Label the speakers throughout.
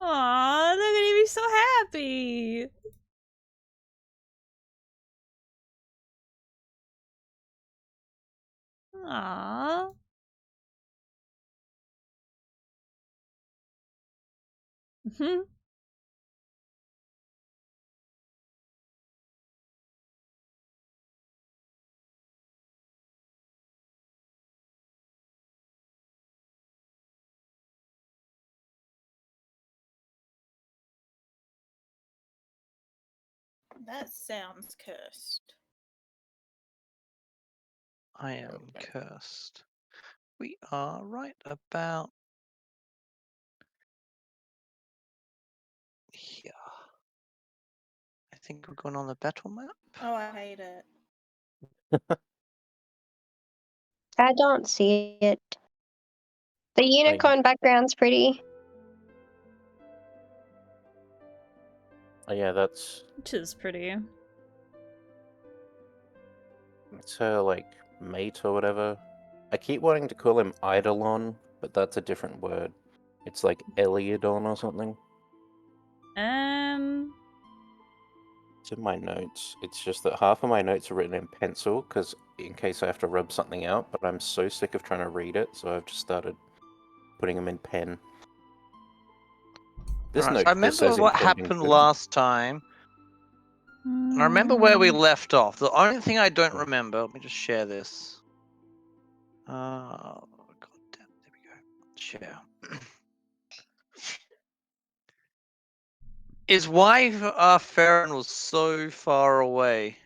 Speaker 1: Aw, look at him, he's so happy. Aww.
Speaker 2: That sounds cursed.
Speaker 3: I am cursed. We are right about here. I think we're going on the battle map.
Speaker 2: Oh, I hate it.
Speaker 4: I don't see it. The unicorn background's pretty.
Speaker 5: Oh yeah, that's...
Speaker 1: Which is pretty.
Speaker 5: It's her, like, mate or whatever. I keep wanting to call him Eidolon, but that's a different word. It's like Eliodon or something. It's in my notes. It's just that half of my notes are written in pencil, because in case I have to rub something out, but I'm so sick of trying to read it, so I've just started putting them in pen. This note
Speaker 3: I remember what happened last time. And I remember where we left off. The only thing I don't remember, let me just share this. God damn, there we go. Share. Is why Farron was so far away.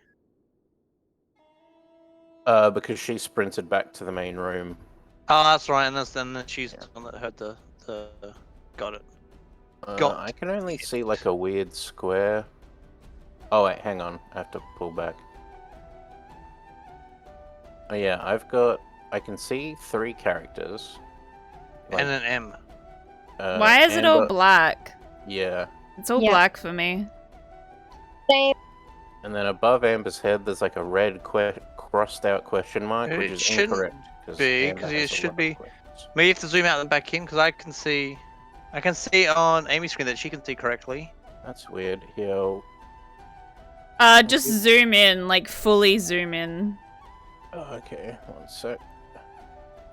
Speaker 5: Because she sprinted back to the main room.
Speaker 3: Oh, that's right, and then she's the one that heard the got it.
Speaker 5: I can only see like a weird square. Oh wait, hang on. I have to pull back. Oh yeah, I can see 3 characters.
Speaker 3: Like, and an M.
Speaker 1: Why is it all black?
Speaker 5: Yeah.
Speaker 1: It's all black for me.
Speaker 4: Same.
Speaker 5: And then above Amber's head, there's like a red crossed out question mark, which is incorrect.
Speaker 3: Because it should be. Maybe you have to zoom out and back in, because I can see on Amy's screen that she can see correctly.
Speaker 5: That's weird. Here.
Speaker 1: Just zoom in, like fully zoom in.
Speaker 5: Oh, okay, 1 sec.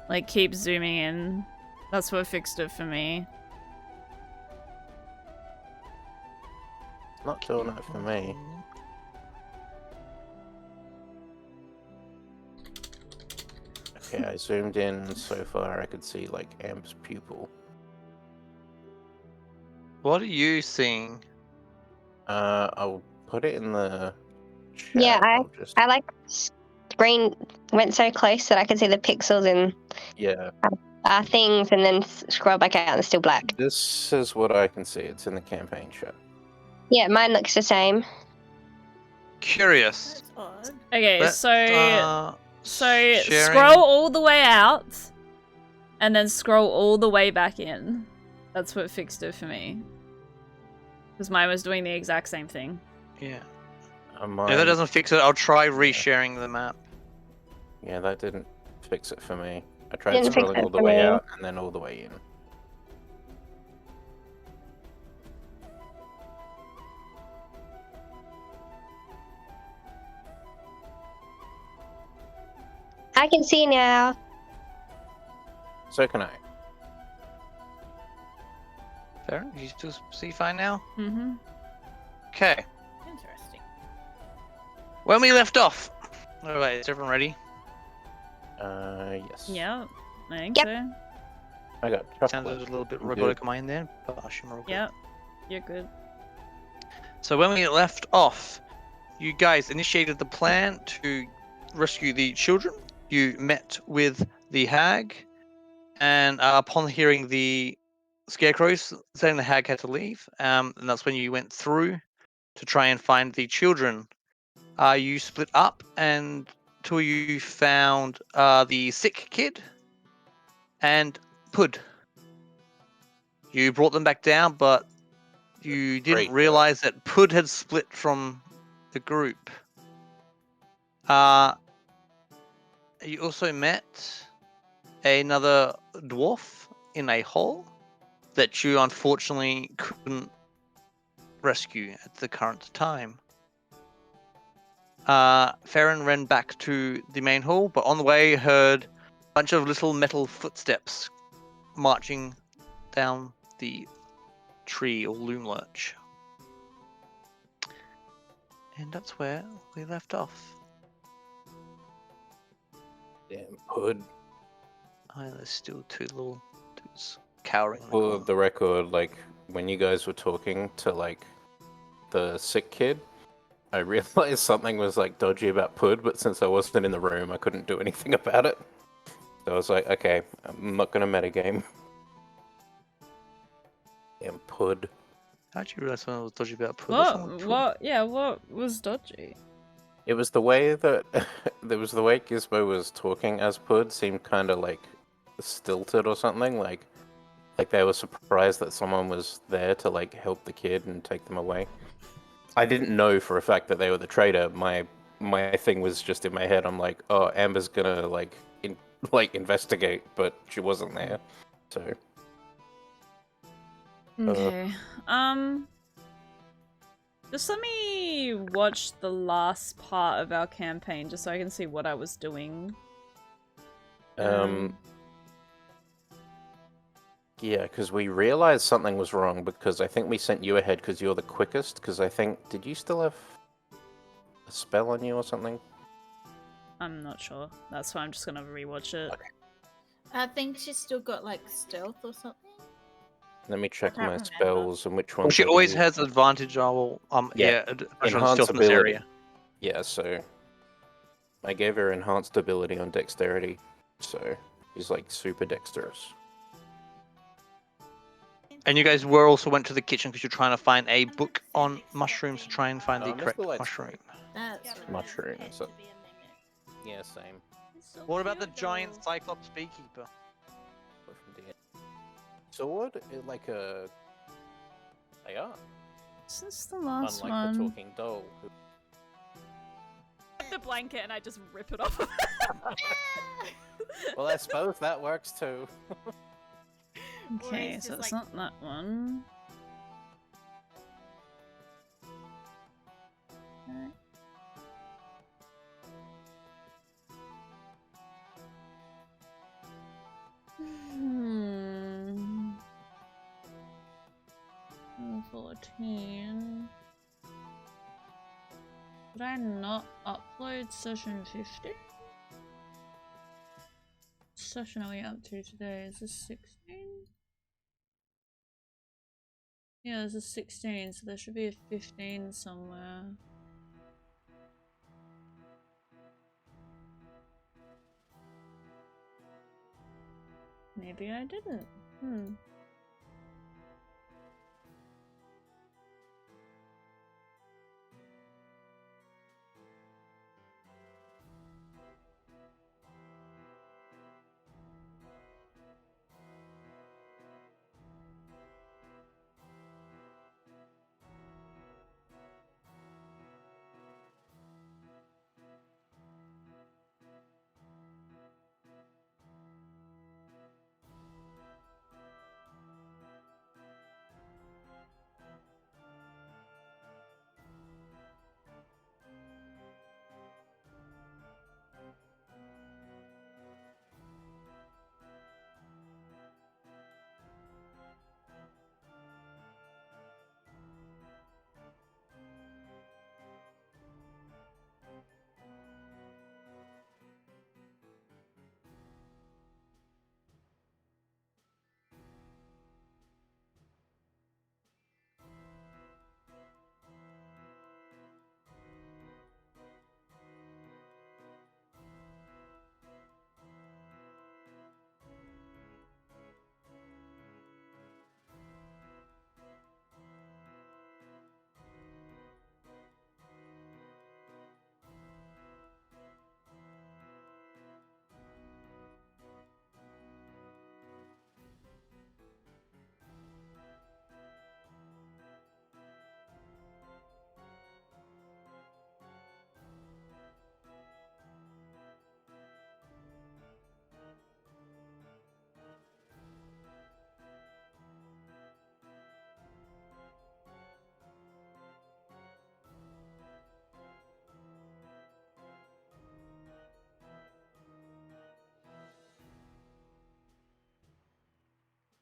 Speaker 1: Like keep zooming in. That's what fixed it for me.
Speaker 5: It's not doing it for me. Okay, I zoomed in so far I could see like Amber's pupil.
Speaker 3: What are you seeing?
Speaker 5: I'll put it in the chat.
Speaker 4: Yeah, I like screen went so close that I could see the pixels and things, and then scroll back out and it's still black.
Speaker 5: This is what I can see. It's in the campaign chat.
Speaker 4: Yeah, mine looks the same.
Speaker 3: Curious.
Speaker 1: Okay, so scroll all the way out, and then scroll all the way back in. That's what fixed it for me. Because mine was doing the exact same thing.
Speaker 3: Yeah. If that doesn't fix it, I'll try resharing the map.
Speaker 5: Yeah, that didn't fix it for me. I tried scrolling all the way out and then all the way in.
Speaker 4: I can see now.
Speaker 5: So can I.
Speaker 3: Fair? You still see fine now?
Speaker 1: Mm-hmm.
Speaker 3: Okay.
Speaker 2: Interesting.
Speaker 3: When we left off. Alright, is everyone ready?
Speaker 5: Yes.
Speaker 1: Yeah, I think so.
Speaker 5: I got chocolate.
Speaker 3: Sounded a little bit robotic on my end then, but I should roll.
Speaker 1: Yeah, you're good.
Speaker 3: So when we left off, you guys initiated the plan to rescue the children. You met with the hag, and upon hearing the scarecrows saying the hag had to leave, and that's when you went through to try and find the children. You split up, and two of you found the sick kid and Pud. You brought them back down, but you didn't realize that Pud had split from the group. You also met another dwarf in a hole, that you unfortunately couldn't rescue at the current time. Farron ran back to the main hall, but on the way heard a bunch of little metal footsteps marching down the tree or loom lurch. And that's where we left off.
Speaker 5: Damn, Hood.
Speaker 3: There's still two little dudes cowering in the
Speaker 5: For
Speaker 3: corner.
Speaker 5: the record, like, when you guys were talking to, like, the sick kid, I realized something was, like, dodgy about Pud, but since I wasn't in the room, I couldn't do anything about it. So I was like, okay, I'm not gonna metagame. Damn, Pud.
Speaker 3: How'd you realize something was dodgy about Pud?
Speaker 1: What? Yeah, what was dodgy?
Speaker 5: It was the way that... there was the way Gizmo was talking as Pud seemed kind of, like, stilted or something, like they were surprised that someone was there to, like, help the kid and take them away. I didn't know for a fact that they were the traitor. My thing was just in my head. I'm like, oh, Amber's gonna investigate, but she wasn't there. So.
Speaker 1: Okay. Just let me watch the last part of our campaign, just so I can see what I was doing.
Speaker 5: Yeah, because we realized something was wrong because I think we sent you ahead because you're the quickest. Because I think, did you still have a spell on you or something?
Speaker 1: I'm not sure. That's why I'm just gonna rewatch it.
Speaker 5: Okay.
Speaker 2: I think she's still got like stealth or something.
Speaker 5: Let me check
Speaker 2: I can't
Speaker 5: my
Speaker 2: remember.
Speaker 5: spells and which
Speaker 3: Well,
Speaker 5: ones.
Speaker 3: she
Speaker 5: I
Speaker 3: always
Speaker 5: use.
Speaker 3: has advantage on
Speaker 5: Enhance
Speaker 3: stealth in this
Speaker 5: ability.
Speaker 3: area.
Speaker 5: Yeah, so I gave her enhanced ability on dexterity, so she's like super dexterous.
Speaker 3: And you guys also went to the kitchen because you're trying to find a book on mushrooms to try and find the correct mushroom.
Speaker 2: That's right.
Speaker 5: Mushrooms. Yeah, same.
Speaker 3: What about the giant Cyclops beekeeper?
Speaker 5: Sword is like a. They are.
Speaker 1: This is the last
Speaker 5: Unlike
Speaker 1: one.
Speaker 5: the talking doll.
Speaker 1: The blanket and I just rip it off.
Speaker 5: Well, I suppose that works too.
Speaker 1: Okay,
Speaker 2: it's
Speaker 1: so
Speaker 2: just
Speaker 1: it's
Speaker 2: like-
Speaker 1: not that one. Okay. Hmm. 14. Did I not upload session 50? What session are we up to today? Is this 16? Yeah, this is 16, so there should be a 15 somewhere. Maybe I didn't.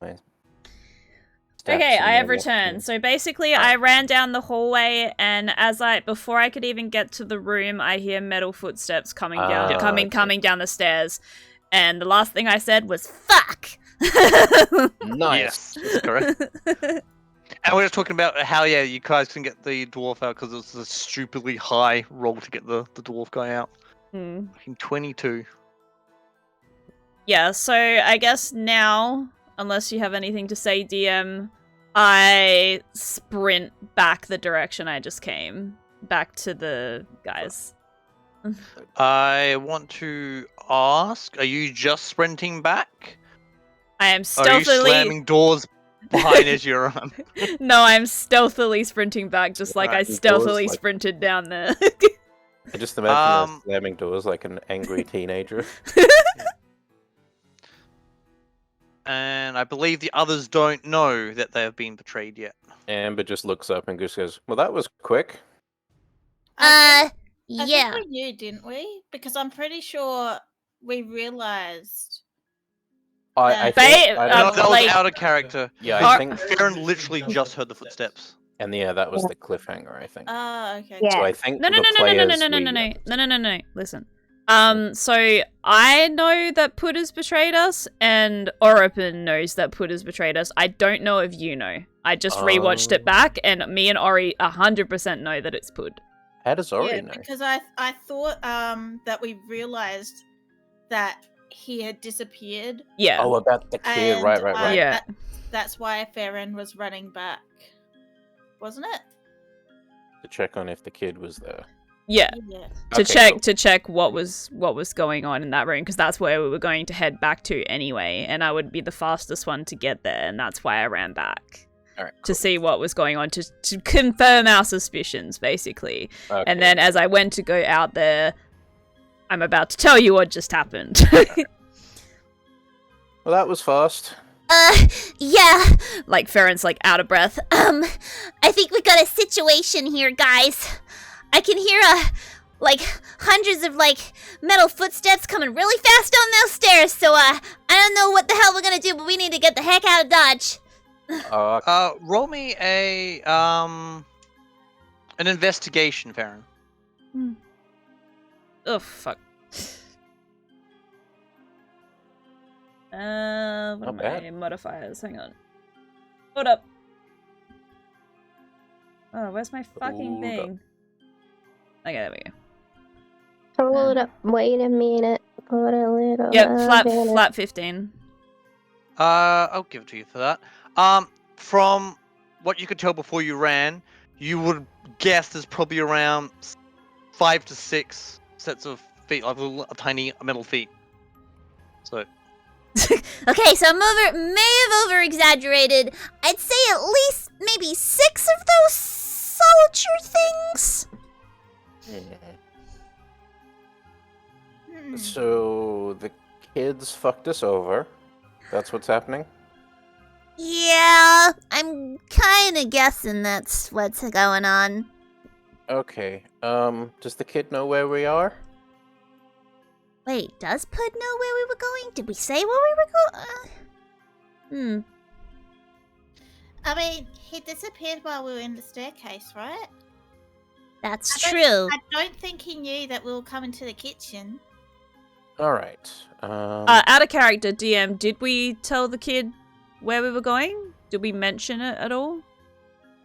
Speaker 5: my.
Speaker 1: Okay, I have returned. So basically, I ran down the hallway, and before I could even get to the room, I hear metal footsteps coming down, coming down the stairs, and the last thing I said was "fuck."
Speaker 3: Yes,
Speaker 5: Nice.
Speaker 3: that's correct. And we're just talking about how you guys can get the dwarf out because it's a stupidly high roll to get the dwarf guy out. Fucking 22.
Speaker 1: Yeah. So I guess now, unless you have anything to say, DM, I sprint back the direction I just came, back to the guys.
Speaker 3: I want to ask, are you just sprinting back?
Speaker 1: I am
Speaker 3: Or
Speaker 1: stealthily...
Speaker 3: are you slamming doors behind as you run?
Speaker 1: No, I'm stealthily sprinting back, just like I stealthily sprinted down there.
Speaker 5: I just imagine slamming doors like an angry teenager.
Speaker 3: And I believe the others don't know that they have been betrayed yet.
Speaker 5: Amber just looks up and just goes, "Well, that was quick."
Speaker 2: I
Speaker 6: Yeah.
Speaker 2: think we knew, didn't we? Because I'm pretty sure we realized.
Speaker 5: I
Speaker 1: They-
Speaker 5: think
Speaker 3: that was
Speaker 1: like-
Speaker 3: out of character.
Speaker 5: Yeah,
Speaker 3: Because
Speaker 5: I think
Speaker 3: Farron literally just heard the footsteps.
Speaker 5: And yeah, that was the cliffhanger, I think.
Speaker 2: Oh, okay.
Speaker 4: Yeah.
Speaker 5: So I think
Speaker 1: No. Listen. So I know that Put has betrayed us, and Oripin knows that Put has betrayed us. I don't know if you know. I just rewatched it back, and me and Ori 100% know that it's Put.
Speaker 5: How does Ori
Speaker 2: Yeah,
Speaker 5: know?
Speaker 2: because I thought that we realized that he had disappeared.
Speaker 1: Yeah.
Speaker 5: Oh, about the kid,
Speaker 2: And
Speaker 5: right.
Speaker 1: Yeah.
Speaker 2: That's why Farron was running back, wasn't it?
Speaker 5: To check on if the kid was there.
Speaker 1: Yeah.
Speaker 2: Yeah.
Speaker 1: To check what was going on in that room, because that's where we were going to head back to anyway, and I would be the fastest one to get there, and that's why I ran back.
Speaker 5: All right,
Speaker 1: To see what was going on, to confirm our suspicions, basically.
Speaker 5: Okay.
Speaker 1: And then as I went to go out there, I'm about to tell you what just happened.
Speaker 5: Well, that was fast.
Speaker 6: Yeah.
Speaker 1: Like, Farron's like out of breath.
Speaker 6: I think we got a situation here, guys. I can hear hundreds of metal footsteps coming really fast on those stairs. So I don't know what the hell we're gonna do, but we need to get the heck out of Dodge.
Speaker 3: Roll me an investigation, Farron.
Speaker 1: Oh, fuck. What are
Speaker 5: Not
Speaker 1: my
Speaker 5: bad.
Speaker 1: modifiers? Hang on. Hold up. Oh, where's my fucking
Speaker 5: Hold
Speaker 1: thing? Okay, there we go.
Speaker 4: Hold up, wait a minute. Put a little.
Speaker 1: Yep,
Speaker 4: love in it.
Speaker 1: flat 15.
Speaker 3: I'll give it to you for that. From what you could tell before you ran, you would guess there's probably around 5 to 6 sets of feet, like little tiny metal feet. So.
Speaker 6: Okay, so may have over exaggerated. I'd say at least maybe 6 of those soldier things.
Speaker 5: So the kids fucked us over. That's what's happening?
Speaker 6: Yeah, I'm kind of guessing that's what's going on.
Speaker 5: Okay. Does the kid know where we are?
Speaker 6: Wait, does Pud know where we were going? Did we say where we were going?
Speaker 2: I mean, he disappeared while we were in the staircase, right?
Speaker 6: That's
Speaker 2: I
Speaker 6: true.
Speaker 2: don't think he knew that we were coming to the kitchen.
Speaker 5: Alright.
Speaker 1: Out of character, DM, did we tell the kid where we were going? Did we mention it at all?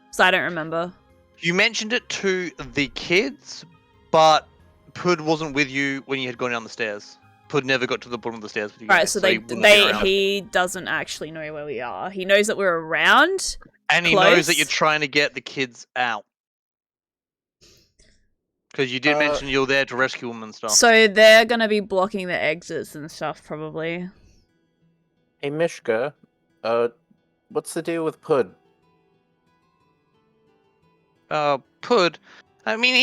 Speaker 1: Because I don't remember.
Speaker 3: You mentioned it to the kids, but Pud wasn't with you when you had gone down the stairs. Pud never got to the bottom of the stairs with you.
Speaker 1: Right,
Speaker 3: guys,
Speaker 1: so
Speaker 3: he wouldn't be around.
Speaker 1: he doesn't actually know where we are. He knows that we're around.
Speaker 3: And he knows that you're trying to get the kids out. Because you did mention you're there to rescue them and stuff.
Speaker 1: So they're gonna be blocking the exits and stuff, probably.
Speaker 5: Hey, Mishka. What's the deal with Pud?
Speaker 3: Pud, I mean,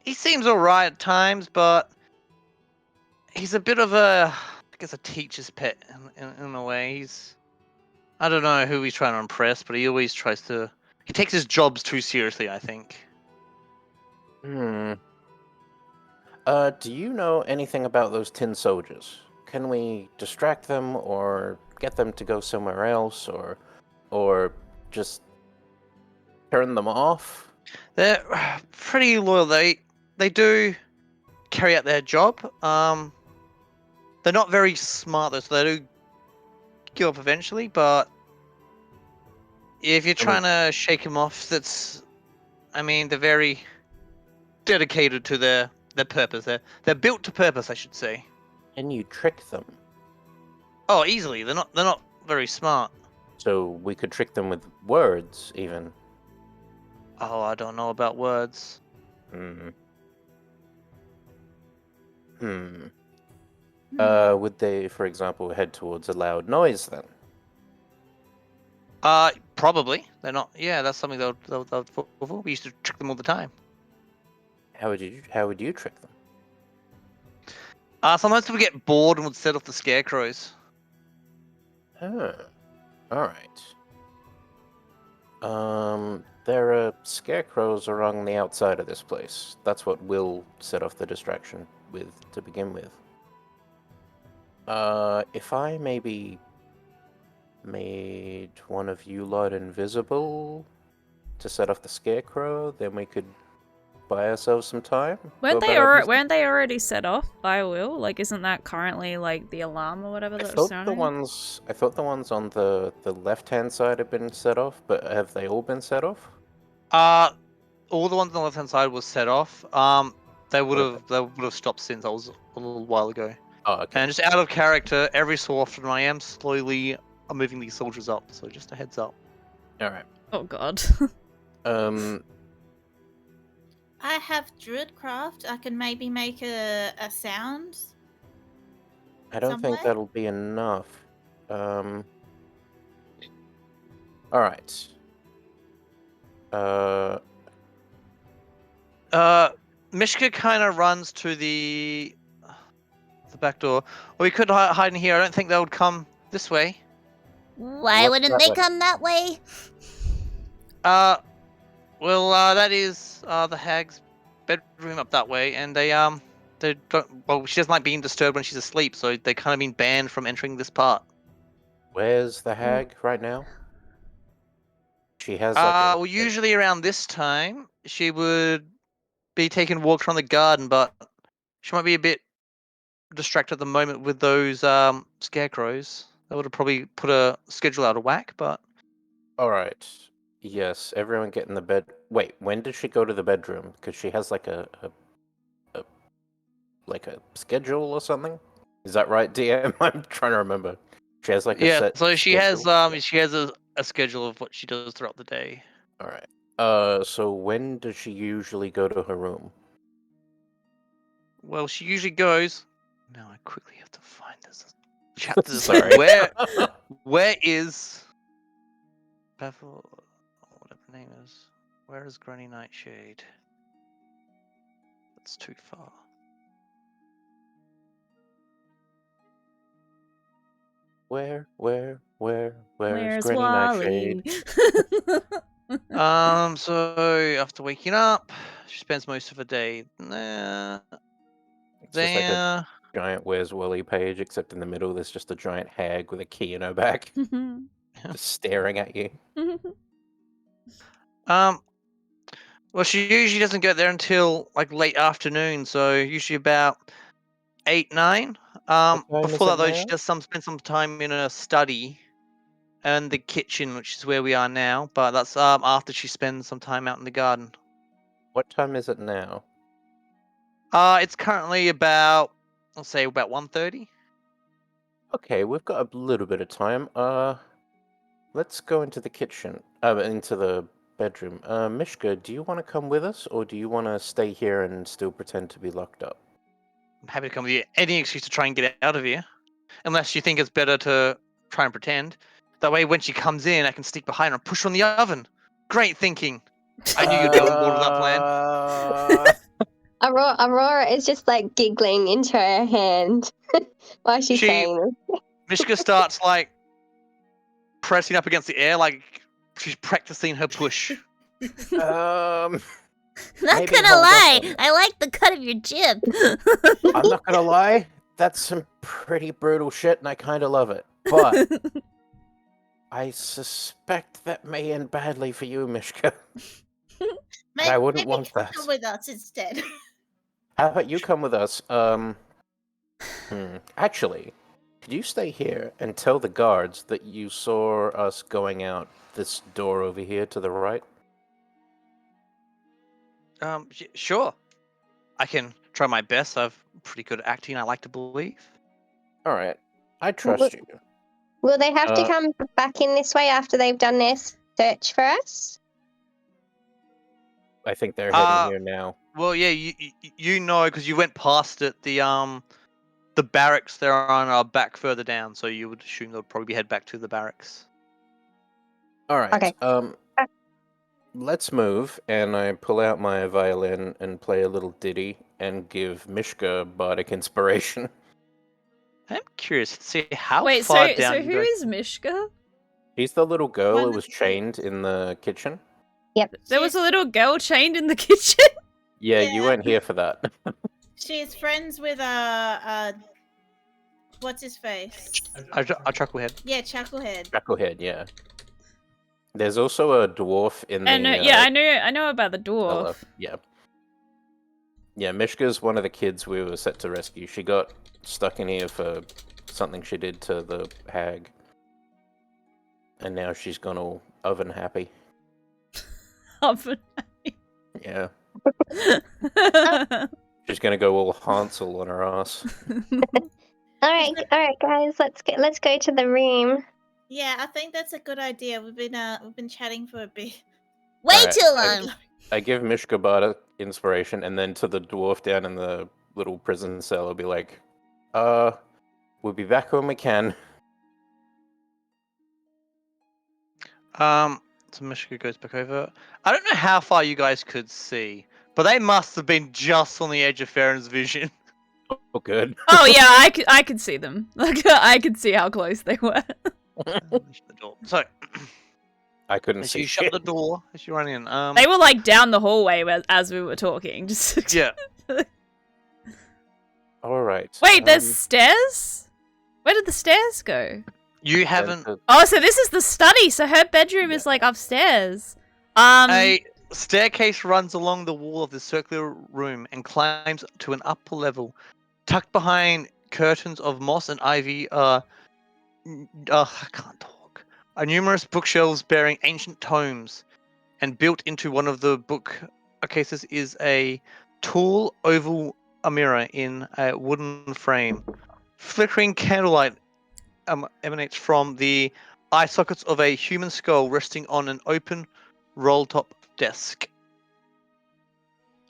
Speaker 3: he seems alright at times, but he's a bit of a teacher's pet in a way. I don't know who he's trying to impress, but he always he takes his jobs too seriously, I think.
Speaker 5: Do you know anything about those tin soldiers? Can we distract them or get them to go somewhere else, or just turn them off?
Speaker 3: They're pretty loyal. They do carry out their job. They're not very smart though, so they do give up eventually. But if you're trying to shake them off, they're very dedicated to their purpose. They're built to purpose, I should say.
Speaker 5: Can you trick them?
Speaker 3: Oh, easily. They're not very smart.
Speaker 5: So we could trick them with words, even.
Speaker 3: Oh, I don't know about words.
Speaker 5: Would they, for example, head towards a loud noise then?
Speaker 3: Probably. They're not. Yeah, that's something they'll fall for. We used to trick them all the time.
Speaker 5: How would you trick them?
Speaker 3: Sometimes people get bored and would set off the scarecrows.
Speaker 5: Oh, all right. There are scarecrows along the outside of this place. That's what will set off the distraction to begin with. If I maybe made one of you lot invisible to set off the scarecrow, then we could buy ourselves some time.
Speaker 1: Weren't they already set off by Will? Like, isn't that currently like the alarm or whatever that's sounding?
Speaker 5: I thought the ones on the left-hand side have been set off, but have they all been set off?
Speaker 3: All the ones on the left-hand side was set off. They would have stopped since that was a little while ago.
Speaker 5: Oh, okay.
Speaker 3: And just out of character, every so often I am slowly moving these soldiers up. So just a heads up.
Speaker 5: All right.
Speaker 1: Oh God.
Speaker 2: I have Druidcraft. I can maybe make a sound.
Speaker 5: I don't think that'll be enough. All right.
Speaker 3: Mishka kind of runs to the back door. Or we could hide in here. I don't think they would come this way.
Speaker 6: Why wouldn't they come that way?
Speaker 3: That is the hag's bedroom up that way, and they don't. Well, she doesn't like being disturbed when she's asleep, so they kind of been banned from entering this part.
Speaker 5: Where's the hag right now? She has.
Speaker 3: Usually around this time, she would be taking walks around the garden, but she might be a bit distracted at the moment with those scarecrows. That would have probably put a schedule out of whack, but.
Speaker 5: All right. Yes, everyone get in the bed. Wait, when did she go to the bedroom? Because she has like a schedule or something. Is that right, DM? I'm trying to remember. She has like a set.
Speaker 3: So she has a schedule of what she does throughout the day.
Speaker 5: All right. So when does she usually go to her room?
Speaker 3: Well, she usually goes. Now I quickly have to find this chapter.
Speaker 5: Sorry.
Speaker 3: Where is Bevel? Whatever her name is. Where is Granny Nightshade? That's too far.
Speaker 5: Where's
Speaker 1: Where's
Speaker 5: Granny
Speaker 1: Wally?
Speaker 5: Nightshade?
Speaker 3: So after waking up, she spends most of her day there.
Speaker 5: It's just like a giant Where's Wally page, except in the middle there's just a giant hag with a key in her back, just staring at you.
Speaker 3: Well, she usually doesn't get there until like late afternoon, so usually about 8, 9. Before that, though, she does spend some time in a study and the kitchen, which is where we are now. But that's after she spends some time out in the garden.
Speaker 5: What time is it now?
Speaker 3: It's currently about, let's say, about 1:30.
Speaker 5: Okay, we've got a little bit of time. Let's go into the kitchen. Into the bedroom. Mishka, do you want to come with us, or do you want to stay here and still pretend to be locked up?
Speaker 3: I'm happy to come with you. Any excuse to try and get out of here. Unless you think it's better to try and pretend. That way, when she comes in, I can sneak behind her and push her on the oven. Great thinking. I knew you'd be on board with that plan.
Speaker 4: Aurora is just like giggling into her hand while she's saying this.
Speaker 3: Mishka starts like pressing up against the air like she's practicing her push.
Speaker 6: Not gonna lie, I like the cut of your jib.
Speaker 5: I'm not gonna lie, that's some pretty brutal shit, and I kind of love it. But I suspect that may end badly for you, Mishka. I wouldn't want that.
Speaker 2: Come with us instead.
Speaker 5: How about you come with us? Actually, could you stay here and tell the guards that you saw us going out this door over here to the right?
Speaker 3: Sure. I can try my best. I'm pretty good at acting, I like to believe.
Speaker 5: All right. I trust you.
Speaker 4: Will they have to come back in this way after they've done their search for us?
Speaker 5: I think they're heading here now.
Speaker 3: Well, yeah, you know, because you went past it. The barracks they're on are back further down, so you would assume they'll probably head back to the barracks.
Speaker 5: All right.
Speaker 4: Okay.
Speaker 5: Let's move, and I pull out my violin and play a little ditty and give Mishka bardic inspiration.
Speaker 3: I'm curious to see how
Speaker 1: Wait,
Speaker 3: far
Speaker 1: so
Speaker 3: down
Speaker 1: who is Mishka?
Speaker 5: He's the little girl who was chained in the kitchen.
Speaker 4: Yep.
Speaker 1: There was a little girl chained in the kitchen?
Speaker 5: Yeah, you weren't here for that.
Speaker 2: She's friends with what's his face?
Speaker 3: A chucklehead.
Speaker 2: Yeah, Chucklehead.
Speaker 5: Chucklehead, yeah. There's also a dwarf in the...
Speaker 1: I know about the dwarf.
Speaker 5: Yeah. Yeah, Mishka's one of the kids we were set to rescue. She got stuck in here for something she did to the hag. And now she's gone all oven happy.
Speaker 1: Oven happy?
Speaker 5: Yeah. She's gonna go all Hansel on her ass.
Speaker 4: All right, guys. Let's go to the room.
Speaker 2: Yeah, I think that's a good idea. We've been chatting for a bit.
Speaker 6: Way too long.
Speaker 5: I give Mishka bardic inspiration, and then to the dwarf down in the little prison cell, I'll be like, we'll be back when we can.
Speaker 3: So Mishka goes back over. I don't know how far you guys could see, but they must have been just on the edge of Farron's vision.
Speaker 5: Oh, good.
Speaker 1: Oh yeah, I could see them. Like I could see how close they were.
Speaker 3: So
Speaker 5: I couldn't
Speaker 3: as
Speaker 5: see.
Speaker 3: you shut the door as you run in.
Speaker 1: They were like down the hallway as we were talking. Just
Speaker 3: Yeah.
Speaker 5: All right.
Speaker 1: Wait, there's stairs? Where did the stairs go?
Speaker 3: You haven't.
Speaker 1: Oh, so this is the study. So her bedroom is like upstairs.
Speaker 3: A staircase runs along the wall of the circular room and climbs to an upper level. Tucked behind curtains of moss and ivy I can't talk. Are numerous bookshelves bearing ancient tomes, and built into one of the bookcases is a tall oval mirror in a wooden frame. Flickering candlelight emanates from the eye sockets of a human skull resting on an open roll-top desk.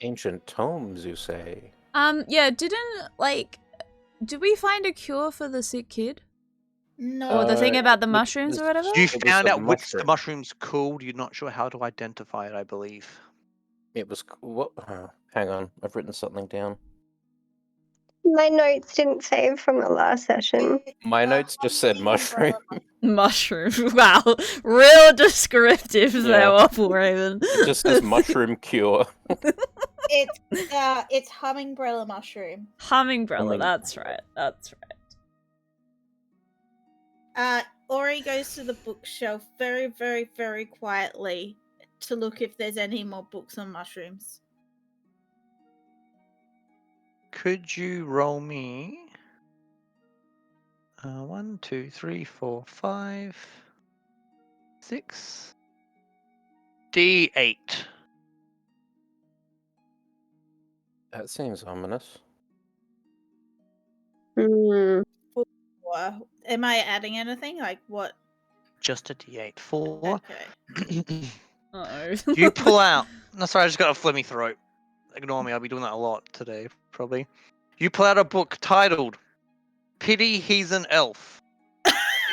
Speaker 5: Ancient tomes, you say?
Speaker 1: Yeah, did we find a cure for the sick kid?
Speaker 2: No.
Speaker 1: Or the thing about the mushrooms or whatever?
Speaker 3: You found out which the mushroom's called. You're not sure how to identify it, I believe.
Speaker 5: It was... What? Hang on, I've written something down.
Speaker 4: My notes didn't save from the last session.
Speaker 5: My notes just said mushroom.
Speaker 1: Mushroom. Wow. Real descriptive there, Waffle Raven.
Speaker 5: It just says mushroom cure.
Speaker 2: It's hummingbrella mushroom.
Speaker 1: Hummingbrella, that's right. That's
Speaker 2: right. Ori goes to the bookshelf very, very, very quietly to look if there's any more books on mushrooms.
Speaker 3: Could you roll me 1, 2, 3, 4, 5, 6 D8?
Speaker 5: That seems ominous.
Speaker 4: Hmm.
Speaker 2: 4. Am I adding anything? Like what?
Speaker 3: Just a D8. 4.
Speaker 2: Okay.
Speaker 1: Uh-oh.
Speaker 3: You pull out. No, sorry, I just got a phlegmy throat. Ignore me, I'll be doing that a lot today, probably. You pull out a book titled Pity He's an Elf.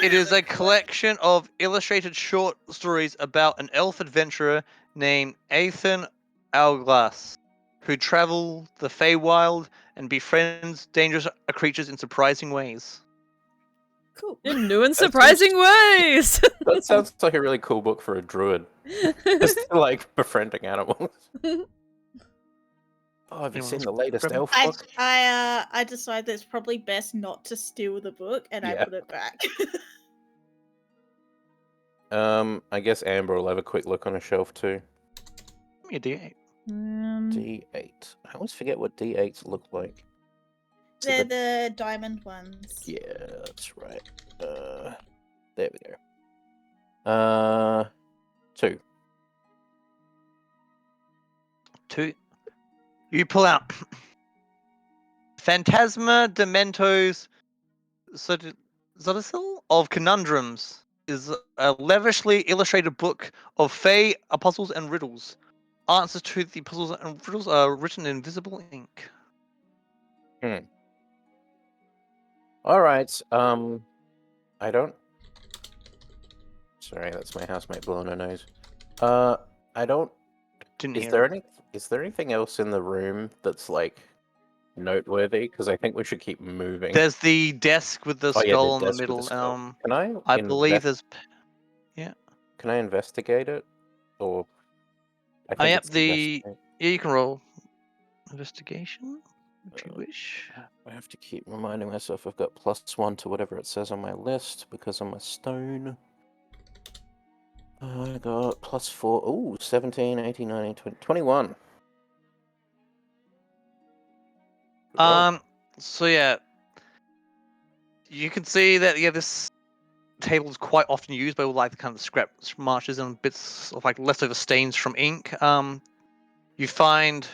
Speaker 3: It is a collection of illustrated short stories about an elf adventurer named Ethan Hourglass, who travel the Feywild and befriends dangerous creatures in surprising ways.
Speaker 2: Cool.
Speaker 1: In new and surprising ways!
Speaker 5: That sounds like a really cool book for a druid. Just like befriending animals. Oh, have you
Speaker 3: Anyone
Speaker 5: seen
Speaker 3: else
Speaker 5: the latest
Speaker 3: grab it?
Speaker 5: elf book?
Speaker 2: I decided it's probably best not to steal the book, and I
Speaker 5: Yeah.
Speaker 2: put it back.
Speaker 5: I guess Amber will have a quick look on a shelf too.
Speaker 3: Give me a D8.
Speaker 5: D8. I always forget what D8s look like. So
Speaker 2: They're the diamond ones.
Speaker 5: Yeah, that's right. There we go. 2.
Speaker 3: 2. You pull out Phantasma Demento's Zodicil of Conundrums. Is a lavishly illustrated book of Fey puzzles and riddles. Answers to the puzzles and riddles are written in visible ink.
Speaker 5: All right. I don't. Sorry, that's my housemate blowing her nose. I don't.
Speaker 3: Didn't
Speaker 5: Is
Speaker 3: hear
Speaker 5: there
Speaker 3: it.
Speaker 5: Is there anything else in the room that's like noteworthy? Because I think we should keep moving.
Speaker 3: There's the desk with the
Speaker 5: Oh, yeah,
Speaker 3: skull
Speaker 5: the
Speaker 3: in the
Speaker 5: desk with the
Speaker 3: middle.
Speaker 5: skull. Can I?
Speaker 3: I believe there's. Yeah.
Speaker 5: Can I investigate it? Or I think
Speaker 3: Yep.
Speaker 5: it's
Speaker 3: Yeah, you can roll investigation if you wish.
Speaker 5: I have to keep reminding myself I've got +1 to whatever it says on my list because I'm a stone. I got +4. Ooh, 17, 18, 19, 20, 21.
Speaker 3: So yeah, you can see that this table is quite often used by all like the kind of scrap marches and bits of like leftover stains from ink. You find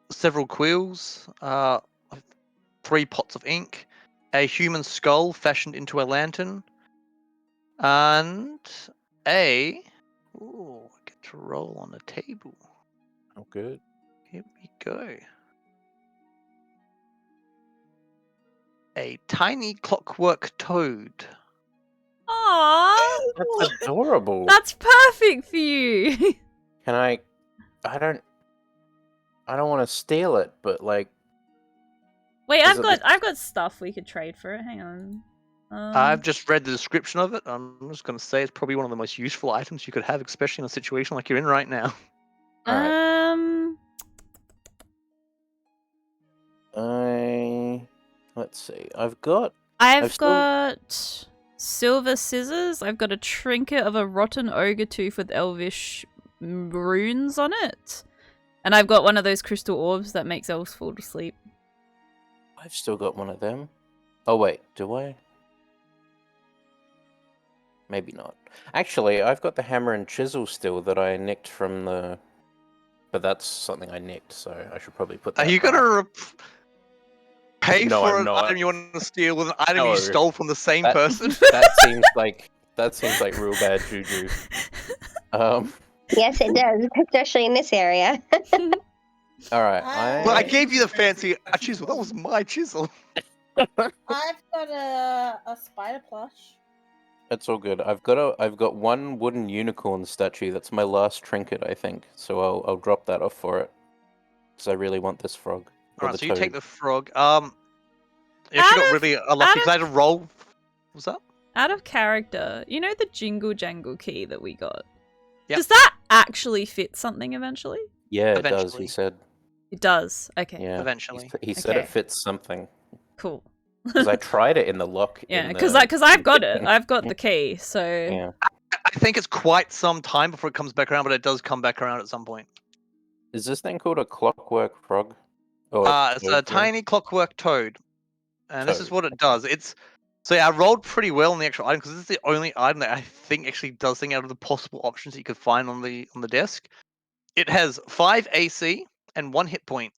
Speaker 3: several quills, 3 pots of ink, a human skull fashioned into a lantern, and I get to roll on the table.
Speaker 5: Oh, good.
Speaker 3: Here we go. A tiny clockwork toad.
Speaker 1: Aww.
Speaker 5: That's adorable.
Speaker 1: That's perfect for you.
Speaker 5: Can I don't want to steal it, but like.
Speaker 1: Wait, I've got stuff we could trade for it. Hang on.
Speaker 3: I've just read the description of it. I'm just going to say it's probably one of the most useful items you could have, especially in a situation like you're in right now.
Speaker 5: Let's see. I've got
Speaker 1: silver scissors. I've got a trinket of a rotten ogre tooth with elvish runes on it. And I've got one of those crystal orbs that makes elves fall to sleep.
Speaker 5: I've still got one of them. Oh wait, do I? Maybe not. Actually, I've got the hammer and chisel still that I nicked from the... But that's something I nicked, so I should probably put that
Speaker 3: Are you going to pay for an item you want to steal with an item you stole from the same person?
Speaker 5: That seems like real bad juju.
Speaker 4: Yes, it does, especially in this area.
Speaker 5: All right.
Speaker 3: Well, I gave you the fancy chisel. That was my chisel.
Speaker 2: I've got a spider plush.
Speaker 5: It's all good. I've got one wooden unicorn statue. That's my last trinket, I think. So I'll drop that off for it because I really want this frog.
Speaker 3: Alright, so you take the frog. If you got really unlucky, because I had to roll. What's that?
Speaker 1: Out of character, you know the jingle jangle key that we got?
Speaker 3: Yep.
Speaker 1: Does that actually fit something eventually?
Speaker 5: Yeah, it does, he said.
Speaker 1: It does? Okay.
Speaker 5: Yeah,
Speaker 3: eventually.
Speaker 5: He said it fits something.
Speaker 1: Cool.
Speaker 5: Because I tried it in the lock.
Speaker 1: Yeah, because I've got it. I've got the key, so...
Speaker 5: Yeah.
Speaker 3: I think it's quite some time before it comes back around, but it does come back around at some point.
Speaker 5: Is this thing called a clockwork frog?
Speaker 3: It's a tiny clockwork toad. And this is what it does. So yeah, I rolled pretty well on the actual item, because this is the only item that I think actually does something out of the possible options that you could find on the desk. It has 5 AC and 1 hit point.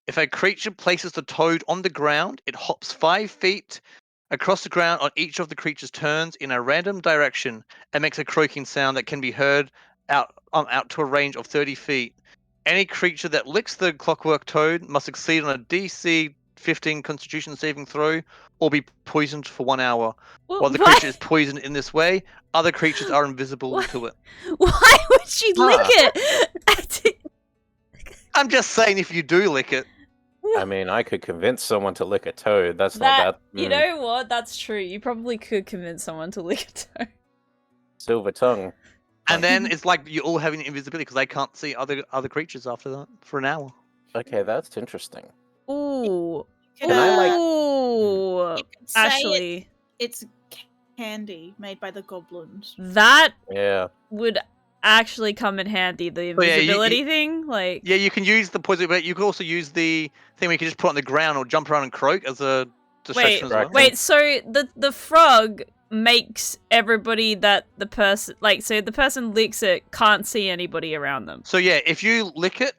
Speaker 3: If a creature places the toad on the ground, it hops 5 feet across the ground on each of the creature's turns in a random direction and makes a croaking sound that can be heard out to a range of 30 feet. Any creature that licks the clockwork toad must succeed on a DC 15 Constitution saving throw or be poisoned for 1 hour. While the creature is poisoned in this way, other creatures are invisible to it.
Speaker 1: Why would you lick it?
Speaker 3: I'm just saying, if you do lick it.
Speaker 5: I mean, I could convince someone to lick a toad. That's not that.
Speaker 1: You know what? That's true. You probably could convince someone to lick a toad.
Speaker 5: Silver tongue.
Speaker 3: And then it's like you're all having invisibility because they can't see other creatures after that for an hour.
Speaker 5: Okay, that's interesting.
Speaker 1: Ooh.
Speaker 2: Could,
Speaker 1: Ooh.
Speaker 2: you could say
Speaker 1: Actually,
Speaker 2: it's candy made by the goblins.
Speaker 1: that
Speaker 5: Yeah.
Speaker 1: would actually come in handy. The
Speaker 3: Oh, yeah,
Speaker 1: invisibility thing, like.
Speaker 3: Yeah, you can use the poison, but you can also use the thing where you can just put on the ground or jump around and croak as a distraction as well.
Speaker 1: Wait. So the frog makes everybody that the person so the person licks it can't see anybody around them.
Speaker 3: So yeah, if you lick it,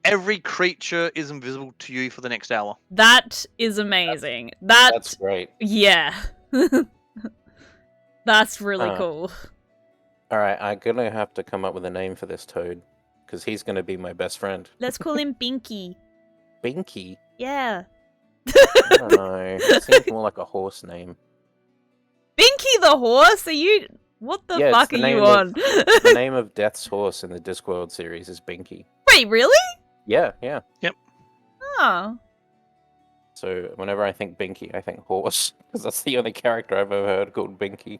Speaker 3: every creature is invisible to you for the next hour.
Speaker 1: That is amazing.
Speaker 5: That's great.
Speaker 1: Yeah. That's really cool.
Speaker 5: Alright, I'm gonna have to come up with a name for this toad. Because he's gonna be my best friend.
Speaker 1: Let's call him Binky.
Speaker 5: Binky?
Speaker 1: Yeah.
Speaker 5: I don't know. It seems more like a horse name.
Speaker 1: Binky the horse? Are you... What the fuck are you on?
Speaker 5: The name of Death's horse in the Discworld series is Binky.
Speaker 1: Wait, really?
Speaker 5: Yeah.
Speaker 3: Yep.
Speaker 1: Oh.
Speaker 5: So whenever I think Binky, I think horse. Because that's the only character I've ever heard called Binky.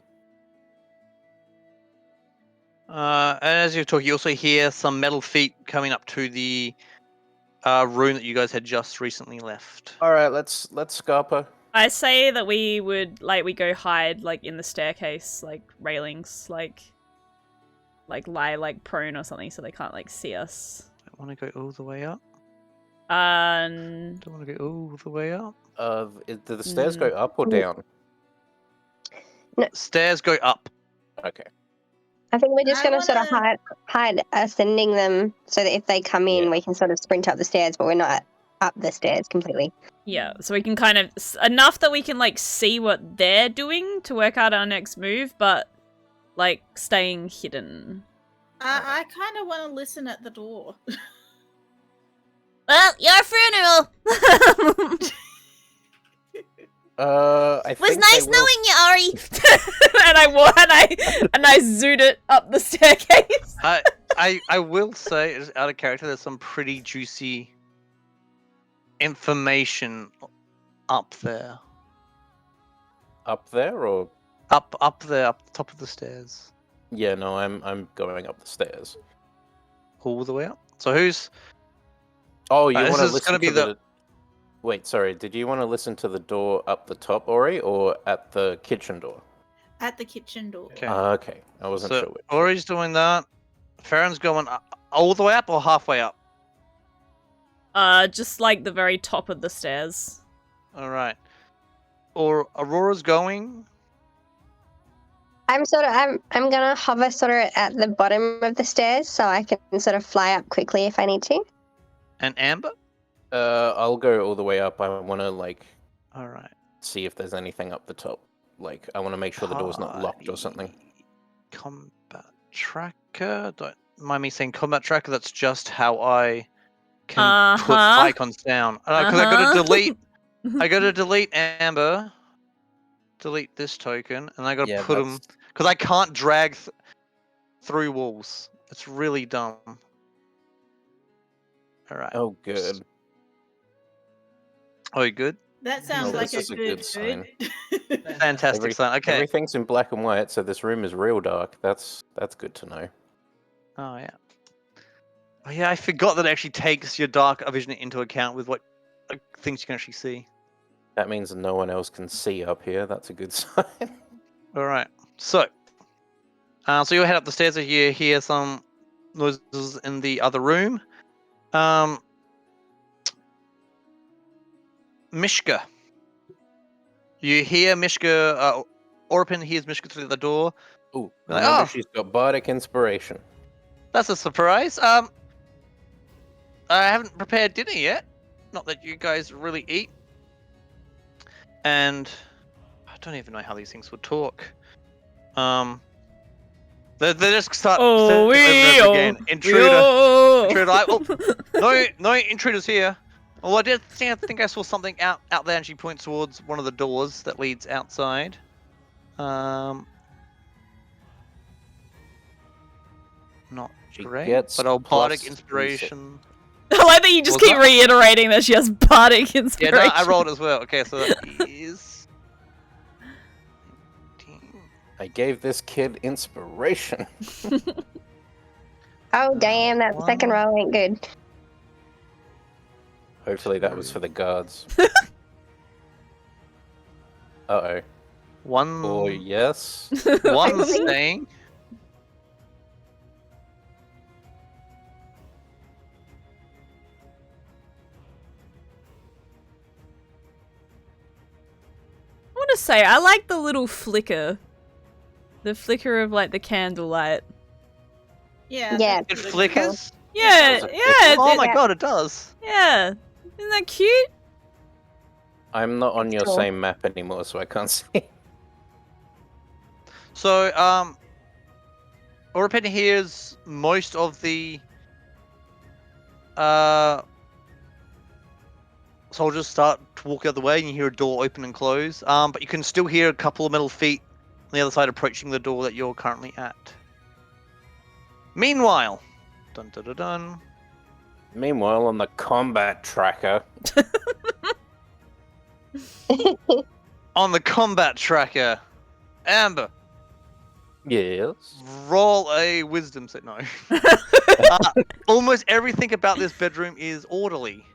Speaker 3: And as you're talking, you also hear some metal feet coming up to the room that you guys had just recently left.
Speaker 5: Alright, let's Scarpa.
Speaker 1: I say that we would, we go hide, in the staircase, railings, lie, prone or something so they can't, see us.
Speaker 3: I want to go all the way up.
Speaker 1: Don't
Speaker 3: want to go all the way up.
Speaker 5: Do the stairs go up or down?
Speaker 4: No.
Speaker 3: Stairs go up.
Speaker 5: Okay.
Speaker 4: I think we're just going to sort of hide ascending them so that if they come in, we can sort of sprint up the stairs, but we're not up the stairs completely.
Speaker 1: Yeah, so we can kind of... Enough that we can, see what they're doing to work out our next move, but, staying hidden.
Speaker 2: I kind of want to listen at the door.
Speaker 6: Well, your funeral.
Speaker 5: I
Speaker 6: was
Speaker 5: think
Speaker 6: nice knowing you, Ari.
Speaker 1: and I zoomed it up the staircase.
Speaker 3: I will say, just out of character, there's some pretty juicy information up there.
Speaker 5: Up there or
Speaker 3: up there, up the top of the stairs.
Speaker 5: Yeah, no, I'm going up the stairs.
Speaker 3: All the way up. So who's?
Speaker 5: Oh, you want to
Speaker 3: this is
Speaker 5: listen
Speaker 3: gonna be
Speaker 5: to the... Wait, sorry. Did you want to listen to the door up the top, Ori, or at the kitchen door?
Speaker 2: At the kitchen door.
Speaker 3: Okay.
Speaker 5: Okay. I wasn't sure which.
Speaker 3: Ori's doing that. Farron's going all the way up or halfway up?
Speaker 1: Just the very top of the stairs.
Speaker 3: All right. Or Aurora's going.
Speaker 4: I'm gonna hover sort of at the bottom of the stairs so I can sort of fly up quickly if I need to.
Speaker 3: And Amber?
Speaker 5: I'll go all the way up. I want to
Speaker 3: All right.
Speaker 5: see if there's anything up the top. I want to make sure the door's not locked or something.
Speaker 3: Combat tracker. Don't mind me saying combat tracker. That's just how I can put icons down. Because I got to delete. I got to delete Amber. Delete this token, and I got to put them because I can't drag through walls. It's really dumb. All right.
Speaker 5: Oh, good.
Speaker 3: Oh, you good?
Speaker 2: That sounds like a good
Speaker 5: sign.
Speaker 3: Fantastic sign. Okay.
Speaker 5: Everything's in black and white, so this room is real dark. That's good to know.
Speaker 3: Oh yeah. Oh yeah, I forgot that it actually takes your dark vision into account with what things you can actually see.
Speaker 5: That means no one else can see up here. That's a good sign.
Speaker 3: All right. So you head up the stairs. You hear some noises in the other room. Mishka. You hear Mishka. Orpin hears Mishka through the door.
Speaker 5: Ooh,
Speaker 3: Like,
Speaker 5: she's got bardic inspiration.
Speaker 3: That's a surprise. I haven't prepared dinner yet. Not that you guys really eat. And I don't even know how these things would talk. They just start again. Intruder. Like, well, no intruders here. Well, I think I saw something out there, and she points towards one of the doors that leads outside. Not great, but I'll bardic inspiration.
Speaker 1: I like that you just keep reiterating that she has bardic inspiration.
Speaker 3: Yeah, no, I rolled as well. Okay, so that is...
Speaker 5: I gave this kid inspiration.
Speaker 4: Oh, damn, that second roll ain't good.
Speaker 5: Hopefully that was for the guards. Uh-oh.
Speaker 3: One.
Speaker 5: Or yes?
Speaker 3: One staying.
Speaker 1: I want to say, I like the little flicker. The flicker of, like, the candlelight.
Speaker 2: Yeah.
Speaker 4: Yeah.
Speaker 3: It flickers?
Speaker 1: Yeah,
Speaker 5: Does it
Speaker 1: yeah.
Speaker 3: Oh
Speaker 1: it-
Speaker 3: my god, it does.
Speaker 1: Yeah. Isn't that cute?
Speaker 5: I'm not on your
Speaker 4: Cool.
Speaker 5: same map anymore, so I can't see.
Speaker 3: So, Orapin hears most of the soldiers start to walk the other way, and you hear a door open and close. But you can still hear a couple of metal feet on the other side approaching the door that you're currently at. Meanwhile, dun dun dun dun.
Speaker 5: Meanwhile, on the combat tracker...
Speaker 3: On the combat tracker, Amber,
Speaker 5: Yes?
Speaker 3: roll a wisdom set. No. Almost everything about this bedroom is orderly.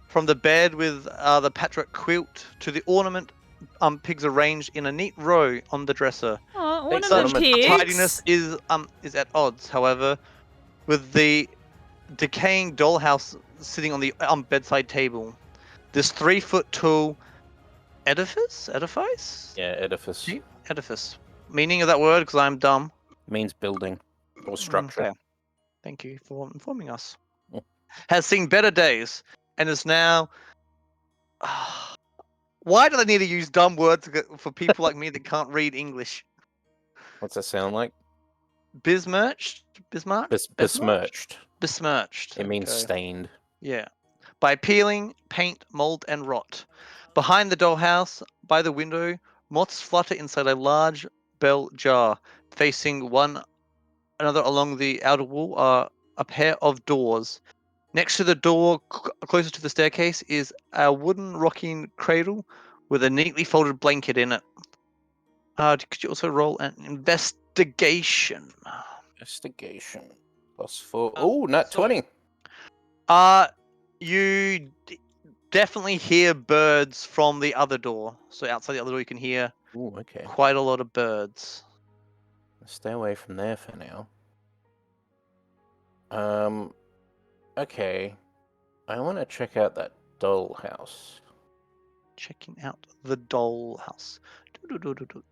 Speaker 3: From the bed with the patchwork quilt to the ornament pigs arranged in a neat row on the dresser.
Speaker 1: Oh,
Speaker 5: Thanks,
Speaker 1: ornament
Speaker 5: ornament
Speaker 1: pigs.
Speaker 3: Tidiness is at odds, however, with the decaying dollhouse sitting on the bedside table. This 3-foot tall edifice?
Speaker 5: Yeah, edifice.
Speaker 3: Edifice. Meaning of that word, because I'm dumb.
Speaker 5: Means building. Or structure.
Speaker 3: Okay. Thank you for informing us. Has seen better days, and is now... Why do they need to use dumb words for people like me that can't read English?
Speaker 5: What's that sound like?
Speaker 3: Besmirched?
Speaker 5: Besmirched.
Speaker 3: Besmirched.
Speaker 5: It means
Speaker 3: okay.
Speaker 5: stained.
Speaker 3: Yeah. By peeling, paint, mold, and rot. Behind the dollhouse, by the window, moths flutter inside a large bell jar. Facing one another along the outer wall are a pair of doors. Next to the door, closest to the staircase, is a wooden rocking cradle with a neatly folded blanket in it. Could you also roll an investigation?
Speaker 5: Investigation. +4. Oh, nat 20.
Speaker 3: You definitely hear birds from the other door. So outside the other door, you can hear
Speaker 5: Ooh, okay.
Speaker 3: quite a lot of birds.
Speaker 5: Stay away from there for now. Okay. I want to check out that dollhouse.
Speaker 3: Checking out the dollhouse.
Speaker 5: The
Speaker 3: dollhouse.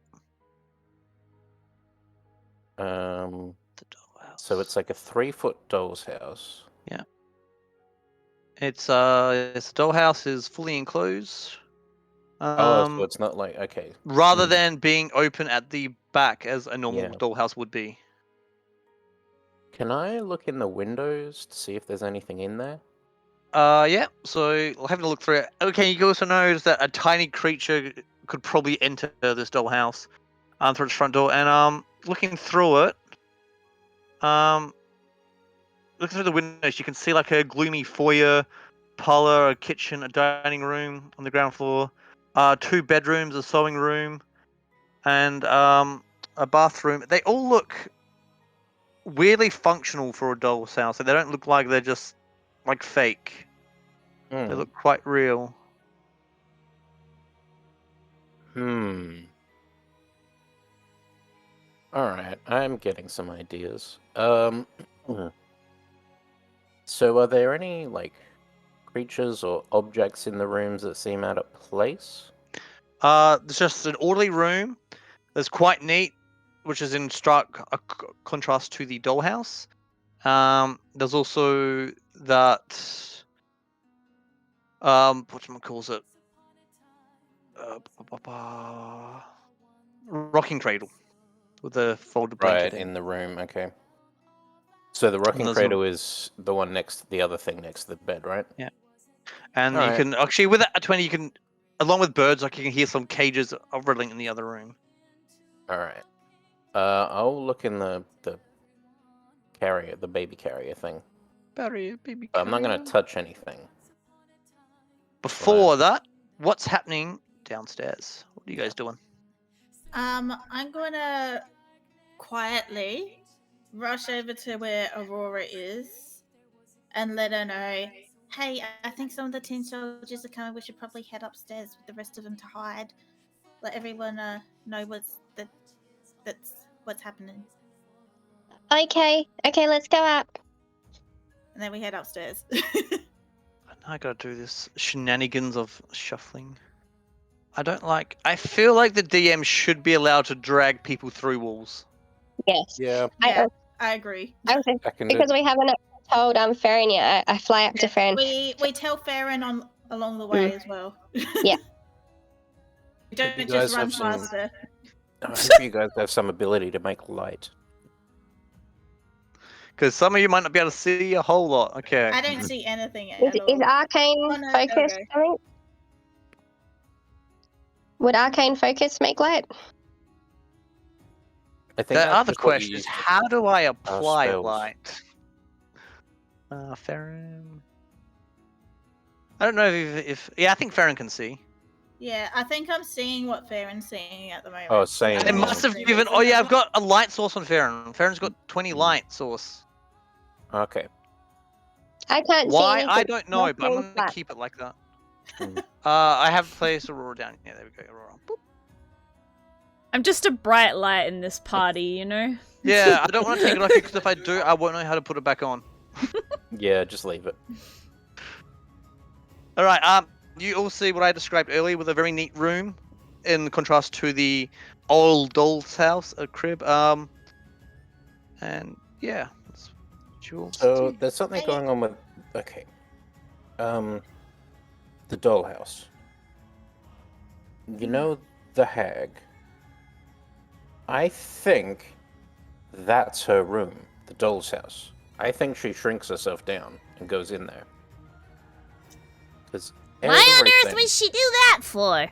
Speaker 5: So it's like a 3-foot doll's house.
Speaker 3: Yeah. It's the dollhouse is fully enclosed.
Speaker 5: So it's not like, okay.
Speaker 3: Rather than being open at the back as a normal dollhouse would be.
Speaker 5: Can I look in the windows to see if there's anything in there?
Speaker 3: Yeah. So having a look through it. Okay, you also notice that a tiny creature could probably enter this dollhouse, through its front door. And looking through it, looking through the windows, you can see like a gloomy foyer, parlor, a kitchen, a dining room on the ground floor, 2 bedrooms, a sewing room, and a bathroom. They all look weirdly functional for a doll's house. So they don't look like they're just like fake. They look quite real.
Speaker 5: Alright, I'm getting some ideas. So are there any, like, creatures or objects in the rooms that seem out of place?
Speaker 3: There's just an orderly room. That's quite neat, which is in stark contrast to the dollhouse. There's also that whatchamacalls it? Rocking cradle with the folded blanket
Speaker 5: in the room, okay. So the rocking cradle is the one next to the other thing next to the bed, right?
Speaker 3: Yeah. And you can actually, with that 20, you can, along with birds, like you can hear some cages of riddling in the other room.
Speaker 5: Alright. I'll look in the carrier, the baby carrier thing.
Speaker 3: Baby carrier.
Speaker 5: I'm not going to touch anything.
Speaker 3: Before that, what's happening downstairs? What are you guys doing?
Speaker 2: I'm going to quietly rush over to where Aurora is and let her know, Hey, I think some of the tin soldiers are coming. We should probably head upstairs with the rest of them to hide. Let everyone know that's what's happening.
Speaker 4: Okay, let's go up.
Speaker 2: And then we head upstairs.
Speaker 3: I gotta do this shenanigans of shuffling. I feel like the DM should be allowed to drag people through walls.
Speaker 4: Yes.
Speaker 5: Yeah.
Speaker 2: I agree.
Speaker 4: Because we haven't told Farron yet. I fly up to Farron.
Speaker 2: We tell Farron along the way as well.
Speaker 4: Yeah.
Speaker 2: We don't just run faster.
Speaker 5: I hope you guys have some ability to make light.
Speaker 3: Because some of you might not be able to see a whole lot. Okay.
Speaker 2: I don't see anything at all.
Speaker 4: Is arcane focus coming? Would arcane focus make light?
Speaker 5: I think
Speaker 3: The other question is, how do I apply
Speaker 5: spells.
Speaker 3: light? Farron. I don't know if yeah, I think Farron can see.
Speaker 2: Yeah, I think I'm seeing what Farron's seeing at the moment.
Speaker 5: Oh, same.
Speaker 3: It must have given. Oh yeah, I've got a light source on Farron. Farron's got 20 light source.
Speaker 5: Okay.
Speaker 4: I can't see
Speaker 3: Why?
Speaker 4: anything.
Speaker 3: I don't know, but I'm gonna keep it like that. I have placed Aurora down. Yeah, there we go, Aurora. Boop.
Speaker 1: I'm just a bright light in this party, you know?
Speaker 3: Yeah, I don't want to take it off because if I do, I won't know how to put it back on.
Speaker 5: Yeah, just leave it.
Speaker 3: All right. You all see what I described earlier with a very neat room, in contrast to the old doll's house, a crib. And yeah, that's what you all
Speaker 5: So
Speaker 3: see.
Speaker 5: there's something going on with. Okay. The dollhouse. You know the hag. I think that's her room, the doll's house. I think she shrinks herself down and goes in there.
Speaker 6: Why on earth would she do that for?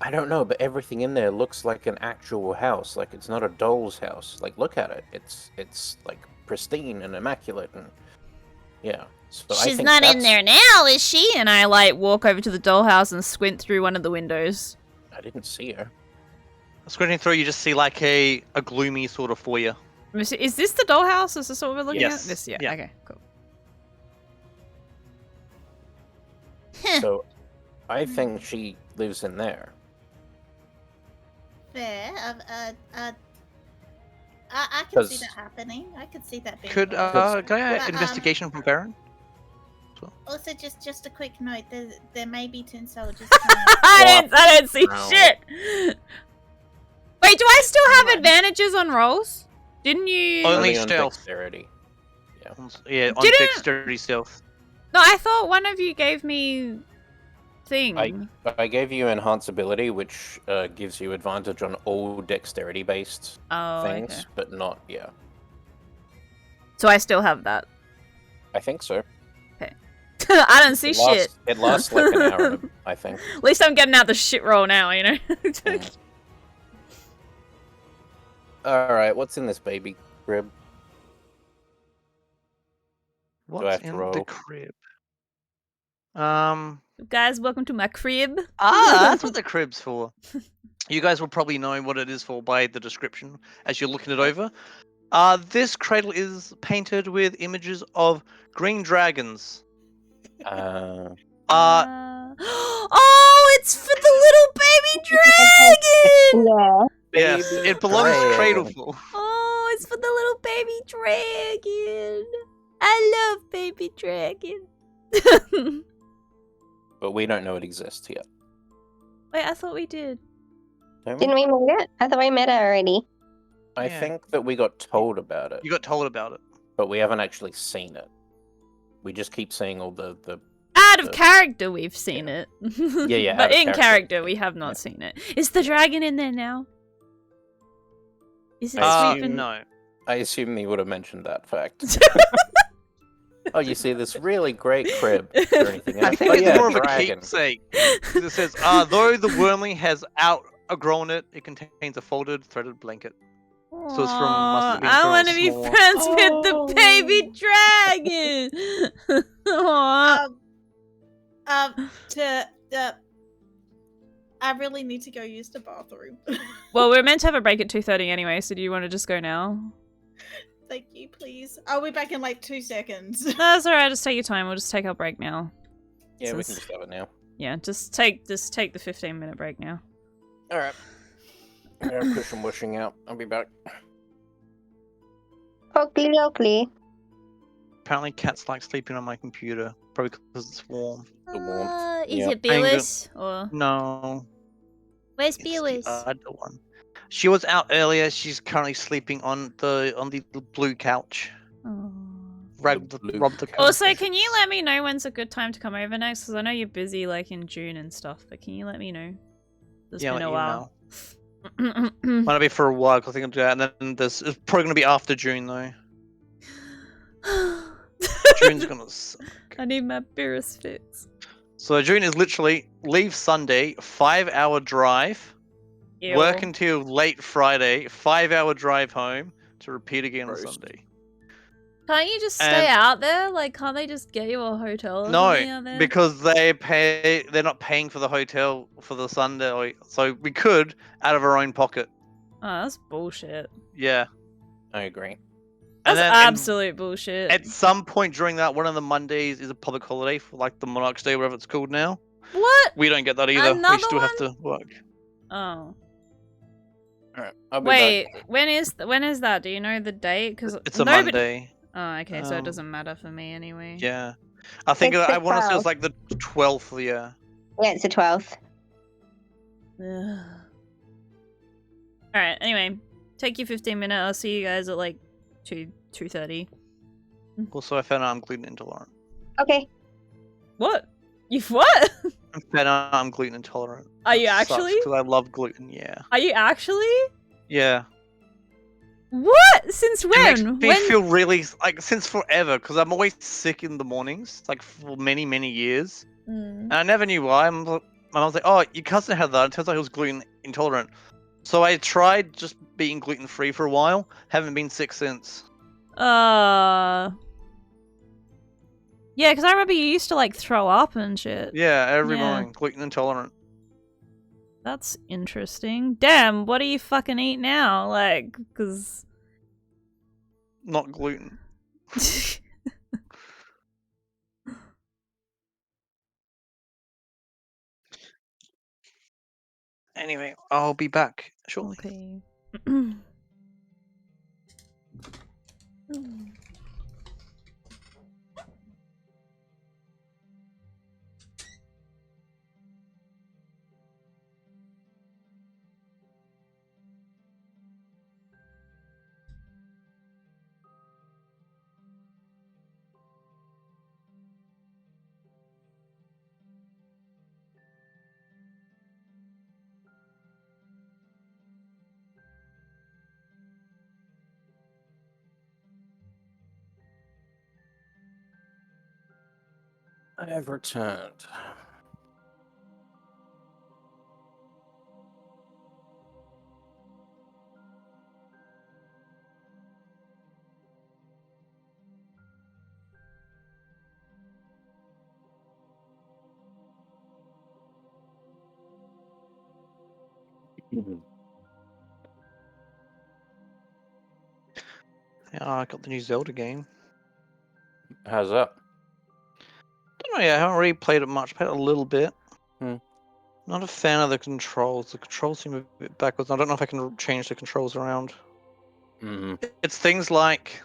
Speaker 5: I don't know, but everything in there looks like an actual house. Like, it's not a doll's house. Like, look at it. It's like pristine and immaculate and yeah. So
Speaker 6: She's not in there now, is she?
Speaker 1: And I like walk over to the dollhouse and squint through one of the windows.
Speaker 5: I didn't see her.
Speaker 3: Squinting through, you just see like a gloomy sort of foyer.
Speaker 1: Is this the dollhouse? Is this what we're looking at?
Speaker 3: Yes.
Speaker 1: This, yeah. Okay, cool.
Speaker 5: So, I think she lives in there.
Speaker 2: Fair. I can see that happening. I could see that being.
Speaker 3: Can I get investigation from Farron?
Speaker 2: Also, just a quick note: there may be tin soldiers.
Speaker 1: I don't see shit. Wait, do I still have advantages on rolls? Didn't you?
Speaker 3: Only
Speaker 5: on
Speaker 3: stealth.
Speaker 5: Dexterity.
Speaker 3: Yeah, on dexterity stealth.
Speaker 1: No, I thought one of you gave me thing.
Speaker 5: I gave you enhance ability, which gives you advantage on all dexterity based things,
Speaker 1: okay.
Speaker 5: but not
Speaker 1: So I still have that.
Speaker 5: I think so.
Speaker 1: Okay. I don't see shit.
Speaker 5: It lasts like an hour, I think.
Speaker 1: At least I'm getting out the shit roll now, you know.
Speaker 5: All right, what's in this baby crib?
Speaker 3: What's in the crib?
Speaker 1: Guys, welcome to my crib.
Speaker 3: That's what the crib's for. You guys will probably know what it is for by the description as you're looking it over. This cradle is painted with images of green dragons.
Speaker 1: Oh, it's for the little baby dragon!
Speaker 4: Yeah.
Speaker 3: Yes, it belongs to Cradleful.
Speaker 1: Oh, it's for the little baby dragon. I love baby dragon.
Speaker 5: But we don't know it exists yet.
Speaker 1: Wait, I thought we did.
Speaker 4: Didn't we meet it? I thought we met it already.
Speaker 5: I think that we got told about it.
Speaker 3: You got told about it.
Speaker 5: But we haven't actually seen it. We just keep seeing all the
Speaker 1: Out of character, we've seen it.
Speaker 5: Yeah.
Speaker 1: But in character, we have not seen it. Is the dragon in there now? Is it sleeping?
Speaker 3: No.
Speaker 5: I assume he would have mentioned that fact. Oh, you see this really great crib or anything else?
Speaker 3: I think it's more of a keepsake. It says, though the wormling has outgrown it, it contains a folded, threaded blanket. So it's from. Must have been
Speaker 1: I want to be friends with the baby dragon.
Speaker 2: I really need to go use the bathroom.
Speaker 1: Well, we're meant to have a break at 2:30 anyway, so do you want to just go now?
Speaker 2: Thank you, please. I'll be back in like 2 seconds.
Speaker 1: No, that's alright. Just take your time. We'll just take our break now.
Speaker 5: Yeah, we can just have it now.
Speaker 1: Yeah, just take the 15-minute break now.
Speaker 5: Alright. I'm gonna push some washing out. I'll be back.
Speaker 4: Oakley.
Speaker 3: Apparently cats like sleeping on my computer. Probably because it's warm.
Speaker 5: The warmth.
Speaker 6: Is
Speaker 5: Yep.
Speaker 6: it Beerus? Or
Speaker 3: No.
Speaker 6: where's
Speaker 3: It's the
Speaker 6: Beerus?
Speaker 3: other one. She was out earlier. She's currently sleeping on the blue couch.
Speaker 1: Oh.
Speaker 3: Rob the couch.
Speaker 1: Also, can you let me know when's a good time to come over next? Because I know you're busy, like in June and stuff. But can you let me know? It's been a while.
Speaker 3: Might be for a while. 'Cause I think I'll do that. And then it's probably gonna be after June though. June's gonna suck.
Speaker 1: I need my Beerus fix.
Speaker 3: So June is literally leave Sunday, 5-hour drive,
Speaker 1: Ew.
Speaker 3: work until late Friday, 5-hour drive home to repeat again on Sunday.
Speaker 1: Can't you just stay out there? Like, can't they just get you a hotel or something out there?
Speaker 3: Because they're not paying for the hotel for the Sunday, so we could out of our own pocket.
Speaker 1: Oh, that's bullshit.
Speaker 3: Yeah,
Speaker 5: I agree.
Speaker 1: That's
Speaker 3: then
Speaker 1: absolute bullshit.
Speaker 3: At some point during that, one of the Mondays is a public holiday for like the Monarch's Day, whatever it's called now.
Speaker 1: What?
Speaker 3: We don't get that either.
Speaker 1: Another
Speaker 3: we still have
Speaker 1: one?
Speaker 3: to work.
Speaker 1: Oh.
Speaker 5: Alright, I'll be
Speaker 1: Wait,
Speaker 5: back.
Speaker 1: when is that? Do you know the date? Because
Speaker 3: It's a Monday.
Speaker 1: Oh, okay, so it doesn't matter for me anyway.
Speaker 3: Yeah, I think
Speaker 4: It's the
Speaker 3: I want to say it's
Speaker 4: 12th.
Speaker 3: like the 12th. Yeah.
Speaker 4: Yeah, it's the 12th.
Speaker 1: Alright, anyway. Take your 15-minute. I'll see you guys at like 2:30.
Speaker 3: Also, I found out I'm gluten intolerant.
Speaker 4: Okay.
Speaker 1: What? You what?
Speaker 3: I found out I'm gluten intolerant.
Speaker 1: Are you actually?
Speaker 3: Because I love gluten. Yeah.
Speaker 1: Are you actually?
Speaker 3: Yeah.
Speaker 1: What? Since
Speaker 3: It
Speaker 1: when?
Speaker 3: makes me feel really like since forever because I'm always sick in the mornings, like for many years, and I never knew why. My mom was like, "Oh, your cousin had that." It turns out he was gluten intolerant. So I tried just being gluten free for a while. Haven't been sick since.
Speaker 1: Yeah, because I remember you used to like throw up and shit.
Speaker 3: Yeah, every morning, gluten intolerant.
Speaker 1: That's interesting. Damn, what do you fucking eat now? Like, because...
Speaker 3: Not gluten. Anyway, I'll be back shortly.
Speaker 1: Okay.
Speaker 5: I have returned.
Speaker 3: Yeah, I got the new Zelda game.
Speaker 5: How's that?
Speaker 3: Don't know. Yeah, I haven't really played it much. Played it a little bit.
Speaker 5: Hmm.
Speaker 3: Not a fan of the controls. The controls seem a bit backwards. I don't know if I can change the controls around. It's things like,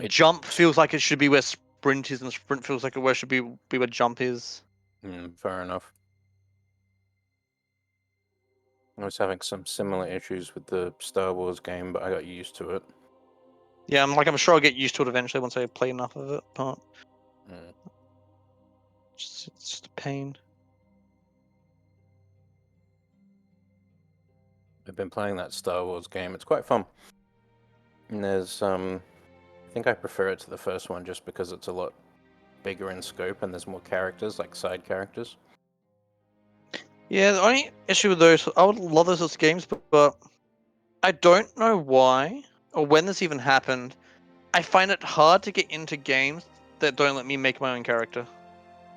Speaker 3: jump feels like it should be where sprint is, and sprint feels like it should be where jump is.
Speaker 5: Fair enough. I was having some similar issues with the Star Wars game, but I got used to it.
Speaker 3: Yeah, I'm sure I'll get used to it eventually once I play enough of it, but it's just a pain.
Speaker 5: I've been playing that Star Wars game. It's quite fun. And there's, I think I prefer it to the first one just because it's a lot bigger in scope and there's more characters, like side characters.
Speaker 3: Yeah, the only issue with those, I would love those sorts of games, but I don't know why or when this even happened. I find it hard to get into games that don't let me make my own character.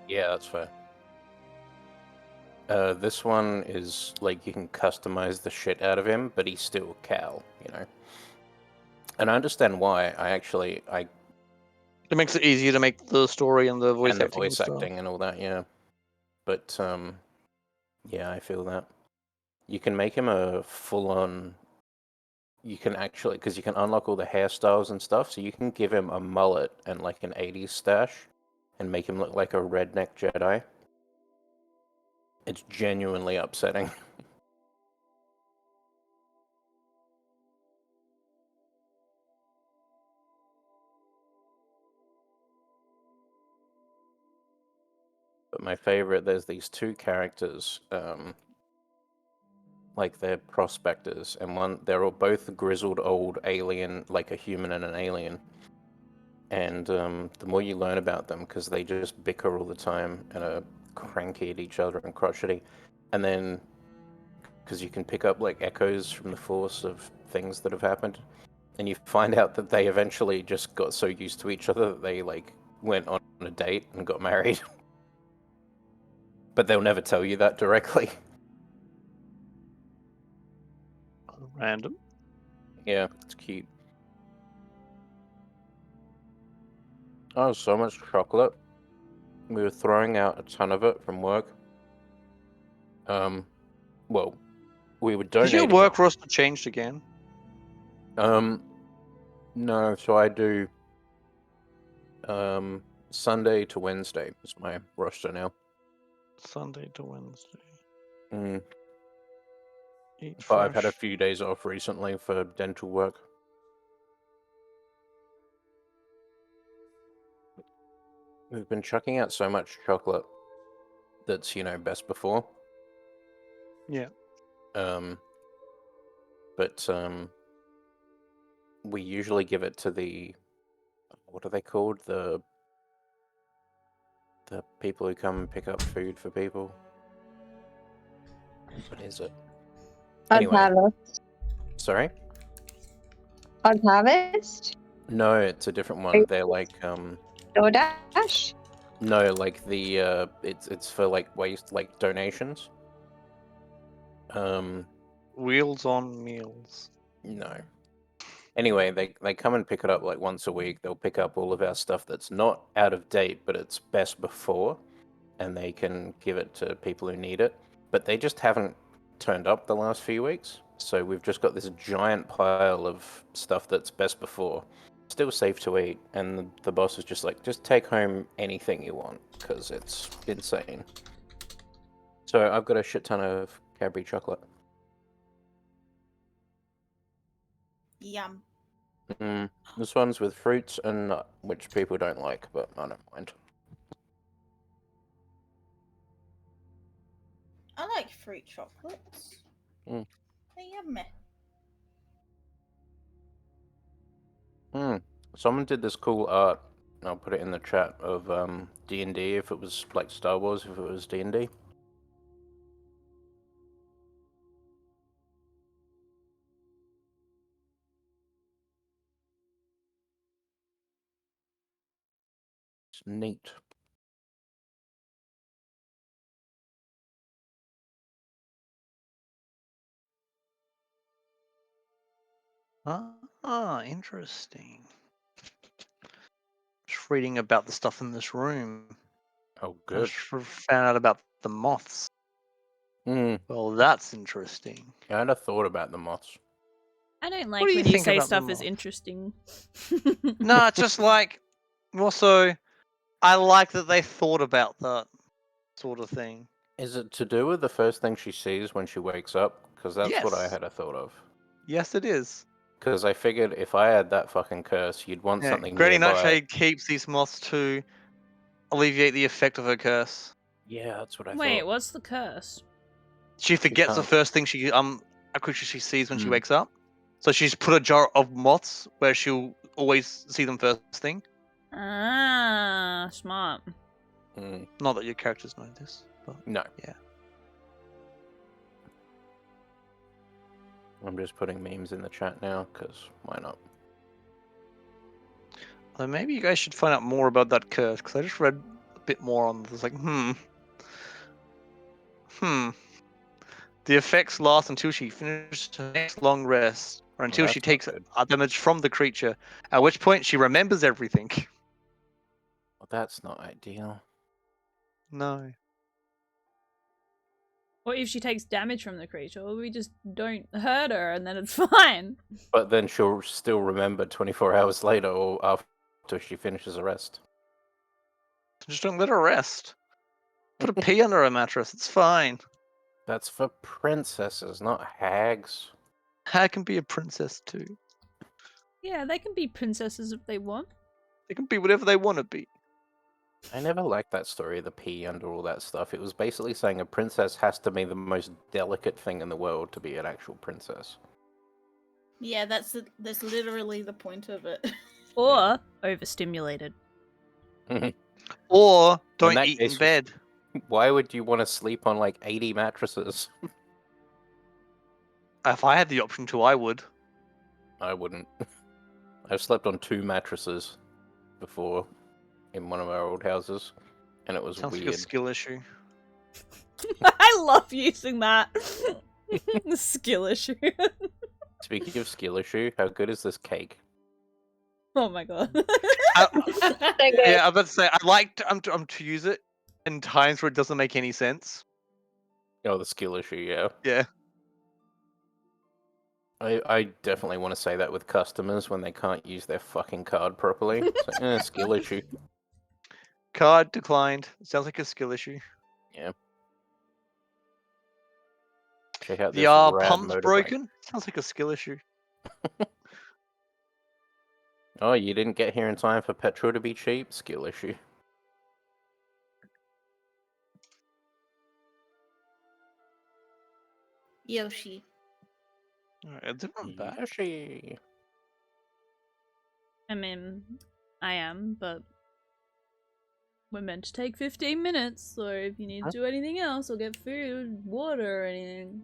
Speaker 5: Yeah, that's fair. This one is like you can customize the shit out of him, but he's still Cal, you know. And I understand why.
Speaker 3: It makes it easier to make the story and the voice
Speaker 5: acting and all that, yeah. But yeah, I feel that you can make him a full-on. You can actually, because you can unlock all the hairstyles and stuff, so you can give him a mullet and like an 80s stash and make him look like a redneck Jedi. It's genuinely upsetting. But my favorite, there's these two characters, like they're prospectors, and they're all both grizzled old alien, like a human and an alien. And the more you learn about them, because they just bicker all the time and are cranky at each other and crotchety, and then because you can pick up like echoes from the Force of things that have happened, and you find out that they eventually just got so used to each other that they like went on a date and got married. But they'll never tell you that directly.
Speaker 3: Random.
Speaker 5: Yeah, it's cute. Oh, so much chocolate. We were throwing out a ton of it from work. Well, we were donating.
Speaker 3: Did your work roster changed again?
Speaker 5: No, so I do Sunday to Wednesday is my roster now.
Speaker 3: Sunday to Wednesday.
Speaker 5: But I've had a few days off recently for dental work. We've been chucking out so much chocolate that's, best before.
Speaker 3: Yeah.
Speaker 5: But we usually give it to the, what are they called? The people who come and pick up food for people. What is it? Anyway.
Speaker 4: Harvest.
Speaker 5: Sorry?
Speaker 4: On Harvest?
Speaker 5: No, it's a different one. They're like
Speaker 4: DoorDash?
Speaker 5: No, like the it's for like waste, like donations.
Speaker 3: Wheels on Meals.
Speaker 5: No. Anyway, they come and pick it up like once a week. They'll pick up all of our stuff that's not out of date, but it's best before, and they can give it to people who need it. But they just haven't turned up the last few weeks, so we've just got this giant pile of stuff that's best before, still safe to eat, and the boss is just like, just take home anything you want, because it's insane. So I've got a shit ton of Cadbury chocolate.
Speaker 2: Yum.
Speaker 5: This one's with fruits and nut, which people don't like, but I don't mind.
Speaker 2: I like fruit chocolates. They're yummy.
Speaker 5: Someone did this cool art, and I'll put it in the chat, of D&D, if it was like Star Wars, if it was D&D. It's neat.
Speaker 3: Interesting. Just reading about the stuff in this room.
Speaker 5: Oh, good.
Speaker 3: I found out about the moths. Well, that's interesting.
Speaker 5: I had a thought about the moths.
Speaker 1: I don't like when you say stuff is interesting.
Speaker 3: No, it's just like, also, I like that they thought about that sort of thing.
Speaker 5: Is it to do with the first thing she sees when she wakes up? Because that's what I had a thought of.
Speaker 3: Yes, it is.
Speaker 5: Because I figured if I had that fucking curse, you'd want something
Speaker 3: Granny
Speaker 5: nearby.
Speaker 3: Nightshade keeps these moths to alleviate the effect of her curse.
Speaker 5: Yeah, that's what I thought.
Speaker 1: Wait, what's the curse?
Speaker 3: She forgets the first thing a creature she sees when she wakes up. So she's put a jar of moths where she'll always see them first thing.
Speaker 1: Ah, smart.
Speaker 3: Not that your characters know this, but
Speaker 5: no.
Speaker 3: Yeah.
Speaker 5: I'm just putting memes in the chat now, because why not?
Speaker 3: Well, maybe you guys should find out more about that curse, because I just read a bit more on this. Like, The effects last until she finishes her next long rest. or until she
Speaker 5: that's not
Speaker 3: takes
Speaker 5: good.
Speaker 3: damage from the creature, at which point she remembers everything.
Speaker 5: Well, that's not ideal.
Speaker 3: No.
Speaker 1: What if she takes damage from the creature? We just don't hurt her and then it's fine.
Speaker 5: But then she'll still remember 24 hours later or after she finishes a rest.
Speaker 3: Just don't let her rest. Put a pea under her mattress. It's fine.
Speaker 5: That's for princesses, not hags.
Speaker 3: Hag can be a princess too.
Speaker 1: Yeah, they can be princesses if they want.
Speaker 3: They can be whatever they want to be.
Speaker 5: I never liked that story of the pea under all that stuff. It was basically saying a princess has to be the most delicate thing in the world to be an actual princess.
Speaker 2: Yeah, that's literally the point of it.
Speaker 1: Or overstimulated.
Speaker 3: Or don't
Speaker 5: that
Speaker 3: eat in
Speaker 5: case-
Speaker 3: bed.
Speaker 5: Why would you want to sleep on like 80 mattresses?
Speaker 3: If I had the option to, I would.
Speaker 5: I wouldn't. I've slept on 2 mattresses before in one of our old houses, and it was
Speaker 3: Sounds
Speaker 5: weird.
Speaker 3: like a skill issue.
Speaker 1: I love using that. Skill issue.
Speaker 5: Speaking of skill issue, how good is this cake?
Speaker 1: Oh my god.
Speaker 3: Yeah, I was about to say, I like to use it in times where it doesn't make any sense.
Speaker 5: Oh, the skill issue, yeah.
Speaker 3: Yeah.
Speaker 5: I definitely want to say that with customers when they can't use their fucking card properly. It's like, skill issue.
Speaker 3: Card declined. Sounds like a skill issue.
Speaker 5: Yeah. Check out
Speaker 3: The
Speaker 5: this rad
Speaker 3: pump's
Speaker 5: motorbike.
Speaker 3: broken. Sounds like a skill issue.
Speaker 5: Oh, you didn't get here in time for petrol to be cheap? Skill issue.
Speaker 2: Yoshi.
Speaker 3: Alright, a different back.
Speaker 5: Yoshi.
Speaker 1: I mean, I am, but we're meant to take 15 minutes, so if you need to do anything else or get food, water, or anything,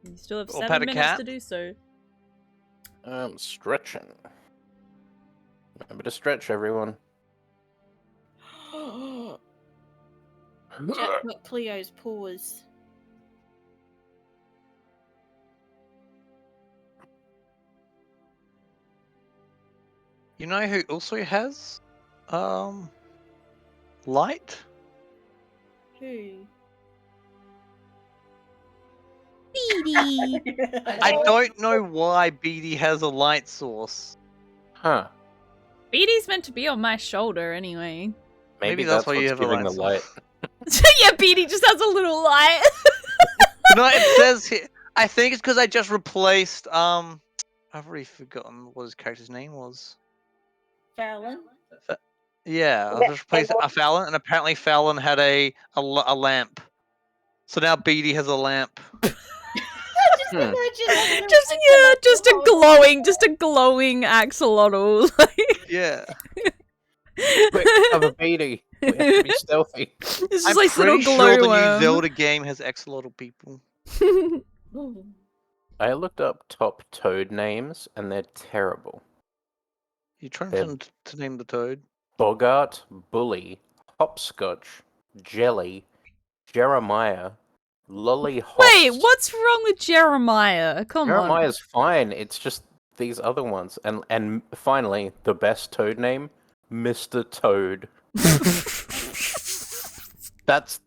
Speaker 1: you still have
Speaker 3: Or
Speaker 1: 7
Speaker 3: pet a
Speaker 1: minutes
Speaker 3: cat.
Speaker 1: to do so.
Speaker 5: Stretching. Remember to stretch, everyone.
Speaker 2: Jack got Cleo's paws.
Speaker 3: You know who also has light?
Speaker 2: Who?
Speaker 6: Beady.
Speaker 3: I don't know why BD has a light source.
Speaker 5: Huh.
Speaker 1: Beatty's meant to be on my shoulder anyway.
Speaker 3: Maybe that's why you
Speaker 5: what's
Speaker 3: have a
Speaker 5: giving
Speaker 3: light
Speaker 5: the light.
Speaker 1: Yeah, Beatty just has a little light.
Speaker 3: No, it says here. I think it's because I just replaced I've already forgotten what his character's name was.
Speaker 2: Fallon?
Speaker 3: Yeah, I just replaced Fallon, and apparently Fallon had a lamp. So now BD has a lamp.
Speaker 2: Just imagine
Speaker 1: just a glowing axolotl.
Speaker 3: Yeah.
Speaker 5: Quick, cover Beatty. We have to be stealthy.
Speaker 1: It's just
Speaker 3: I'm
Speaker 1: like little
Speaker 3: pretty sure the
Speaker 1: glowworm.
Speaker 3: new Zelda game has axolotl people.
Speaker 2: Ooh.
Speaker 5: I looked up top toad names, and they're terrible.
Speaker 3: You trying
Speaker 5: They're-
Speaker 3: to name the toad?
Speaker 5: Bogart, Bully, Hopscotch, Jelly, Jeremiah, Lolly Hops.
Speaker 1: Wait, what's wrong with Jeremiah? Come
Speaker 5: Jeremiah's fine. It's just these other ones. And finally, the best toad name, Mr. Toad. That's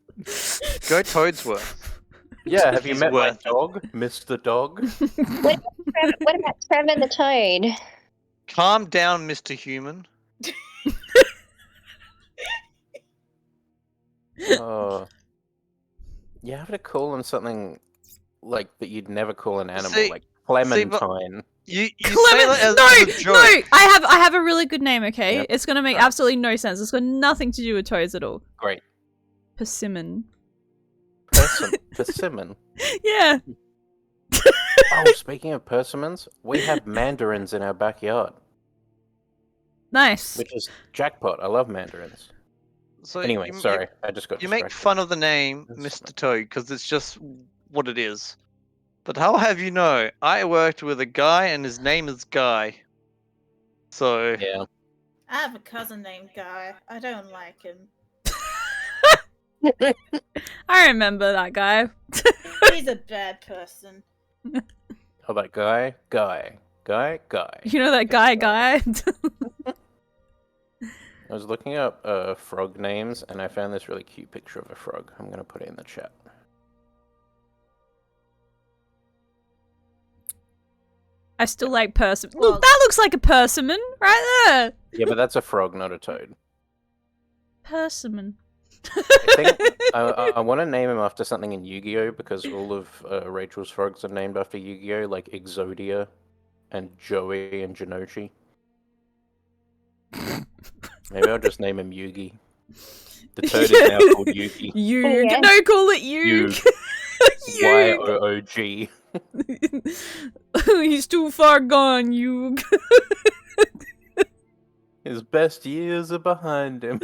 Speaker 3: Go Toadsworth.
Speaker 5: yeah. Have you
Speaker 3: He's
Speaker 5: met my
Speaker 3: worth it.
Speaker 5: dog, Mr. Dog?
Speaker 4: What about Trevor the Toad?
Speaker 3: Calm down, Mr. Human.
Speaker 5: Oh, you have to call him something like that you'd never call an animal,
Speaker 3: See-
Speaker 5: like
Speaker 3: but-
Speaker 5: Clementine.
Speaker 3: You
Speaker 1: Clement,
Speaker 3: say that as
Speaker 1: no,
Speaker 3: a joke.
Speaker 1: no, I have a really good name, okay?
Speaker 5: Yep.
Speaker 1: It's gonna make
Speaker 5: Alright.
Speaker 1: absolutely no sense. It's got nothing to do with toads at all.
Speaker 5: Great.
Speaker 1: Persimmon.
Speaker 5: Persimmon.
Speaker 1: Yeah.
Speaker 5: Oh, speaking of persimmons, we have mandarins in our backyard,
Speaker 1: Nice.
Speaker 5: which is jackpot. I love mandarins.
Speaker 3: So
Speaker 5: Anyway,
Speaker 3: you-
Speaker 5: sorry, I just got
Speaker 3: You make
Speaker 5: distracted.
Speaker 3: fun of the name
Speaker 5: That's
Speaker 3: Mr. Toad because it's just what it is. But how have you know? I worked with a guy and his name is Guy. So
Speaker 5: Yeah.
Speaker 2: I have a cousin named Guy. I don't like him.
Speaker 1: I remember that guy.
Speaker 2: He's a bad person.
Speaker 5: Oh, that guy.
Speaker 1: You know that guy?
Speaker 5: I was looking up frog names, and I found this really cute picture of a frog. I'm gonna put it in the chat.
Speaker 1: I still like persimmon. Look, that looks like a persimmon right there.
Speaker 5: Yeah, but that's a frog, not a toad.
Speaker 1: Persimmon.
Speaker 5: I want to name him after something in Yu-Gi-Oh! Because all of Rachel's frogs are named after Yu-Gi-Oh! Like Exodia and Joey and Jinochi. Maybe I'll just name him Yugi. The toad is now called Yugi.
Speaker 1: Yug. Yeah. No, call it Yug.
Speaker 5: Yoog.
Speaker 1: He's too far gone, Yug.
Speaker 5: His best years are behind him.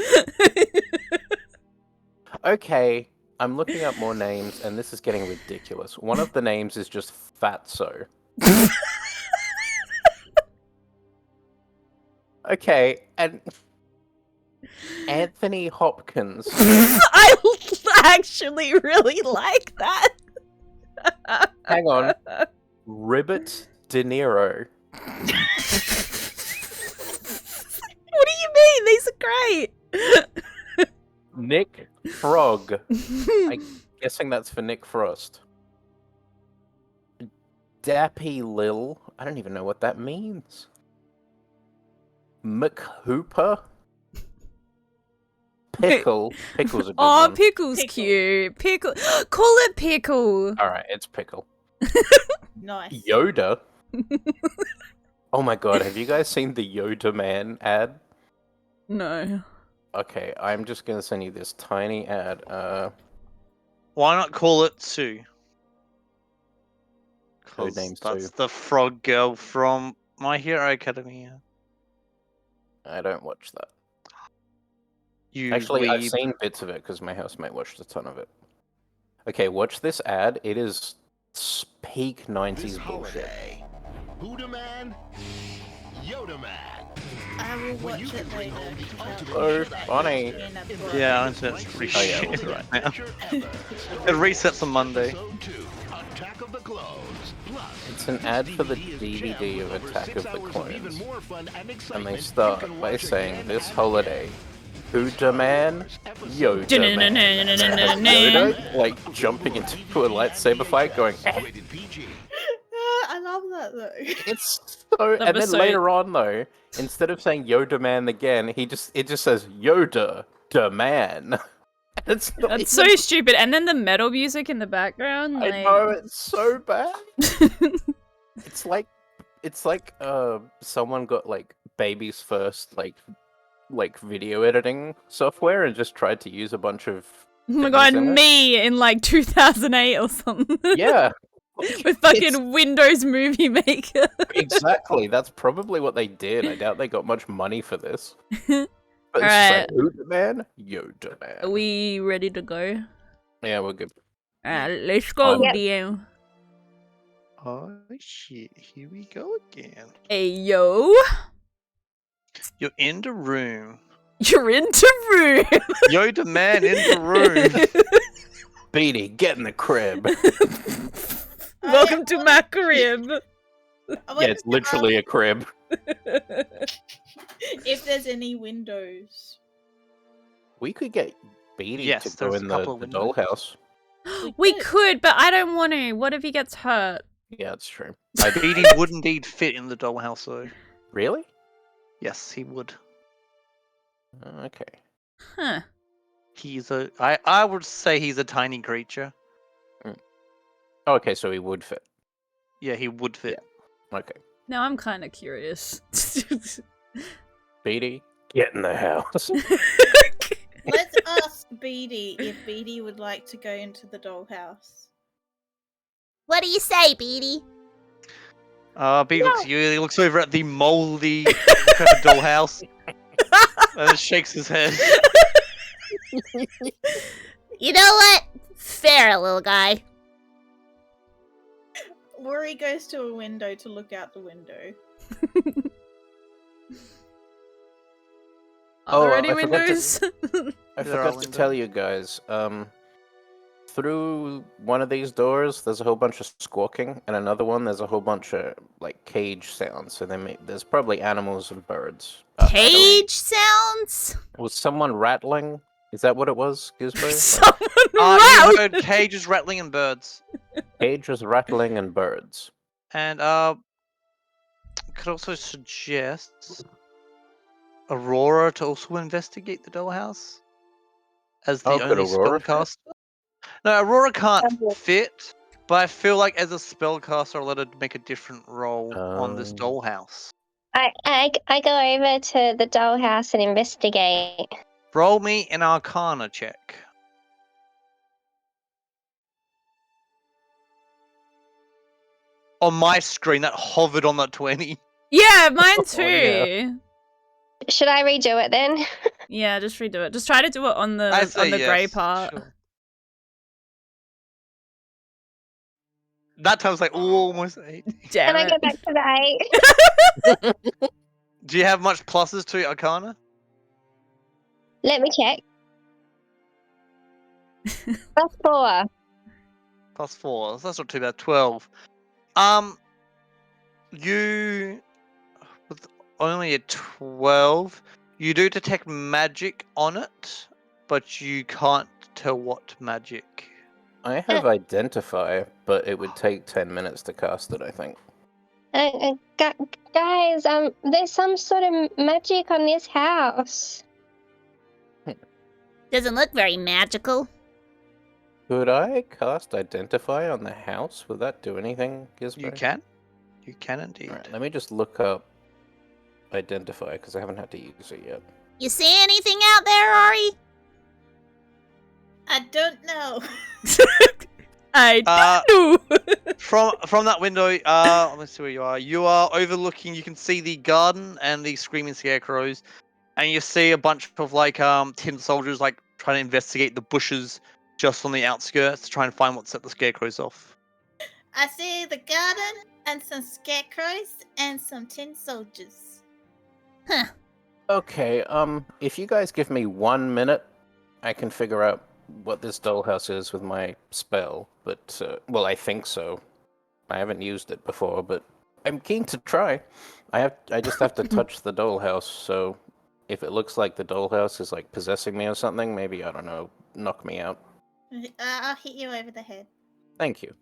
Speaker 5: Okay, I'm looking up more names, and this is getting ridiculous. One of the names is just Fatso. Okay, and Anthony Hopkins.
Speaker 1: I actually really like that.
Speaker 5: Hang on. Ribbit De Niro.
Speaker 1: What do you mean? These are great.
Speaker 5: Nick Frog. I'm guessing that's for Nick Frost. Dappy Lil. I don't even know what that means. McHooper. Pickle. Pickle's a good one.
Speaker 1: Oh, Pickle's cute. Pickle. Call it Pickle.
Speaker 5: Alright, it's Pickle.
Speaker 2: Nice.
Speaker 5: Yoda. Oh my god, have you guys seen the Yoda Man ad?
Speaker 1: No.
Speaker 5: Okay, I'm just gonna send you this tiny ad.
Speaker 3: Why not call it Sue?
Speaker 5: Code name
Speaker 3: That's
Speaker 5: Sue.
Speaker 3: the frog girl from My Hero Academia.
Speaker 5: I don't watch that.
Speaker 3: You
Speaker 5: Actually, I've
Speaker 3: weeb.
Speaker 5: seen bits of it because my housemate watched a ton of it. Okay, watch this ad. It is peak 90s bullshit.
Speaker 7: Buddha Man, Yoda Man.
Speaker 2: I will watch it later.
Speaker 5: So funny.
Speaker 3: Yeah, internet's pretty shit right now. It resets on Monday.
Speaker 5: It's an ad for the DVD of Attack of the Clones. And they start by saying, this holiday, Buddha Man, Yoda Man. Yoda, like, jumping into a lightsaber fight, going,
Speaker 2: I love that though.
Speaker 5: It's so. And then later on, though, instead of saying Yoda Man again, it just says Yoda the Man. That's
Speaker 1: so stupid. And then the metal music in the background.
Speaker 5: I know, it's so bad. It's like someone got like baby's first like video editing software and just tried to use a bunch of.
Speaker 1: Oh my god, me in like 2008 or something.
Speaker 5: Yeah.
Speaker 1: With fucking Windows Movie Maker.
Speaker 5: Exactly, that's probably what they did. I doubt they got much money for this. But
Speaker 1: Alright.
Speaker 5: it's like, Yoda Man, Yoda Man.
Speaker 1: Are we ready to go?
Speaker 5: Yeah, we're good.
Speaker 1: Alright, let's go, DM.
Speaker 3: Oh shit, here we go again.
Speaker 1: Hey, yo.
Speaker 3: You're in the room.
Speaker 1: You're into room.
Speaker 3: Yoda Man in the room.
Speaker 5: Beanie, get in the crib.
Speaker 1: Welcome to my crib.
Speaker 5: Yeah, it's literally a crib.
Speaker 2: If there's any windows.
Speaker 5: We could get Beanie to go in the dollhouse.
Speaker 1: We could, but I don't want to. What if he gets hurt?
Speaker 5: Yeah, that's true.
Speaker 3: Beanie would indeed fit in the dollhouse, though.
Speaker 5: Really?
Speaker 3: Yes, he would.
Speaker 5: Okay.
Speaker 1: Huh.
Speaker 3: He's I would say he's a tiny creature.
Speaker 5: Oh, okay, so he would fit.
Speaker 3: Yeah, he would fit.
Speaker 5: Yeah. Okay.
Speaker 1: Now I'm kind of curious.
Speaker 5: Beanie, get in the house.
Speaker 2: Let's ask Beady if Beady would like to go into the dollhouse.
Speaker 6: What do you say, Beady?
Speaker 3: Beady looks at you. He looks over at the moldy kind of dollhouse and shakes his head.
Speaker 6: You know what? Fair, little guy.
Speaker 2: Worry goes to a window to look out the window.
Speaker 1: Are there any windows?
Speaker 5: I forgot to tell you guys. through one of these doors, there's a whole bunch of squawking, and another one, there's a whole bunch of like cage sounds. So there's probably animals and birds.
Speaker 6: Cage sounds?
Speaker 5: Was someone rattling? Is that what it was, Gizmo?
Speaker 1: Someone
Speaker 3: You heard cages rattling and birds.
Speaker 5: Cages rattling and birds.
Speaker 3: And could also suggest Aurora to also investigate the dollhouse as the only spellcaster. No, Aurora can't fit, but I feel like as a spellcaster, I'll let her make a different role on this dollhouse.
Speaker 4: I go over to the dollhouse and investigate.
Speaker 3: Roll me an Arcana check. On my screen, that hovered on that 20.
Speaker 1: Yeah, mine too.
Speaker 5: yeah.
Speaker 4: Should I redo it then?
Speaker 1: Yeah, just redo it. Just try to do it on the grey part.
Speaker 3: Sure. That time was like, ooh, almost 8.
Speaker 1: Damn
Speaker 4: Can I
Speaker 1: it.
Speaker 4: go back to the 8?
Speaker 3: Do you have much pluses to Arcana?
Speaker 4: Let me check. That's 4.
Speaker 3: Plus 4. So that's not too bad. 12. You with only a 12, you do detect magic on it, but you can't tell what magic.
Speaker 5: I have Identify, but it would take 10 minutes to cast it, I think.
Speaker 4: Guys, there's some sort of magic on this house.
Speaker 6: Doesn't look very magical.
Speaker 5: Could I cast Identify on the house? Would that do anything, Gizmo?
Speaker 3: You can. You can indeed.
Speaker 5: Alright, let me just look up Identify, because I haven't had to use it yet.
Speaker 6: You see anything out there, Ari?
Speaker 2: I don't know.
Speaker 1: I do.
Speaker 3: From that window, let me see where you are. You are overlooking. You can see the garden and the screaming scarecrows, and you see a bunch of like tin soldiers like trying to investigate the bushes just on the outskirts to try and find what set the scarecrows off.
Speaker 2: I see the garden and some scarecrows and some tin soldiers.
Speaker 6: Huh.
Speaker 5: Okay, if you guys give me 1 minute, I can figure out what this dollhouse is with my spell, but, well, I think so. I haven't used it before, but I'm keen to try. I just have to touch the dollhouse, so if it looks like the dollhouse is, like, possessing me or something, maybe, I don't know, knock me out.
Speaker 2: I'll hit you over the head.
Speaker 5: Thank you.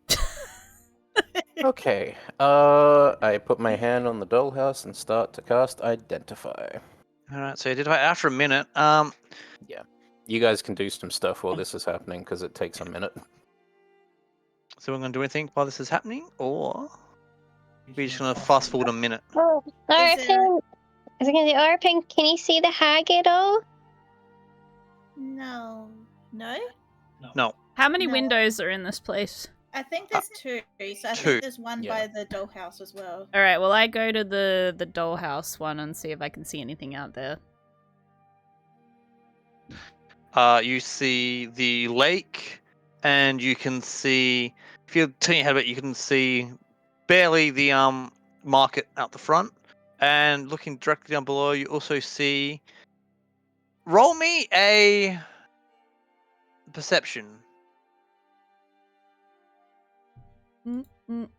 Speaker 5: Okay, I put my hand on the dollhouse and start to cast Identify.
Speaker 3: Alright, so you did it after a minute.
Speaker 5: Yeah. You guys can do some stuff while this is happening, because it takes a minute.
Speaker 3: So we're going to do anything while this is happening, or we're just going to fast forward a minute?
Speaker 4: Oh, Orpin, can you see the hag at all?
Speaker 2: No. No?
Speaker 3: No.
Speaker 1: How many
Speaker 2: No.
Speaker 1: windows are in this place?
Speaker 2: I think there's 2, so I
Speaker 3: 2.
Speaker 2: think there's one
Speaker 5: Yeah.
Speaker 2: by the dollhouse as well.
Speaker 1: All right, well, I go to the dollhouse one and see if I can see anything out there.
Speaker 3: You see the lake, and you can see, if you turn your head a bit, you can see barely the market out the front. And looking directly down below, you also see. Roll me a perception.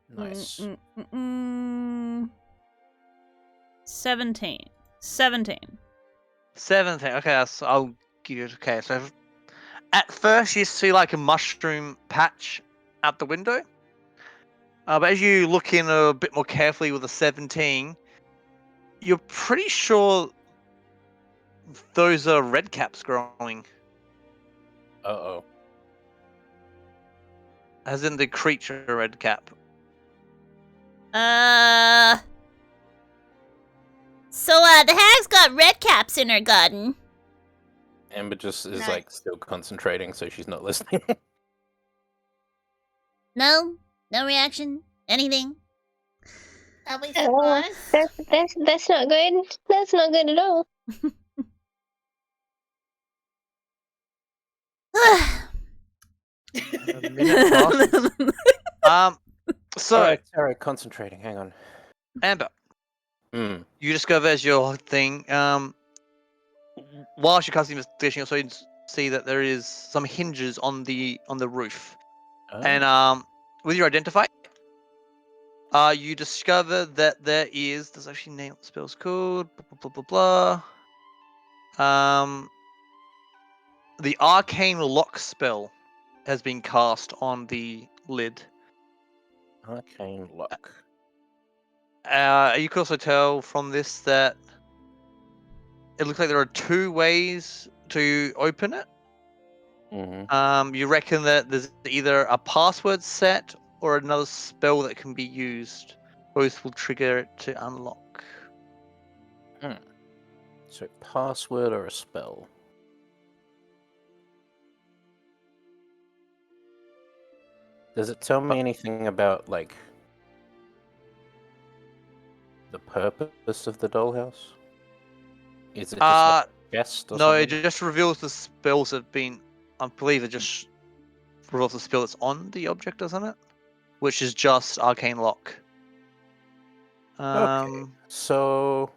Speaker 5: Nice.
Speaker 1: 17.
Speaker 3: 17. Okay, I'll give you. Okay, so at first you see like a mushroom patch out the window. But as you look in a bit more carefully with a 17, you're pretty sure those are red caps growing.
Speaker 5: Uh-oh.
Speaker 3: As in the creature red cap.
Speaker 6: So, the hag's got red caps in her garden.
Speaker 5: Amber just is,
Speaker 2: Nice.
Speaker 5: like, still concentrating, so she's not listening.
Speaker 6: No? No reaction? Anything?
Speaker 2: Are we
Speaker 4: Oh,
Speaker 2: surprised?
Speaker 4: that's not good. That's not good at all.
Speaker 3: A minute passes. So
Speaker 5: Sarah, concentrating, hang on.
Speaker 3: Amber,
Speaker 5: Hmm.
Speaker 3: you discover as your thing. Whilst you're casting investigation, you also see that there is some hinges on the roof.
Speaker 5: Oh.
Speaker 3: And with your identify, you discover that there's actually name what the spell's called. Blah blah blah blah. The arcane lock spell has been cast on the lid.
Speaker 5: Arcane lock.
Speaker 3: You can also tell from this that it looks like there are 2 ways to open it.
Speaker 5: Mm-hmm.
Speaker 3: You reckon that there's either a password set or another spell that can be used. Both will trigger it to unlock.
Speaker 5: So password or a spell? Does it tell me anything about, like, the purpose of the dollhouse? Is it just like a chest or
Speaker 3: no,
Speaker 5: something?
Speaker 3: it just reveals the spells that have been. I believe it just reveals the spell that's on the object, doesn't it? Which is just arcane lock.
Speaker 5: Okay, so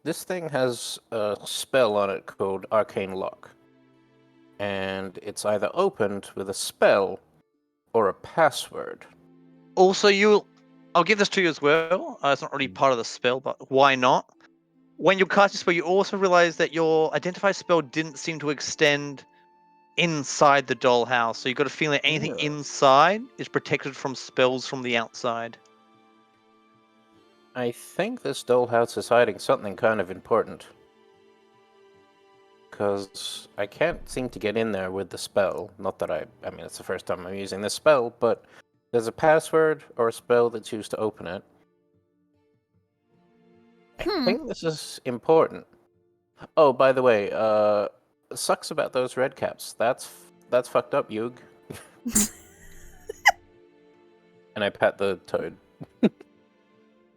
Speaker 5: this thing has a spell on it called Arcane Lock. And it's either opened with a spell or a password.
Speaker 3: Also, I'll give this to you as well. It's not really part of the spell, but why not? When you cast this spell, you also realize that your identify spell didn't seem to extend inside the dollhouse. So you've got a feeling that anything inside is protected from spells from the outside.
Speaker 5: I think this dollhouse is hiding something kind of important. Because I can't seem to get in there with the spell. Not that I mean, it's the first time I'm using this spell, but there's a password or a spell that's used to open it. I think this is important. Oh, by the way, sucks about those red caps. That's fucked up, Yug. And I pat the toad.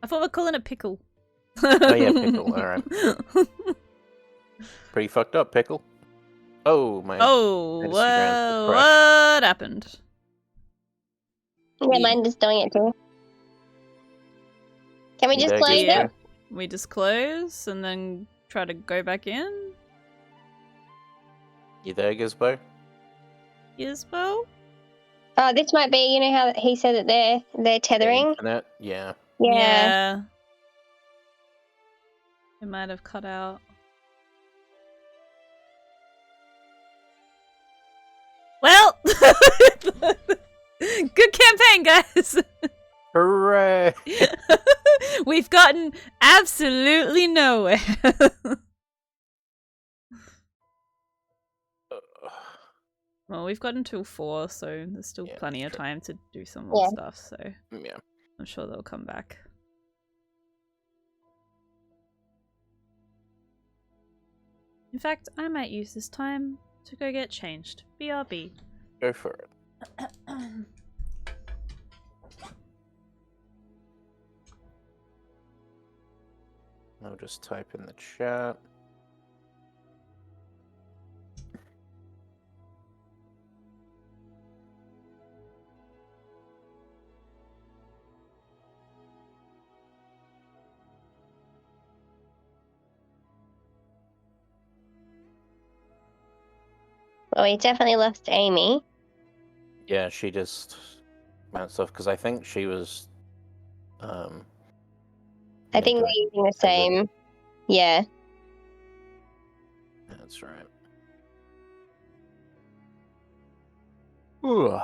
Speaker 1: I thought we were calling it Pickle.
Speaker 5: Oh yeah, Pickle, alright. Pretty fucked up, Pickle. Oh, my Instagram's
Speaker 1: what happened?
Speaker 4: Yeah, mine is doing it too. Can we just close it?
Speaker 1: We just close and then try to go back in?
Speaker 5: You there, Gizbo?
Speaker 1: Gizbo?
Speaker 4: Oh, this might be, you know how he said that they're tethering?
Speaker 5: Internet? Yeah.
Speaker 1: Yeah. It might have cut out. Well, good campaign, guys.
Speaker 5: Hooray!
Speaker 1: We've gotten absolutely nowhere. Well, we've got until 4, so there's still plenty of time to do some more stuff, so
Speaker 5: yeah.
Speaker 1: I'm sure they'll come back. In fact, I might use this time to go get changed. BRB.
Speaker 5: Go for it. I'll just type in the chat.
Speaker 4: Well, we definitely lost Amy.
Speaker 5: Yeah, she just bounced off because I think she was.
Speaker 4: I think we're using the same. Yeah.
Speaker 5: That's right. Ooh.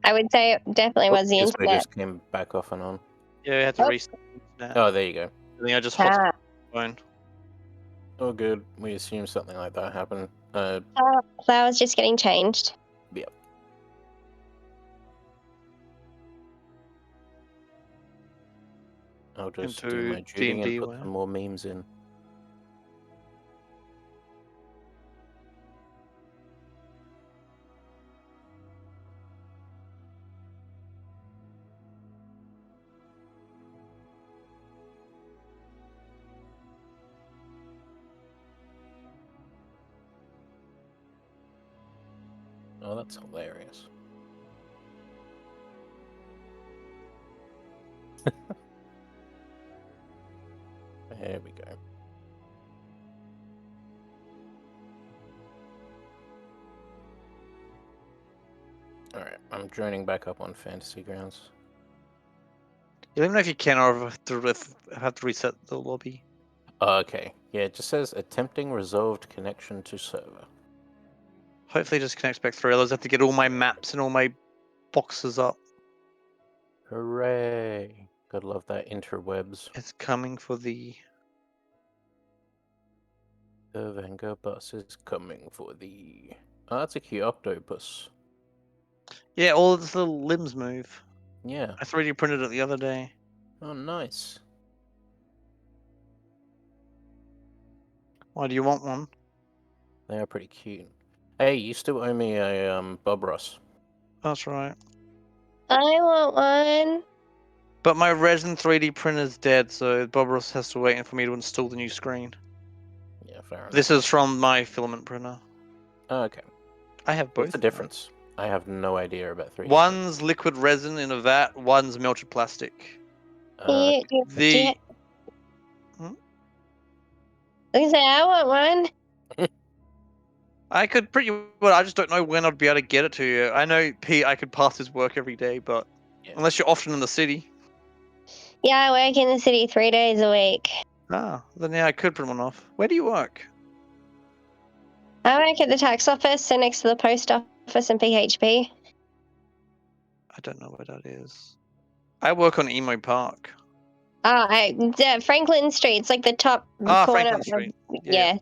Speaker 4: I would say it definitely was the internet.
Speaker 5: Just came back off and on.
Speaker 3: Yeah, we had to restart.
Speaker 5: Oh, there you go.
Speaker 3: I think I just hopped on the phone.
Speaker 5: Oh, good. We assume something like that happened.
Speaker 4: Flower's just getting changed.
Speaker 5: Yep. I'll just do my duty and put some more memes in. Oh, that's hilarious. There we go. Alright, I'm joining back up on Fantasy Grounds.
Speaker 3: You don't know if you can or have to reset the lobby.
Speaker 5: Okay, yeah, it just says attempting resolved connection to server.
Speaker 3: Hopefully it just connects back through. Otherwise I have to get all my maps and all my boxes up.
Speaker 5: Hooray! Gotta love that interwebs.
Speaker 3: It's coming for the...
Speaker 5: The Venga bus is coming for the... Oh, that's a cute octopus.
Speaker 3: Yeah, all its little limbs move.
Speaker 5: Yeah.
Speaker 3: I 3D printed it the other day.
Speaker 5: Oh, nice.
Speaker 3: Why do you want one?
Speaker 5: They are pretty cute. Hey, you still owe me a Bob Ross.
Speaker 3: That's right.
Speaker 4: I want one.
Speaker 3: But my resin 3D printer's dead, so Bob Ross has to wait for me to install the new screen.
Speaker 5: Yeah, fair enough.
Speaker 3: This is from my filament printer.
Speaker 5: Oh, okay.
Speaker 3: I have both.
Speaker 5: What's the difference? I have no idea about 3D.
Speaker 3: One's liquid resin in a vat, one's melted plastic.
Speaker 4: Do you
Speaker 3: The...
Speaker 4: I can say I want one.
Speaker 3: I could pretty well, I just don't know when I'd be able to get it to you. I know Pete, I could pass his work every day, but unless you're often in the city.
Speaker 4: Yeah, I work in the city 3 days a week.
Speaker 3: Ah, then yeah, I could print one off. Where do you work?
Speaker 4: I work at the tax office, so next to the post office in PHP.
Speaker 3: I don't know where that is. I work on Emo Park.
Speaker 4: Franklin Street. It's like the top corner.
Speaker 3: Franklin Street.
Speaker 4: Yeah.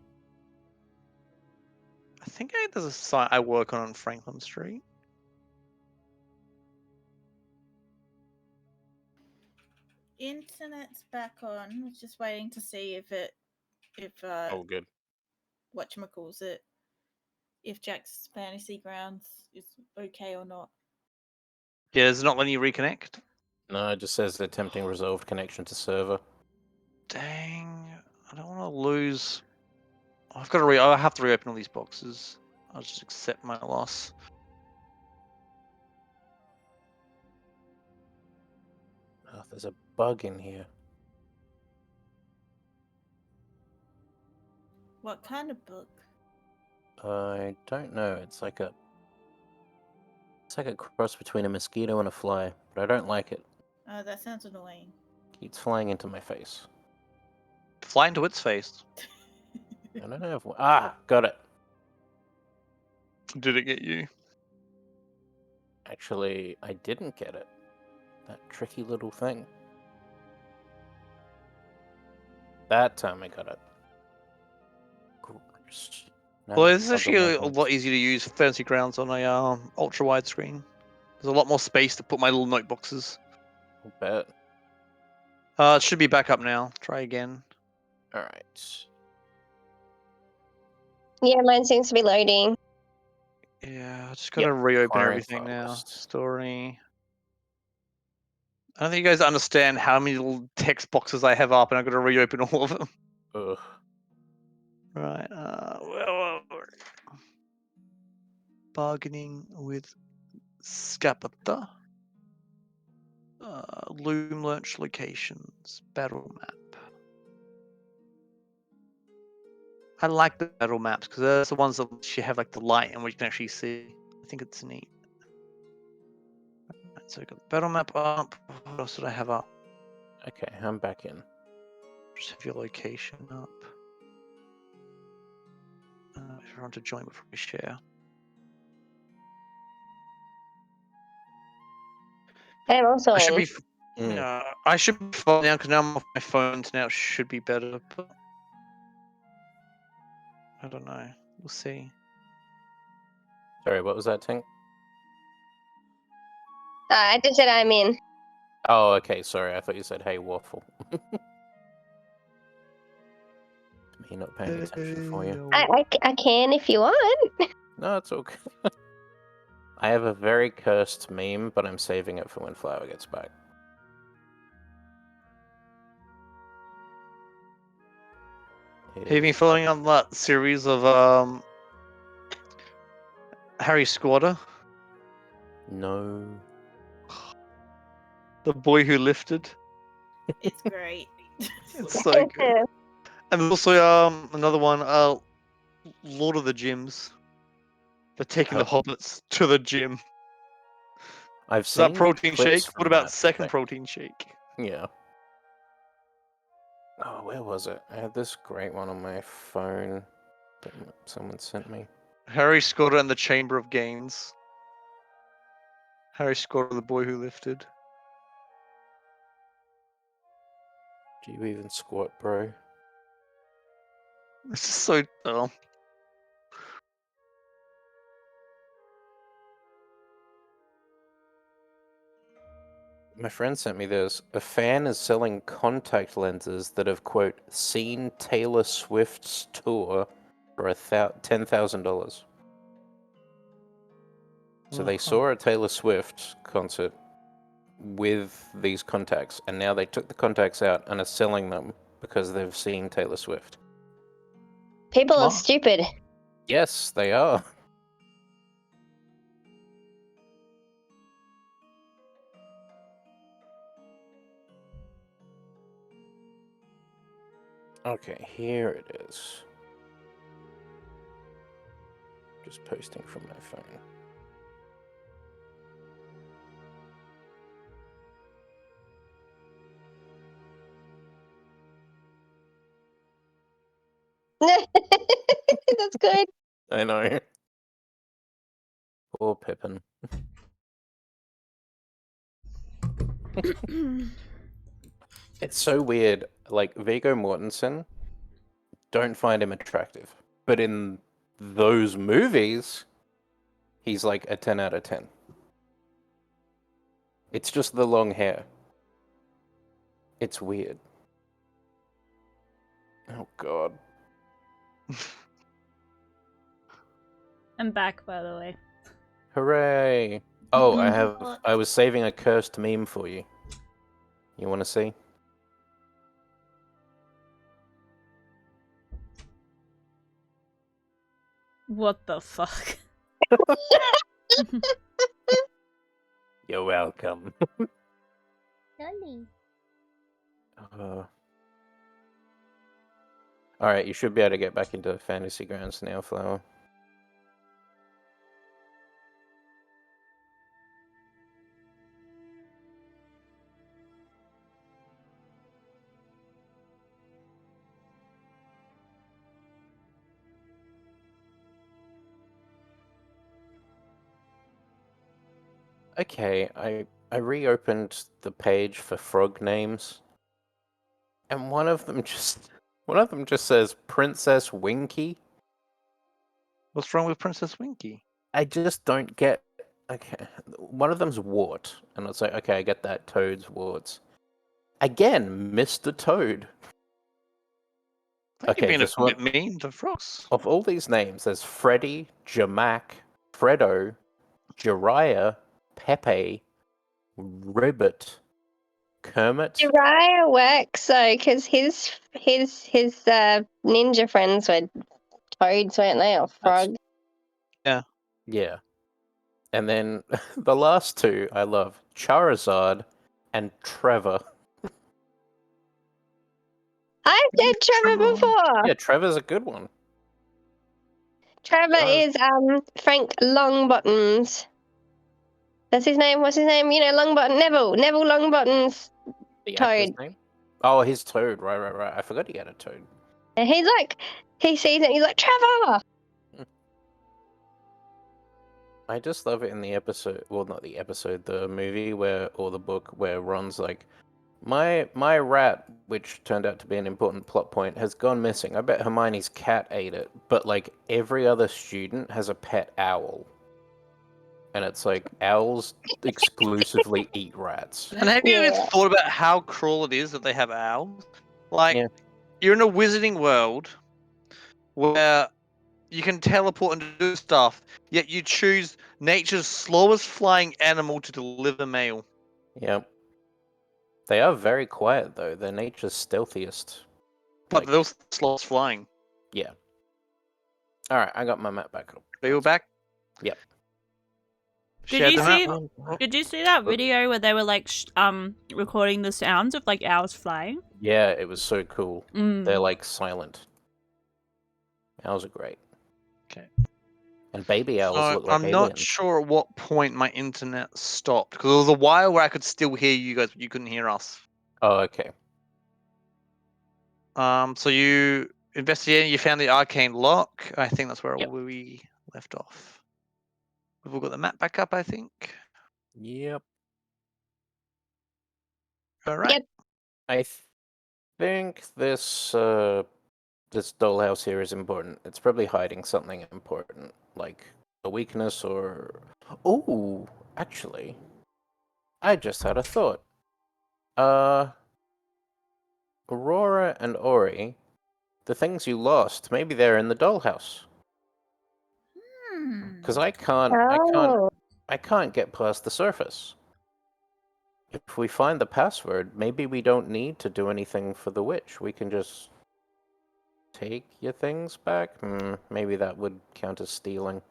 Speaker 3: I think there's a site I work on Franklin Street.
Speaker 2: Internet's back on. Was just waiting to see if
Speaker 5: Oh, good.
Speaker 2: whatchamacallit, if Jack's Fantasy Grounds is okay or not.
Speaker 3: Yeah, it's not letting you reconnect.
Speaker 5: No, it just says attempting resolved connection to server.
Speaker 3: Dang, I don't want to lose. I've got to I have to reopen all these boxes. I'll just accept my loss.
Speaker 5: Oh, there's a bug in here.
Speaker 2: What kind of book?
Speaker 5: I don't know. It's like a cross between a mosquito and a fly, but I don't like it.
Speaker 2: Oh, that sounds annoying.
Speaker 5: Keeps flying into my face.
Speaker 3: Fly into its face.
Speaker 5: I don't know if... got it.
Speaker 3: Did it get you?
Speaker 5: Actually, I didn't get it. That tricky little thing. That time I got it.
Speaker 3: Well, it's actually a lot easier to use Fantasy Grounds on a ultra wide screen. There's a lot more space to put my little note boxes.
Speaker 5: I'll bet.
Speaker 3: It should be back up now. Try again.
Speaker 5: Alright.
Speaker 4: Yeah, mine seems to be loading.
Speaker 3: Yeah, I just gotta reopen everything now. Story. I don't think you guys understand how many little text boxes I have up, and I've got to reopen all of them.
Speaker 5: Ugh.
Speaker 3: Right. Bargaining with Scapata. Loom Lurch locations. Battle map. I like the battle maps because they're the ones that you have like the light and where you can actually see. I think it's neat. Right, so I got the battle map up. What else did I have up?
Speaker 5: Okay, I'm back in.
Speaker 3: Just have your location up. If you want to join before we share.
Speaker 4: I'm also
Speaker 3: I should
Speaker 4: in.
Speaker 3: be. I should be fine now because now I'm off my phones. Now it should be better, but I don't know. We'll see.
Speaker 5: Sorry, what was that, Tink?
Speaker 4: I just said I'm in.
Speaker 5: Oh, okay, sorry. I thought you said, hey, waffle. Me not paying attention for you.
Speaker 4: I can if you want.
Speaker 5: No, it's okay. I have a very cursed meme, but I'm saving it for when Flower gets back.
Speaker 3: Have you been following on that series of Harry Squatter?
Speaker 5: No.
Speaker 3: The boy who lifted.
Speaker 2: It's great.
Speaker 3: It's so good. And there's also another one, Lord of the Gyms. They're taking the hobbits to the gym.
Speaker 5: I've
Speaker 3: Is that
Speaker 5: seen
Speaker 3: protein
Speaker 5: clips
Speaker 3: shake?
Speaker 5: from
Speaker 3: What about
Speaker 5: that,
Speaker 3: second
Speaker 5: but
Speaker 3: protein shake?
Speaker 5: yeah. Oh, where was it? I had this great one on my phone that someone sent me.
Speaker 3: Harry Scotter and the Chamber of Gains. Harry Scotter, the boy who lifted.
Speaker 5: Do you even squat, bro?
Speaker 3: This is so. Oh.
Speaker 5: My friend sent me this. A fan is selling contact lenses that have, quote, seen Taylor Swift's tour for $10,000. So they saw a Taylor Swift concert with these contacts, and now they took the contacts out and are selling them because they've seen Taylor Swift.
Speaker 4: People are stupid.
Speaker 5: Yes, they are. Okay, here it is. Just posting from my phone.
Speaker 4: That's good.
Speaker 5: I know. Poor Pippin. It's so weird. Like, Viggo Mortensen, don't find him attractive. But in those movies, he's like a 10 out of 10. It's just the long hair. It's weird. Oh, God.
Speaker 1: I'm back, by the way.
Speaker 5: Hooray! Oh, I was saving a cursed meme for you. You want to see?
Speaker 1: What the fuck?
Speaker 5: You're welcome.
Speaker 6: Lolly.
Speaker 5: Alright, you should be able to get back into Fantasy Grounds now, Flower. Okay, I reopened the page for frog names, and one of them just says Princess Winky.
Speaker 3: What's wrong with Princess Winky?
Speaker 5: I just don't get. Okay, one of them's Wart, and it's like, okay, I get that. Toad's warts. Again, Mr. Toad.
Speaker 3: You're being
Speaker 5: this
Speaker 3: a
Speaker 5: one.
Speaker 3: bit mean to frogs.
Speaker 5: Of all these names, there's Freddy, Jamac, Fredo, Jiraiya, Pepe, Ribbit, Kermit.
Speaker 4: Jiraiya works though, because his ninja friends were toads, weren't they, or frogs?
Speaker 3: Yeah.
Speaker 5: Yeah. And then the last two I love, Charizard and Trevor.
Speaker 4: I've said Trevor before.
Speaker 5: Yeah, Trevor's a good one.
Speaker 4: Trevor is Frank Longbottom's. That's his name. What's his name? You know, Longbottom. Neville Longbottom's
Speaker 5: The
Speaker 4: Toad.
Speaker 5: actor's name? Oh, his Toad. Right. I forgot he had a Toad.
Speaker 4: And he's like, he sees it and he's like, Trevor!
Speaker 5: I just love it in the episode, well, not the episode, the movie or the book where Ron's like, my rat, which turned out to be an important plot point, has gone missing. I bet Hermione's cat ate it. But like every other student has a pet owl. And it's like, owls exclusively eat rats.
Speaker 3: And have you ever thought about how cruel it is that they have owls? Like, you're in a wizarding world where you can teleport and do stuff, yet you choose nature's slowest flying animal to deliver mail.
Speaker 5: Yep. They are very quiet, though. They're nature's stealthiest.
Speaker 3: But they're also slowest flying.
Speaker 5: Yeah. Alright, I got my map back up.
Speaker 3: Are you back?
Speaker 5: Yep.
Speaker 1: Did you see that video where they were like recording the sounds of like owls flying?
Speaker 5: Yeah, it was so cool. They're like silent. Owls are great.
Speaker 3: Okay.
Speaker 5: And baby owls
Speaker 3: So
Speaker 5: look like
Speaker 3: I'm
Speaker 5: aliens.
Speaker 3: not sure at what point my internet stopped because there was a while where I could still hear you guys, but you couldn't hear us.
Speaker 5: Oh, okay.
Speaker 3: So you investigated, you found the arcane lock. I think that's where
Speaker 5: Yep.
Speaker 3: we left off. We've all got the map back up, I think.
Speaker 5: Yep.
Speaker 3: All right.
Speaker 4: Yep.
Speaker 5: I think this this dollhouse here is important. It's probably hiding something important, like a weakness or. Oh, actually, I just had a thought. Aurora and Ori, the things you lost, maybe they're in the dollhouse. Because I can't get past the surface. If we find the password, maybe we don't need to do anything for the witch. We can just take your things back. Maybe that would count as stealing.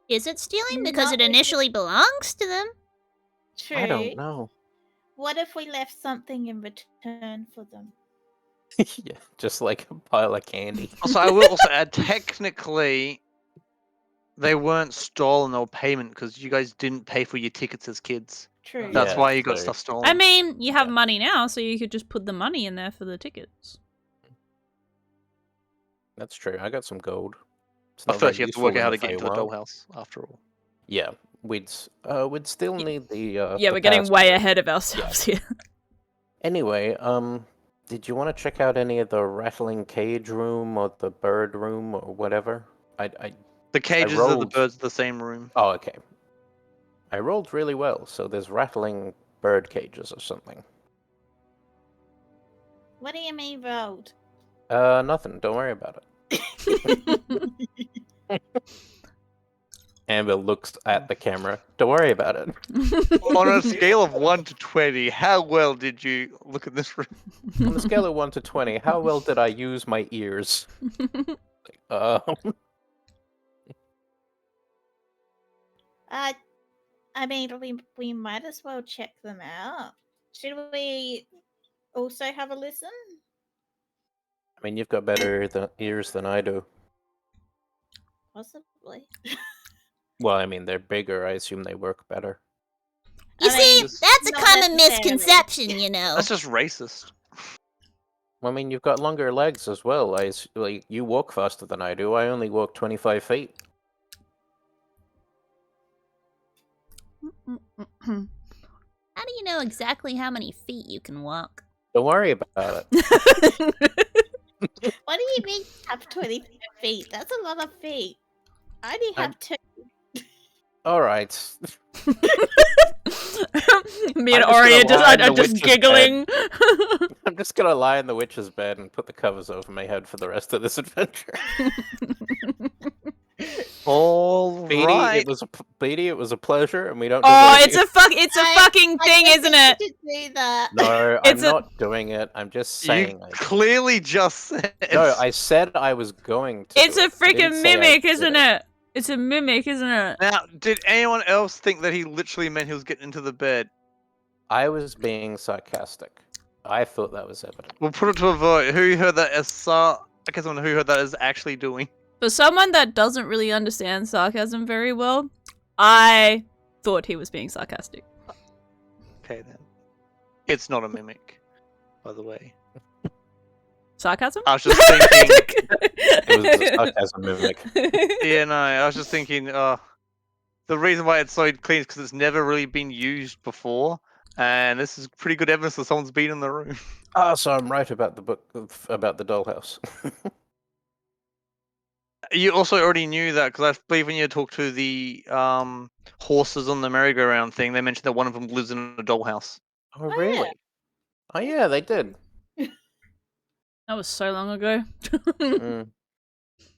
Speaker 6: Is it stealing because
Speaker 2: Not
Speaker 6: it initially belongs to them?
Speaker 2: True.
Speaker 5: I don't know.
Speaker 2: What if we left something in return for them?
Speaker 5: Yeah, just like a pile of candy.
Speaker 3: Also, I will also add, technically, they weren't stolen or payment because you guys didn't pay for your tickets as kids.
Speaker 2: True.
Speaker 3: That's
Speaker 5: Yeah,
Speaker 3: why you got
Speaker 5: true.
Speaker 3: stuff stolen.
Speaker 1: I mean, you have money now, so you could just put the money in there for the tickets.
Speaker 5: That's true. I got some gold. It's
Speaker 3: But
Speaker 5: not
Speaker 3: first,
Speaker 5: very
Speaker 3: you have to work
Speaker 5: useful
Speaker 3: out how
Speaker 5: in
Speaker 3: to get into the
Speaker 5: Feywild.
Speaker 3: dollhouse, after all.
Speaker 5: Yeah, we'd still need the
Speaker 1: Yeah,
Speaker 5: the
Speaker 1: we're getting way
Speaker 5: password.
Speaker 1: ahead of ourselves here.
Speaker 5: Anyway, did you want to check out any of the rattling cage room or the bird room or whatever?
Speaker 3: The cages of the
Speaker 5: rolled-
Speaker 3: birds are the same room.
Speaker 5: Oh, okay. I rolled really well, so there's rattling bird cages or something.
Speaker 2: What do you mean rolled?
Speaker 5: Nothing. Don't worry about it. Amber looks at the camera. Don't worry about it.
Speaker 3: On a scale of 1 to 20, how well did you look at this room?
Speaker 5: On a scale of 1 to 20, how well did I use my ears?
Speaker 2: I mean, we might as well check them out. Should we also have a listen?
Speaker 5: I mean, you've got better ears than I do.
Speaker 2: Possibly.
Speaker 5: Well, I mean, they're bigger. I assume they work better.
Speaker 6: You see,
Speaker 3: just-
Speaker 6: that's a
Speaker 2: not
Speaker 6: common
Speaker 2: necessarily.
Speaker 6: misconception, you know.
Speaker 3: That's just racist.
Speaker 5: I mean, you've got longer legs as well. Like, you walk faster than I do. I only walk 25 feet.
Speaker 6: How do you know exactly how many feet you can walk?
Speaker 5: Don't worry about it.
Speaker 2: What do you mean have 20 feet? That's a lot of feet. I only have 2.
Speaker 5: All right.
Speaker 1: Me and
Speaker 5: I'm just
Speaker 1: Ori
Speaker 5: gonna
Speaker 1: are just,
Speaker 5: lie in
Speaker 1: are
Speaker 5: the
Speaker 1: just
Speaker 5: witch's
Speaker 1: giggling.
Speaker 5: I'm just gonna lie in the witch's bed and put the covers over my head for the rest of this adventure.
Speaker 3: All
Speaker 5: Beatty,
Speaker 3: right.
Speaker 5: it was a pleasure, and we don't.
Speaker 1: Oh,
Speaker 5: desert
Speaker 1: it's
Speaker 5: you.
Speaker 1: a fucking thing, isn't it?
Speaker 2: To do that.
Speaker 5: No, I'm
Speaker 1: It's a-
Speaker 5: not doing it. I'm just saying.
Speaker 3: You clearly just said.
Speaker 5: No, I said I was going to.
Speaker 1: It's
Speaker 5: do
Speaker 1: a
Speaker 5: it. I didn't
Speaker 1: freaking
Speaker 5: say I
Speaker 1: mimic,
Speaker 5: did
Speaker 1: isn't it? It's a mimic, isn't it?
Speaker 3: Now, did anyone else think that he literally meant he was getting into the bed?
Speaker 5: I was being sarcastic. I thought that was evident.
Speaker 3: We'll put it to a vote. Who heard that as sarcasm and who heard that as actually doing?
Speaker 1: For someone that doesn't really understand sarcasm very well, I thought he was being sarcastic.
Speaker 3: Okay, then. It's not a mimic, by the way.
Speaker 1: Sarcasm?
Speaker 3: I was just thinking.
Speaker 5: It was a sarcasm mimic.
Speaker 3: Yeah, no, I was just thinking. The reason why it's so clean is because it's never really been used before, and this is pretty good evidence that someone's been in the room.
Speaker 5: Oh, so I'm right about the book about the dollhouse.
Speaker 3: You also already knew that because I believe when you talked to the horses on the merry-go-round thing, they mentioned that one of them lives in a dollhouse.
Speaker 5: Oh, really? Oh, yeah, they did.
Speaker 1: That was so long ago.
Speaker 5: Mm.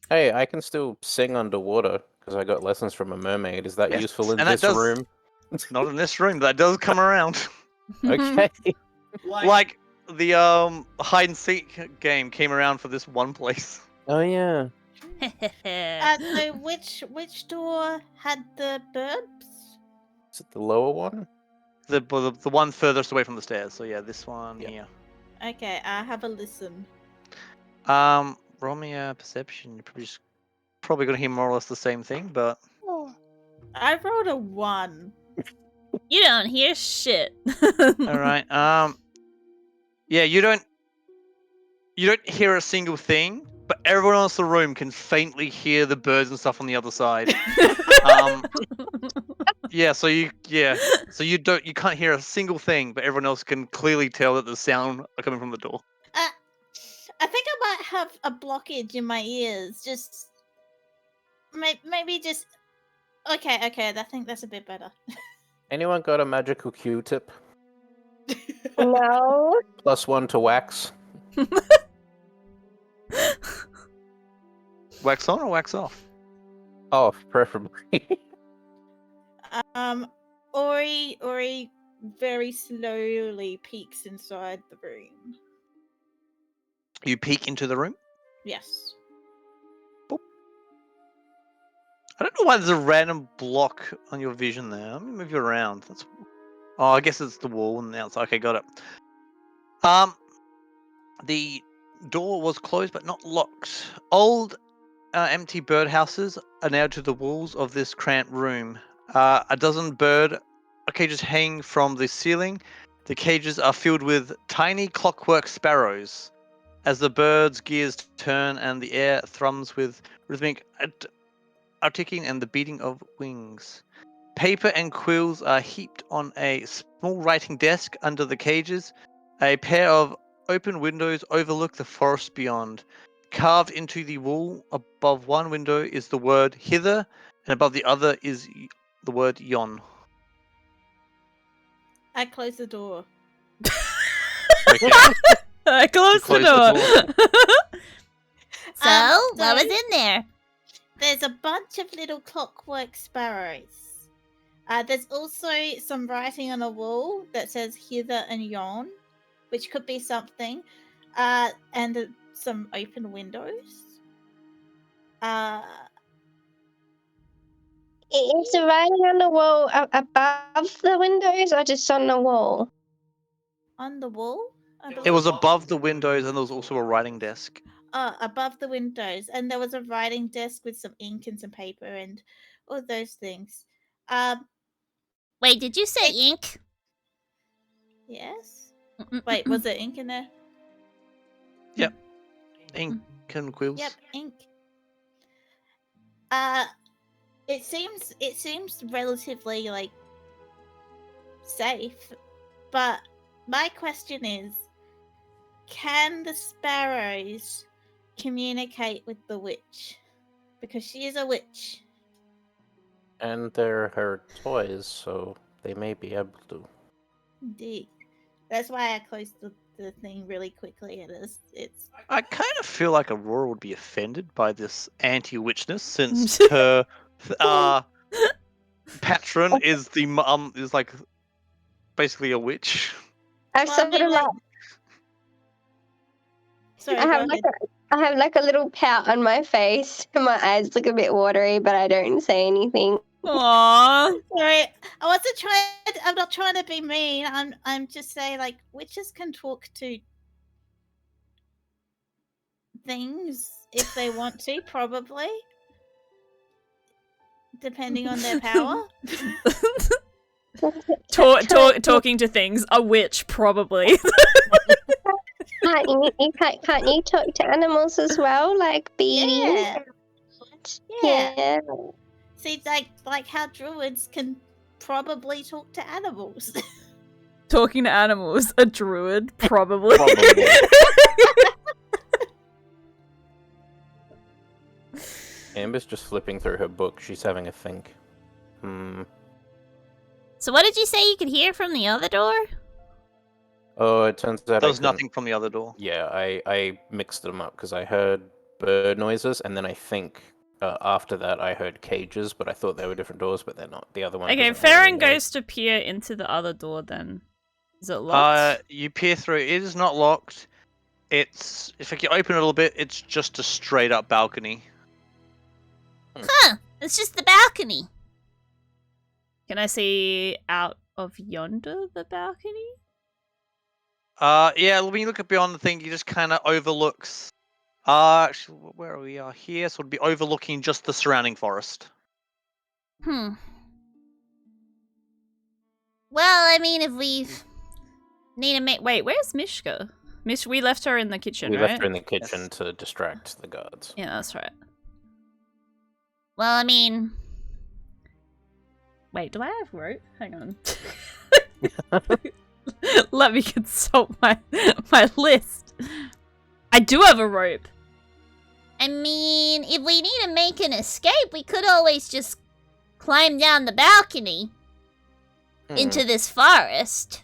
Speaker 5: Hey, I can still sing underwater because I got lessons from a mermaid. Is that
Speaker 3: Yes,
Speaker 5: useful in
Speaker 3: and that
Speaker 5: this
Speaker 3: does-
Speaker 5: room?
Speaker 3: Not in this room. That does come around.
Speaker 5: Okay.
Speaker 3: Like the hide and seek game came around for this one place.
Speaker 5: Oh yeah.
Speaker 2: So which door had the burbs?
Speaker 5: Is it the lower one?
Speaker 3: The one furthest away from the stairs. So yeah, this one
Speaker 5: Yeah.
Speaker 3: here.
Speaker 2: Okay, I have a listen.
Speaker 3: Roll me a perception. You probably just probably going to hear more or less the same thing, but...
Speaker 2: I rolled a 1.
Speaker 1: You don't hear shit.
Speaker 3: Alright, yeah, you don't hear a single thing, but everyone else in the room can faintly hear the birds and stuff on the other side. Yeah, so you can't hear a single thing, but everyone else can clearly tell that the sound are coming from the door.
Speaker 2: I think I might have a blockage in my ears. Just maybe just okay. I think that's a bit better.
Speaker 5: Anyone got a magical Q-tip?
Speaker 4: No.
Speaker 5: +1 to wax.
Speaker 3: Wax on or wax off?
Speaker 5: Off, preferably.
Speaker 2: Ori very slowly peeks inside the room.
Speaker 3: You peek into the room?
Speaker 2: Yes.
Speaker 3: Boop. I don't know why there's a random block on your vision there. Let me move you around. Oh, I guess it's the wall on the outside. Okay, got it. The door was closed but not locked. Old, empty birdhouses are now to the walls of this cramped room. A dozen bird cages hang from the ceiling. The cages are filled with tiny clockwork sparrows. As the birds' gears turn and the air thrums with rhythmic arcing and the beating of wings. Paper and quills are heaped on a small writing desk under the cages. A pair of open windows overlook the forest beyond. Carved into the wall above one window is the word hither, and above the other is the word yon.
Speaker 2: I close the door.
Speaker 3: Okay.
Speaker 1: I closed the door.
Speaker 6: So, what was in there?
Speaker 2: There's a bunch of little clockwork sparrows. There's also some writing on a wall that says hither and yon, which could be something. And some open windows.
Speaker 4: Is the writing on the wall above the windows or just on the wall?
Speaker 2: On the wall?
Speaker 3: It was above the windows and there was also a writing desk.
Speaker 2: Above the windows. And there was a writing desk with some ink and some paper and all those things.
Speaker 6: Wait, did you say ink?
Speaker 2: Yes? Wait, was there ink in there?
Speaker 3: Yep. Ink and quills.
Speaker 2: Yep, ink. It seems relatively like safe, but my question is, can the sparrows communicate with the witch? Because she is a witch.
Speaker 5: And they're her toys, so they may be able to.
Speaker 2: Indeed. That's why I closed the thing really quickly. It's.
Speaker 3: I kind of feel like Aurora would be offended by this anti-witchness, since her patron is is like basically a witch.
Speaker 4: I've sort of like.
Speaker 2: Sorry,
Speaker 4: I have like a little pout on my face, and my eyes look a bit watery, but I don't say anything.
Speaker 1: Aww.
Speaker 2: Sorry, I wasn't trying. I'm not trying to be mean. I'm just saying, like, witches can talk to things if they want to, probably, depending on their power.
Speaker 1: Talking to things. A witch, probably.
Speaker 4: Can't you talk to animals as well, like bees?
Speaker 2: Yeah. See, like how druids can probably talk to animals.
Speaker 1: Talking to animals, a druid, probably.
Speaker 5: Amber's just flipping through her book. She's having a think.
Speaker 6: So what did you say you could hear from the other door?
Speaker 5: Oh, it turns out
Speaker 3: there was nothing from the other door.
Speaker 5: Yeah, I mixed them up because I heard bird noises, and then I think after that I heard cages, but I thought they were different doors, but they're not. The other one.
Speaker 1: Okay, Farron goes to peer into the other door then. Is it locked?
Speaker 3: You peer through. It is not locked. It's, if you open it a little bit, it's just a straight up balcony.
Speaker 6: Huh, it's just the balcony.
Speaker 1: Can I see out of yonder, the balcony?
Speaker 3: Yeah, when you look beyond the thing, you just kind of overlooks Actually, where we are here, so it'd be overlooking just the surrounding forest.
Speaker 6: Well, I mean, if we need to make...
Speaker 1: Wait, where's Mishka? We left her in the kitchen,
Speaker 5: We
Speaker 1: right?
Speaker 5: left her in the kitchen to distract the guards.
Speaker 1: Yeah, that's right.
Speaker 6: Well, I mean...
Speaker 1: Wait, do I have rope? Hang on. Let me consult my list. I do have a rope.
Speaker 6: I mean, if we need to make an escape, we could always just climb down the balcony into this forest.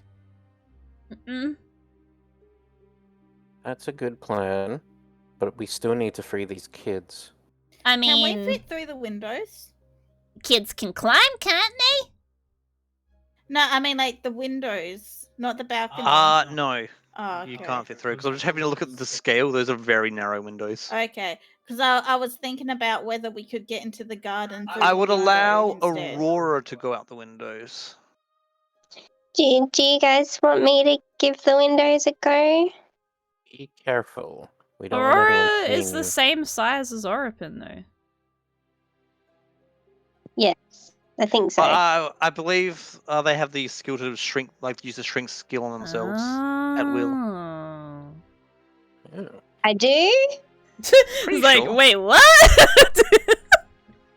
Speaker 5: That's a good plan, but we still need to free these kids.
Speaker 1: I mean...
Speaker 2: Can we fit through the windows?
Speaker 6: Kids can climb, can't they?
Speaker 2: No, I mean like the windows, not the balcony.
Speaker 3: No.
Speaker 2: Oh, okay.
Speaker 3: You can't fit through, because I'm just having a look at the scale. Those are very narrow windows.
Speaker 2: Okay, because I was thinking about whether we could get into the garden.
Speaker 3: I would allow
Speaker 2: instead.
Speaker 3: Aurora to go out the windows.
Speaker 4: Do you guys want me to give the windows a go?
Speaker 5: Be careful. We don't want
Speaker 1: Aurora
Speaker 5: anyone
Speaker 1: is the
Speaker 5: seeing-
Speaker 1: same size as Oripin, though.
Speaker 4: Yes, I think so.
Speaker 3: I believe they have the skill to shrink, like use the shrink skill on themselves at will.
Speaker 1: Oh.
Speaker 5: Yeah.
Speaker 4: I do?
Speaker 1: It's like,
Speaker 3: sure.
Speaker 1: wait, what?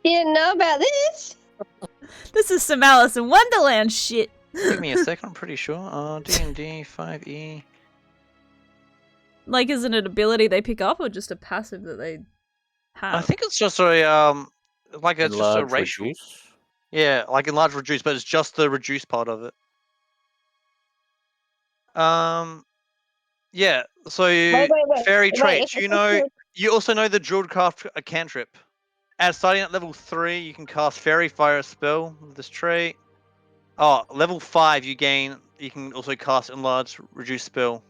Speaker 4: Didn't know about this?
Speaker 1: This is some Alice in Wonderland shit.
Speaker 3: Give me a second, I'm pretty sure. D&D 5e.
Speaker 1: Like, is it an ability they pick up or just a passive that they have?
Speaker 3: I think it's just a like it's just a
Speaker 5: Enlarge,
Speaker 3: racial.
Speaker 5: reduce?
Speaker 3: Yeah, like enlarge, reduce, but it's just the reduce part of it. Yeah. So
Speaker 4: Wait,
Speaker 3: fairy
Speaker 4: wait,
Speaker 3: traits.
Speaker 4: if
Speaker 3: You
Speaker 4: it's
Speaker 3: know,
Speaker 4: a-
Speaker 3: you also know the druid craft a cantrip. Starting at level 3, you can cast fairy fire spell with this trait. Oh, level 5, you can also cast enlarge, reduce spell.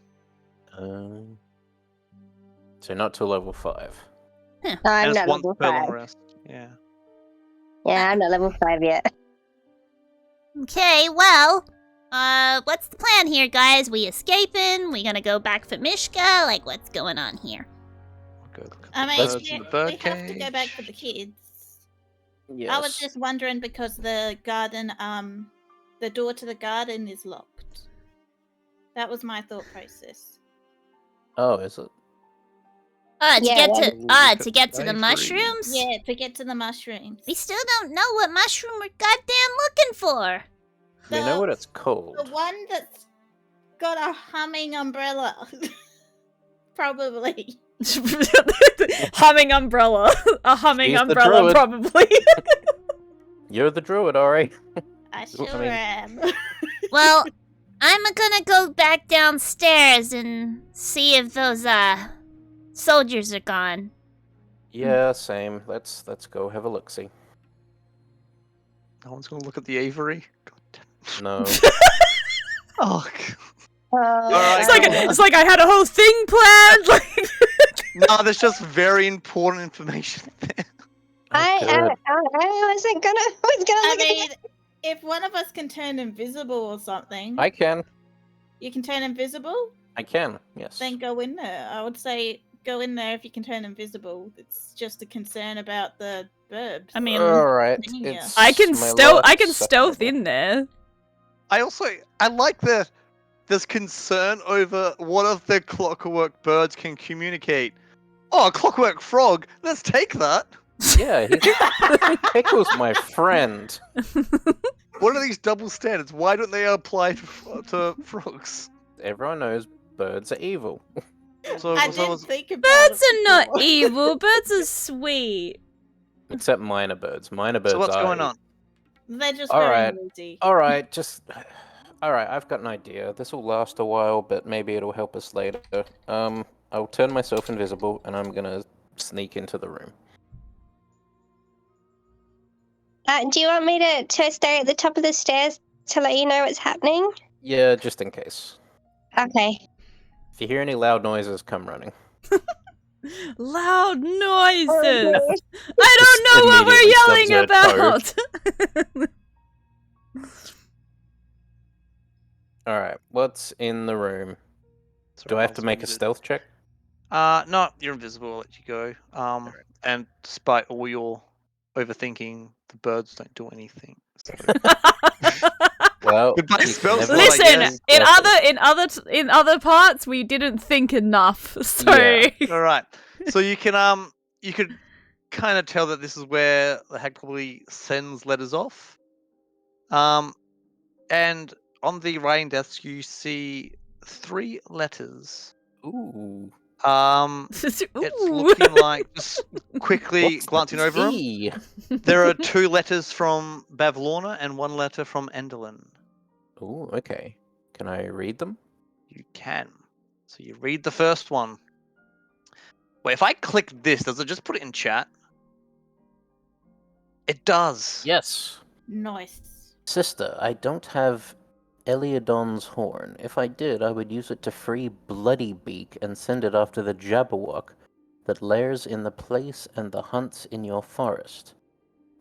Speaker 5: So not till level 5.
Speaker 4: No,
Speaker 3: And
Speaker 4: I'm
Speaker 3: it's
Speaker 4: not
Speaker 3: once
Speaker 4: level
Speaker 3: per long
Speaker 4: 5.
Speaker 3: rest. Yeah.
Speaker 4: Yeah, I'm not level 5 yet.
Speaker 6: Okay, well, what's the plan here, guys? We escaping? We gonna go back for Mishka? Like, what's going on here?
Speaker 3: Go look at
Speaker 2: I
Speaker 3: the
Speaker 2: mean,
Speaker 3: birds in the
Speaker 2: we
Speaker 3: bird
Speaker 2: have to go back for
Speaker 3: cage.
Speaker 2: the kids.
Speaker 5: Yes.
Speaker 2: I was just wondering because the garden, the door to the garden is locked. That was my thought process.
Speaker 5: Oh, is it?
Speaker 6: To
Speaker 4: Yeah,
Speaker 6: get
Speaker 4: well-
Speaker 6: to to get to the
Speaker 3: Ivory.
Speaker 6: mushrooms?
Speaker 2: Yeah, to get to the mushrooms.
Speaker 6: We still don't know what mushroom we're goddamn looking for.
Speaker 5: We know what it's called.
Speaker 2: The one that's got a humming umbrella. Probably.
Speaker 1: Humming umbrella. A humming
Speaker 5: He's the
Speaker 1: umbrella,
Speaker 5: druid.
Speaker 1: probably.
Speaker 5: You're the druid, Ori.
Speaker 2: I
Speaker 5: I
Speaker 2: sure
Speaker 5: mean-
Speaker 2: am.
Speaker 6: Well, I'm gonna go back downstairs and see if those soldiers are gone.
Speaker 5: Yeah, same. Let's go have a look-see.
Speaker 3: No one's gonna look at the Avery. God damn.
Speaker 5: No.
Speaker 3: Oh. God.
Speaker 4: Alright,
Speaker 1: It's like I had a whole thing planned. Like,
Speaker 3: No, there's just very important information there.
Speaker 4: I
Speaker 5: Good.
Speaker 4: wasn't gonna. I was gonna
Speaker 2: I
Speaker 4: look at
Speaker 2: mean, if one of us can turn invisible or something,
Speaker 5: I can.
Speaker 2: you can turn invisible,
Speaker 5: I can. Yes.
Speaker 2: then go in there. I would say go in there if you can turn invisible. It's just a concern about the burbs.
Speaker 1: I mean,
Speaker 5: All right.
Speaker 2: Yeah.
Speaker 5: It's
Speaker 1: I can
Speaker 5: my
Speaker 1: stealth. I
Speaker 5: last
Speaker 1: can stealth
Speaker 5: second.
Speaker 1: in there.
Speaker 3: I like there's concern over what of the clockwork birds can communicate. Oh, a clockwork frog. Let's take that.
Speaker 5: Yeah, Pickle's my friend.
Speaker 3: What are these double standards? Why don't they apply to frogs?
Speaker 5: Everyone knows birds are evil.
Speaker 3: So,
Speaker 2: I
Speaker 3: so
Speaker 2: didn't
Speaker 3: was-
Speaker 2: think about
Speaker 1: Birds
Speaker 2: it
Speaker 1: are not
Speaker 2: before.
Speaker 1: evil. Birds are sweet.
Speaker 5: Except minor birds. Minor birds
Speaker 3: so what's
Speaker 5: are
Speaker 3: going on?
Speaker 2: They're just
Speaker 5: All
Speaker 2: very
Speaker 5: right.
Speaker 2: moody.
Speaker 5: All right, all right. I've got an idea. This will last a while, but maybe it'll help us later. I'll turn myself invisible, and I'm gonna sneak into the room.
Speaker 4: do you want me to stay at the top of the stairs to let you know what's happening?
Speaker 5: Yeah, just in case.
Speaker 4: Okay.
Speaker 5: If you hear any loud noises, come running.
Speaker 1: Loud noises.
Speaker 4: Oh,
Speaker 1: I don't know what we're yelling
Speaker 5: immediately
Speaker 1: about.
Speaker 5: All right, what's in the room? Do
Speaker 3: Sorry,
Speaker 5: I have
Speaker 3: was
Speaker 5: to make a
Speaker 3: muted.
Speaker 5: stealth check?
Speaker 3: No, you're invisible. I'll let you go. And despite all your overthinking, the birds don't do anything. So.
Speaker 5: Well,
Speaker 3: Goodbye, spell slot, I
Speaker 1: Listen,
Speaker 3: guess.
Speaker 1: in other parts, we didn't think enough. So
Speaker 5: Yeah.
Speaker 3: All right. So you could kind of tell that this is where the hag probably sends letters off. And on the writing desk, you see 3 letters.
Speaker 5: Ooh.
Speaker 3: It's looking like, just quickly
Speaker 5: What's
Speaker 3: glancing
Speaker 5: the
Speaker 3: over them,
Speaker 5: tea?
Speaker 3: there are 2 letters from Bavlorna and 1 letter from Endelin.
Speaker 5: Ooh, okay. Can I read them?
Speaker 3: You can. So you read the first one. Wait, if I click this, does it just put it in chat? It does.
Speaker 5: Yes.
Speaker 2: Nice.
Speaker 5: Sister, I don't have Eliodon's horn. If I did, I would use it to free Bloody Beak and send it after the Jabberwock that lairs in the place and the hunts in your forest.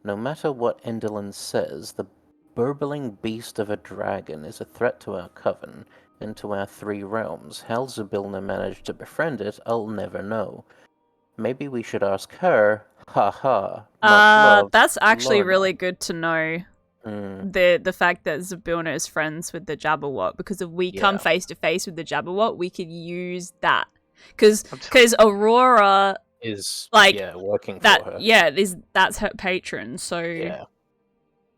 Speaker 5: No matter what Endelin says, the burbling beast of a dragon is a threat to our coven and to our 3 realms. How Zybilna managed to befriend it, I'll never know. Maybe we should ask her. Ha ha. Much love,
Speaker 1: that's actually
Speaker 5: Lorna.
Speaker 1: really good to know.
Speaker 5: Mm,
Speaker 1: The fact that Zybilna is friends with the Jabberwock, because if we come
Speaker 5: Yeah.
Speaker 1: face to face with the Jabberwock, we could use that. Because Aurora
Speaker 5: is
Speaker 1: Like,
Speaker 5: working
Speaker 1: that
Speaker 5: for her.
Speaker 1: that's her patron. So
Speaker 5: Yeah.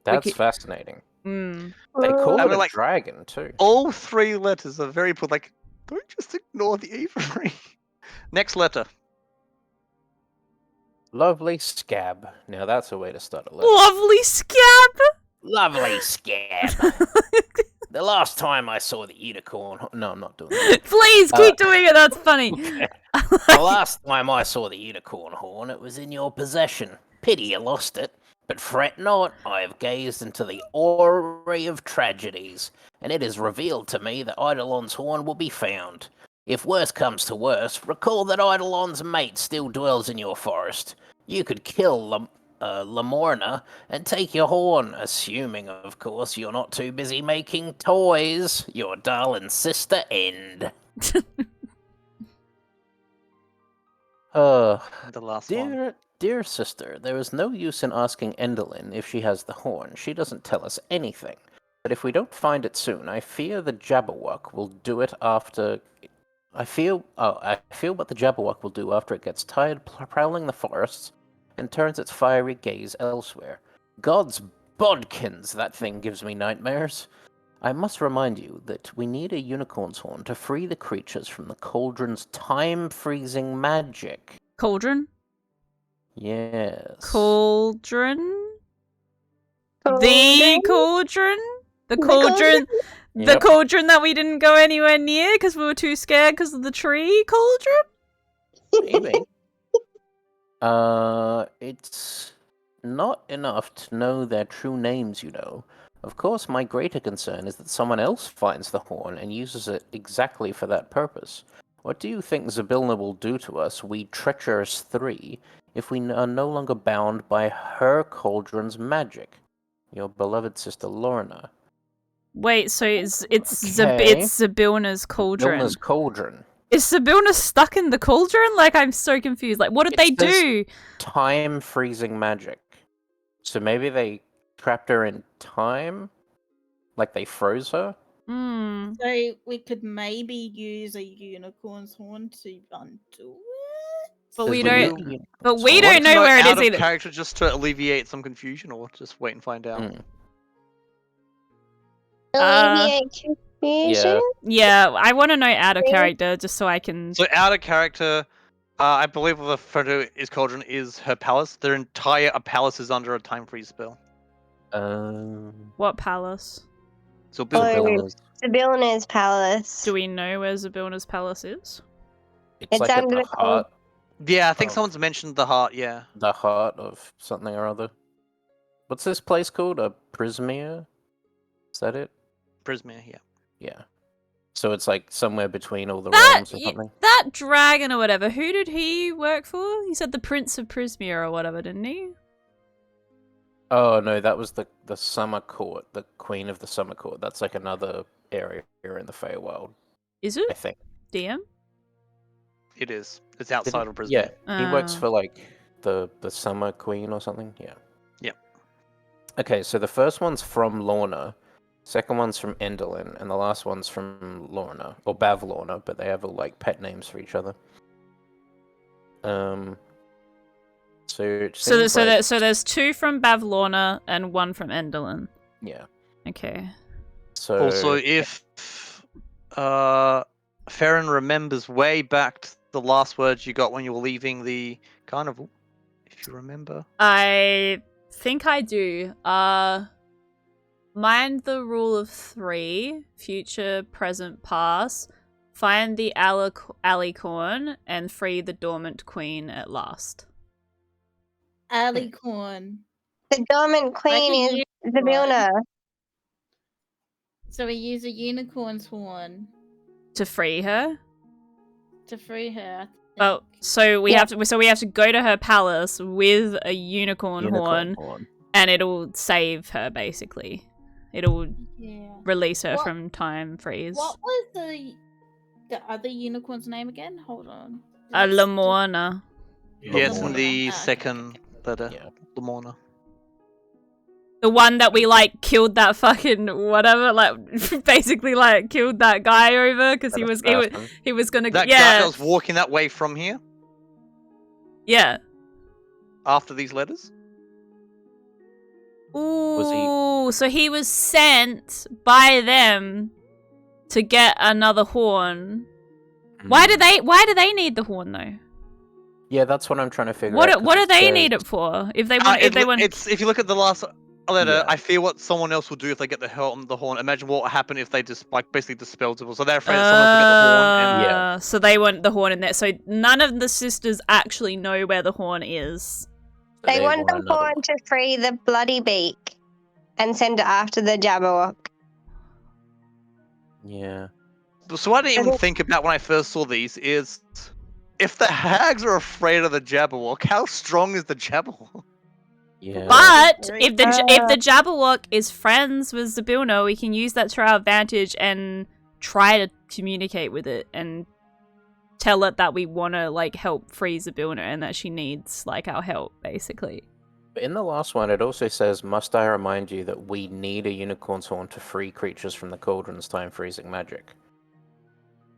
Speaker 5: That's
Speaker 1: could-
Speaker 5: fascinating.
Speaker 1: mm.
Speaker 5: They call
Speaker 3: I
Speaker 5: it
Speaker 3: mean,
Speaker 5: a
Speaker 3: like,
Speaker 5: dragon too.
Speaker 3: All 3 letters are very important. Like, don't just ignore the Avery. Next letter.
Speaker 5: Lovely scab. Now that's a way to start a letter.
Speaker 1: Lovely scab.
Speaker 5: Lovely scab. The last time I saw the unicorn. No, I'm not doing that.
Speaker 1: Please keep doing it. That's funny.
Speaker 5: Okay. The last time I saw the unicorn horn, it was in your possession. Pity you lost it. But fret not, I have gazed into the orrery of tragedies, and it is revealed to me that Eidolon's horn will be found. If worse comes to worse, recall that Eidolon's mate still dwells in your forest. You could kill Lamorna and take your horn, assuming, of course, you're not too busy making toys. Your darling sister, End.
Speaker 3: The last one.
Speaker 5: Dear sister, there is no use in asking Endelin if she has the horn. She doesn't tell us anything. But if we don't find it soon, I fear the Jabberwock will do it after... I feel what the Jabberwock will do after it gets tired prowling the forests and turns its fiery gaze elsewhere. God's bodkins, that thing gives me nightmares. I must remind you that we need a unicorn's horn to free the creatures from the cauldron's time-freezing magic.
Speaker 1: Cauldron.
Speaker 5: Yes.
Speaker 1: Cauldron. The cauldron. The cauldron. The
Speaker 5: Yep.
Speaker 1: cauldron that we didn't go anywhere near because we were too scared because of the tree cauldron.
Speaker 5: Maybe. It's not enough to know their true names, you know. Of course, my greater concern is that someone else finds the horn and uses it exactly for that purpose. What do you think Zybilna will do to us, we treacherous 3, if we are no longer bound by her cauldron's magic? Your beloved sister Lorna.
Speaker 1: Wait, so it's
Speaker 5: Okay.
Speaker 1: Zybilna's cauldron.
Speaker 5: Zybilna's cauldron.
Speaker 1: Is Zybilna stuck in the cauldron? Like, I'm so confused. Like, what did they do?
Speaker 5: Time freezing magic. So maybe they trapped her in time? Like they froze her?
Speaker 1: Hmm.
Speaker 2: So we could maybe use a unicorn's horn to undo it.
Speaker 1: But we
Speaker 5: There's
Speaker 1: don't.
Speaker 5: the
Speaker 1: But we
Speaker 5: unicorn's
Speaker 1: don't
Speaker 3: Want to
Speaker 1: know where it
Speaker 3: out
Speaker 1: is
Speaker 3: of
Speaker 1: either.
Speaker 3: character just to alleviate some confusion, or just wait and find out?
Speaker 5: horn.
Speaker 4: Alleviate confusion?
Speaker 1: Yeah, I want to know out of
Speaker 4: Really?
Speaker 1: character just so I can.
Speaker 3: So out of character, I believe the photo is cauldron is her palace. Their entire palace is under a time freeze spell.
Speaker 1: What palace?
Speaker 3: So Bill
Speaker 5: Zybilna's-
Speaker 4: Zybilna's palace.
Speaker 1: Do we know where Zybilna's palace is?
Speaker 4: It's
Speaker 5: like at
Speaker 4: under
Speaker 5: the
Speaker 4: the
Speaker 5: heart,
Speaker 3: Yeah, I think
Speaker 5: Oh.
Speaker 3: someone's mentioned the heart. Yeah,
Speaker 5: the heart of something or other. What's this place called? A Prismia? Is that it?
Speaker 3: Prismia. Yeah.
Speaker 5: Yeah. So it's like somewhere between all the
Speaker 1: That
Speaker 5: realms or something?
Speaker 1: that dragon or whatever. Who did he work for? He said the Prince of Prismia or whatever, didn't he?
Speaker 5: Oh no, that was the Summer Court, the Queen of the Summer Court. That's like another area here in the Feywild,
Speaker 1: Is
Speaker 5: I
Speaker 1: it
Speaker 5: think.
Speaker 1: DM?
Speaker 3: it is. It's outside of
Speaker 5: Yeah,
Speaker 3: Brisbane.
Speaker 5: he works
Speaker 1: Ah.
Speaker 5: for like the Summer Queen or something. Yeah.
Speaker 3: Yep.
Speaker 5: Okay, so the first one's from Lorna, second one's from Enderlin, and the last one's from Lorna or Bav Lorna, but they have all like pet names for each other. So it seems like...
Speaker 1: so there's 2 from Bavlorna and 1 from Enderlin.
Speaker 5: Yeah.
Speaker 1: Okay.
Speaker 5: So
Speaker 3: Also, if Farron remembers way back to the last words you got when you were leaving the carnival, if you remember.
Speaker 1: I think I do. Mind the rule of 3, future, present, past. Find the alicorn and free the dormant queen at last.
Speaker 2: Alicorn.
Speaker 4: The dormant queen is the Vilna.
Speaker 2: So we use a unicorn's horn
Speaker 1: To free her?
Speaker 2: to free her. I think.
Speaker 1: Oh, so we have to go to her palace with a unicorn horn, and it'll save her basically. It'll release her from time freeze.
Speaker 2: What was the other unicorn's name again? Hold on.
Speaker 1: Lamorna.
Speaker 3: Yeah, it's in the
Speaker 2: okay.
Speaker 3: second letter.
Speaker 5: Yeah.
Speaker 3: Lamorna.
Speaker 1: The one that we like killed that fucking whatever, like basically like killed that guy over because he was gonna
Speaker 3: That guy that was walking that way from here
Speaker 1: yeah.
Speaker 3: after these letters.
Speaker 1: Ooh, so he was sent by them to get another horn. Why do they need the horn though?
Speaker 5: Yeah, that's what I'm trying to figure out.
Speaker 1: What do they need it for? If they want,
Speaker 3: If you look at the last letter,
Speaker 5: Yeah.
Speaker 3: I feel what someone else will do if they get the horn. Imagine what would happen if they just like basically dispelled it. So they're afraid that someone will get the horn. And...
Speaker 1: So they want the horn in there. So none of the sisters actually know where the horn is.
Speaker 4: They want the horn to free the bloody beak and send it after the Jabberwock.
Speaker 5: Yeah.
Speaker 3: So what I didn't even think about when I first saw these is, if the hags are afraid of the Jabberwock, how strong is the Jabberwock?
Speaker 5: Yeah.
Speaker 1: But if the Jabberwock is friends with Zabilna, we can use that to our advantage and try to communicate with it and tell it that we want to like help free Zabilna and that she needs like our help, basically.
Speaker 5: In the last one, it also says, "Must I remind you that we need a unicorn's horn to free creatures from the cauldron's time-freezing magic?"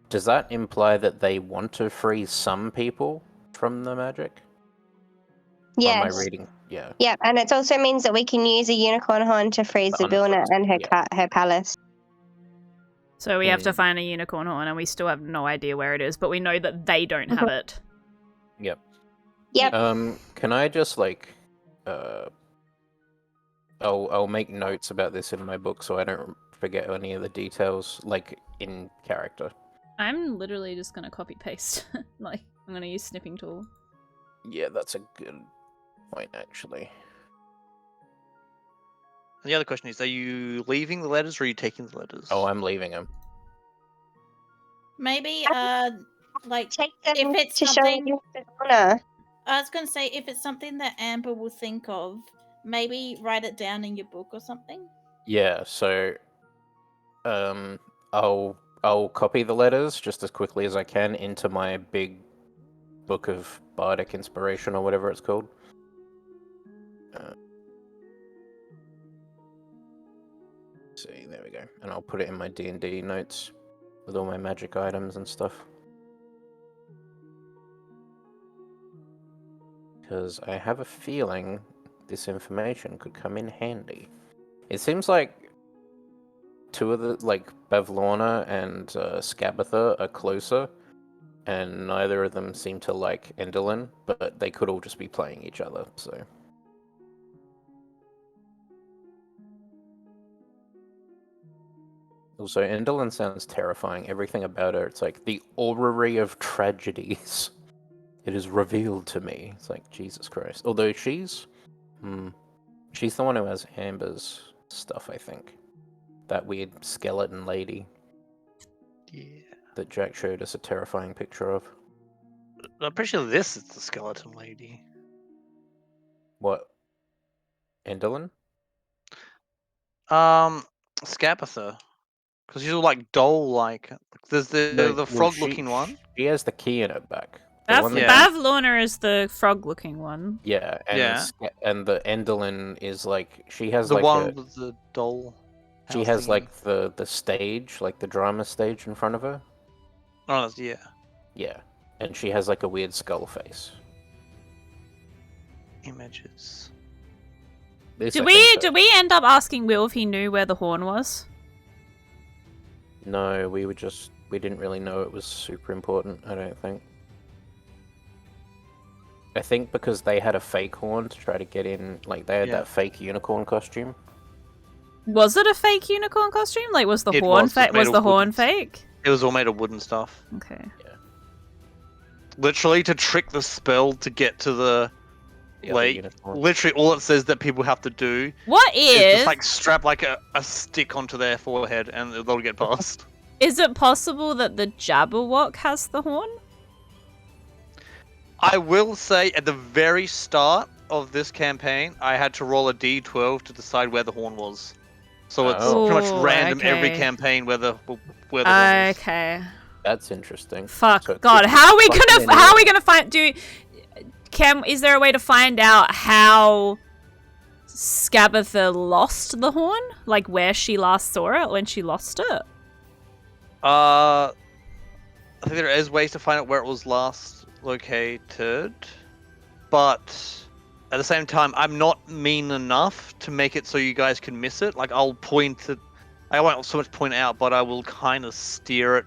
Speaker 5: Does that imply that they want to free some people from the magic?
Speaker 4: Yes.
Speaker 5: Or am I reading? Yeah.
Speaker 4: Yeah, and it also means that we can use a unicorn horn to free Zabilna and her palace.
Speaker 1: So we have to find a unicorn horn, and we still have no idea where it is, but we know that they don't have it.
Speaker 5: Yep.
Speaker 4: Yep.
Speaker 5: Can I just like, I'll make notes about this in my book so I don't forget any of the details, like in character.
Speaker 1: I'm literally just gonna copy paste. Like I'm gonna use snipping tool.
Speaker 5: Yeah, that's a good point, actually.
Speaker 3: The other question is, are you leaving the letters or are you taking the letters?
Speaker 5: Oh, I'm leaving them.
Speaker 2: Maybe like
Speaker 4: Take them
Speaker 2: if it's
Speaker 4: to show
Speaker 2: something
Speaker 4: you Zabilna.
Speaker 2: I was gonna say if it's something that Amber will think of, maybe write it down in your book or something.
Speaker 5: Yeah, so I'll copy the letters just as quickly as I can into my big book of bardic inspiration or whatever it's called. See, there we go. And I'll put it in my D&D notes with all my magic items and stuff. Because I have a feeling this information could come in handy. It seems like two of the, like, Bavlorna and Skabatha are closer, and neither of them seem to like Enderlin, but they could all just be playing each other, so... Also, Enderlin sounds terrifying. Everything about her, it's like the orrery of tragedies. It is revealed to me. It's like, Jesus Christ. Although she's the one who has Amber's stuff, I think. That weird skeleton lady.
Speaker 3: Yeah.
Speaker 5: That Jack showed us a terrifying picture of.
Speaker 3: I'm pretty sure this is the skeleton lady.
Speaker 5: What? Enderlin?
Speaker 3: Skabatha. Because she's all like doll-like. There's the frog-looking one.
Speaker 5: She has the key in her back.
Speaker 1: Bavlorna is the frog-looking one.
Speaker 5: Yeah, and the Enderlin is like she has
Speaker 3: the
Speaker 5: like
Speaker 3: one with the doll.
Speaker 5: She has like the stage, like the drama stage in front of her.
Speaker 3: Oh yeah.
Speaker 5: Yeah, and she has like a weird skull face.
Speaker 3: Images.
Speaker 1: Did we end up asking Will if he knew where the horn was?
Speaker 5: No, we didn't really know it was super important, I don't think. I think because they had a fake horn to try to get in, like they had that fake unicorn costume.
Speaker 1: Was it a fake unicorn costume? Like was the horn fake? Was the horn fake?
Speaker 3: It was all made of wood and stuff.
Speaker 1: Okay.
Speaker 5: Yeah.
Speaker 3: Literally to trick the spell to get to the literally all it says that people have to do is just like strap like a stick onto their forehead and they'll get past.
Speaker 1: Is it possible that the Jabberwock has the horn?
Speaker 3: I will say at the very start of this campaign, I had to roll a d12 to decide where the horn was. So it's pretty much random every campaign where the horn is.
Speaker 1: Okay.
Speaker 5: That's interesting.
Speaker 1: Fuck. So God, how are we gonna find is there a way to find out how Scabatha lost the horn? Like where she last saw it when she lost it?
Speaker 3: I think there is ways to find out where it was last located, but at the same time, I'm not mean enough to make it so you guys can miss it. Like I won't so much point out, but I will kind of steer it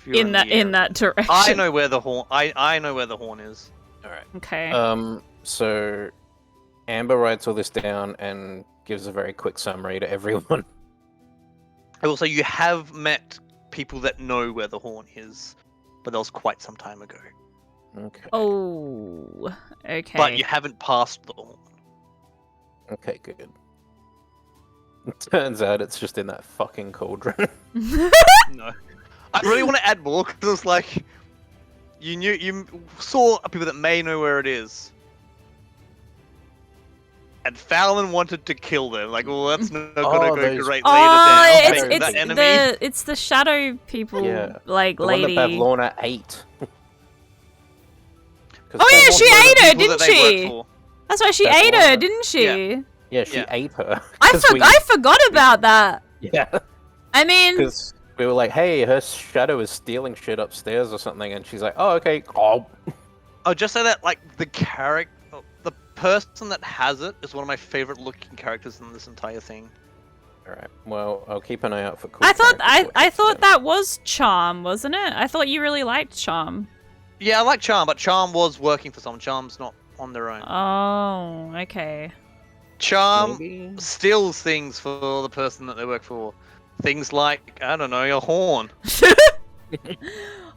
Speaker 3: in
Speaker 1: that direction.
Speaker 3: I know where the horn. I know where the horn is.
Speaker 5: All right.
Speaker 1: Okay.
Speaker 5: So Amber writes all this down and gives a very quick summary to everyone.
Speaker 3: I will say you have met people that know where the horn is, but that was quite some time ago.
Speaker 5: Okay.
Speaker 1: Oh, okay.
Speaker 3: But you haven't passed the horn.
Speaker 5: Okay, good. It turns out it's just in that fucking cauldron.
Speaker 3: No. I really want to add more, because it's like, you saw people that may know where it is. And Fallon wanted to kill them. Like, well, that's not gonna go great later down.
Speaker 1: It's the shadow people, like,
Speaker 5: the
Speaker 1: lady.
Speaker 5: One that Bavlorna ate.
Speaker 1: Oh yeah, she ate her, didn't she? That's why she ate her, didn't she?
Speaker 5: Yeah, she ate her.
Speaker 1: I forgot about that.
Speaker 5: Yeah.
Speaker 1: I mean,
Speaker 5: because we were like, hey, her shadow is stealing shit upstairs or something, and she's like, oh, okay. Oh.
Speaker 3: I'll just say that, like, the person that has it is one of my favorite looking characters in this entire thing.
Speaker 5: Alright, well, I'll keep an eye out for cool
Speaker 1: I thought that was Charm, wasn't it? I thought you really liked Charm.
Speaker 3: Yeah, I like Charm, but Charm was working for someone. Charm's not on their own.
Speaker 1: Oh, okay.
Speaker 3: Charm steals things for the person that they work for. Things like, I don't know, a horn.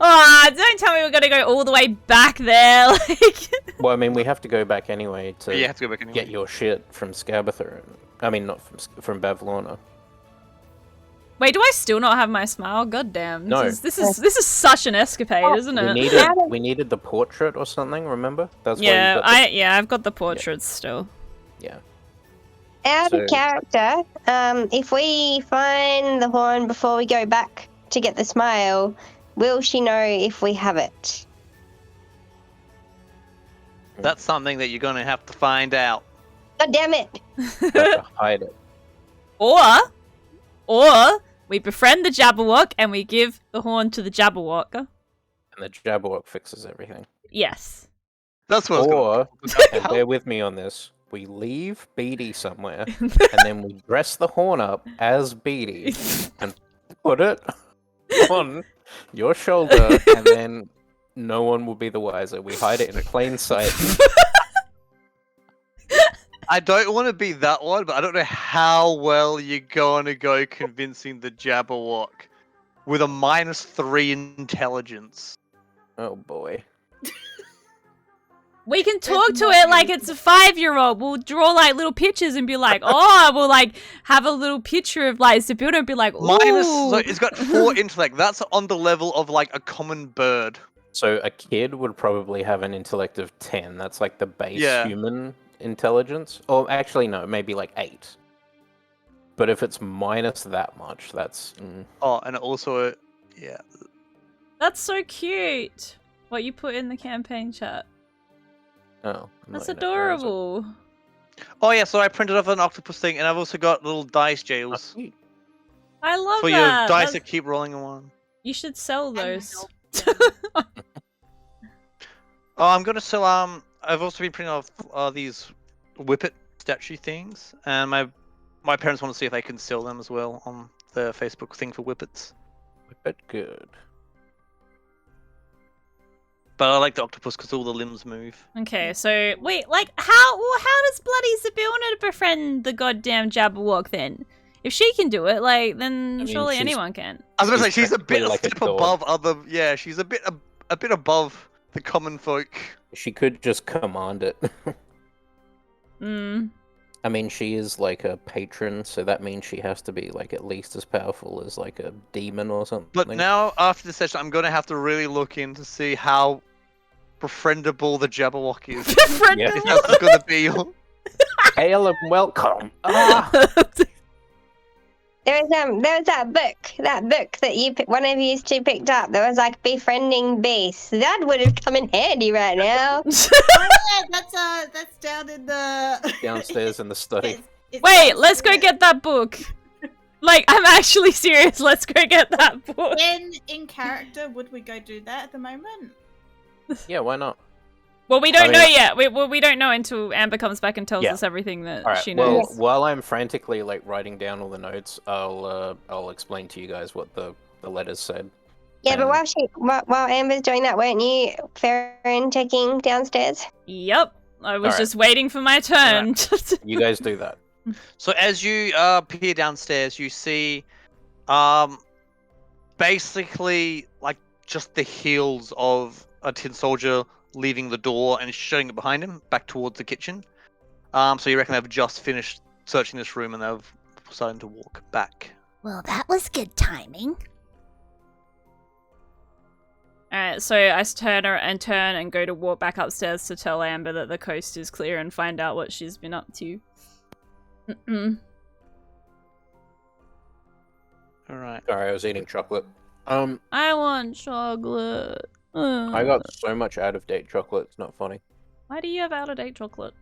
Speaker 1: Oh, don't tell me we're gonna go all the way back there. Like.
Speaker 5: Well, I mean, we have to go back anyway to
Speaker 3: have to go back anyway.
Speaker 5: Get your shit from Scabatha. I mean, not from Bavlorna.
Speaker 1: Wait, do I still not have my smile? God damn.
Speaker 5: No.
Speaker 1: This is such an escapade, isn't it?
Speaker 5: We needed the portrait or something, remember? That's
Speaker 1: I've got the portraits still.
Speaker 5: Yeah.
Speaker 4: Out of character, if we find the horn before we go back to get the smile, will she know if we have it?
Speaker 3: That's something that you're gonna have to find out.
Speaker 4: God damn it!
Speaker 5: Have to hide it.
Speaker 1: Or we befriend the Jabberwock and we give the horn to the Jabberwock.
Speaker 5: And the Jabberwock fixes everything.
Speaker 1: Yes.
Speaker 3: That's what.
Speaker 5: Or, and bear with me on this. We leave Beatty somewhere, and then we dress the horn up as Beatty and put it on your shoulder, and then no one will be the wiser. We hide it in plain sight.
Speaker 3: I don't want to be that one, but I don't know how well you're going to go convincing the Jabberwock with a -3 intelligence.
Speaker 5: Oh boy.
Speaker 1: We can talk to it like it's a 5-year-old. We'll draw like little pictures and be like, oh, we'll like have a little picture of like Sabina and be like, ooh.
Speaker 3: So it's got 4 intellect. That's on the level of like a common bird.
Speaker 5: So a kid would probably have an intellect of 10. That's like the base human intelligence. Or actually, no, maybe like 8. But if it's minus that much, that's...
Speaker 3: Oh, and also, yeah.
Speaker 1: That's so cute. What you put in the campaign chat.
Speaker 5: Oh.
Speaker 1: That's adorable.
Speaker 3: Oh yeah, so I printed off an octopus thing, and I've also got little dice jails
Speaker 1: I love
Speaker 3: for
Speaker 1: that.
Speaker 3: your dice that keep rolling in one.
Speaker 1: You should sell those.
Speaker 3: Oh, I'm gonna sell. I've also been printing off these Whippet statue things, and my parents want to see if they can sell them as well on the Facebook thing for Whippets.
Speaker 5: Whippet, good.
Speaker 3: But I like the octopus because all the limbs move.
Speaker 1: Okay, so wait, like how does bloody Sabina befriend the goddamn Jabberwock then? If she can do it, like then surely anyone can.
Speaker 3: I was gonna say she's a bit
Speaker 5: like a
Speaker 3: step
Speaker 5: dog.
Speaker 3: above other. Yeah, she's a bit above the common folk.
Speaker 5: She could just command it. I mean, she is like a patron, so that means she has to be like at least as powerful as like a demon or something.
Speaker 3: But now, after this session, I'm gonna have to really look in to see how befriendable the Jabberwock is.
Speaker 1: Befriendable?
Speaker 3: If that's gonna be.
Speaker 5: Hail and welcome. Ah.
Speaker 4: There was that book that one of you two picked up. That was like befriending beasts. That would have come in handy right now.
Speaker 2: Oh yeah, that's down in the
Speaker 5: Downstairs in the study.
Speaker 2: It's
Speaker 1: Wait, let's go get that book. Like, I'm actually serious. Let's go get that book.
Speaker 2: in character. Would we go do that at the moment?
Speaker 5: Yeah, why not?
Speaker 1: Well, we don't know yet. We don't know until Amber comes back and tells us everything that she knows.
Speaker 5: Well, while I'm frantically like writing down all the notes, I'll explain to you guys what the letters said.
Speaker 4: Yeah, but while Amber's doing that, weren't you Farron checking downstairs?
Speaker 1: Yep, I was just waiting for my turn.
Speaker 5: Right. You guys do that.
Speaker 3: So as you peer downstairs, you see, basically like just the heels of a tin soldier leaving the door and shutting it behind him back towards the kitchen. So you reckon they've just finished searching this room and they've starting to walk back.
Speaker 6: Well, that was good timing.
Speaker 1: Alright, so I turn and go to walk back upstairs to tell Amber that the coast is clear and find out what she's been up to.
Speaker 3: Alright.
Speaker 5: Sorry, I was eating chocolate.
Speaker 1: I want chocolate.
Speaker 5: I got so much out-of-date chocolate, it's not funny.
Speaker 1: Why do you have out-of-date chocolate?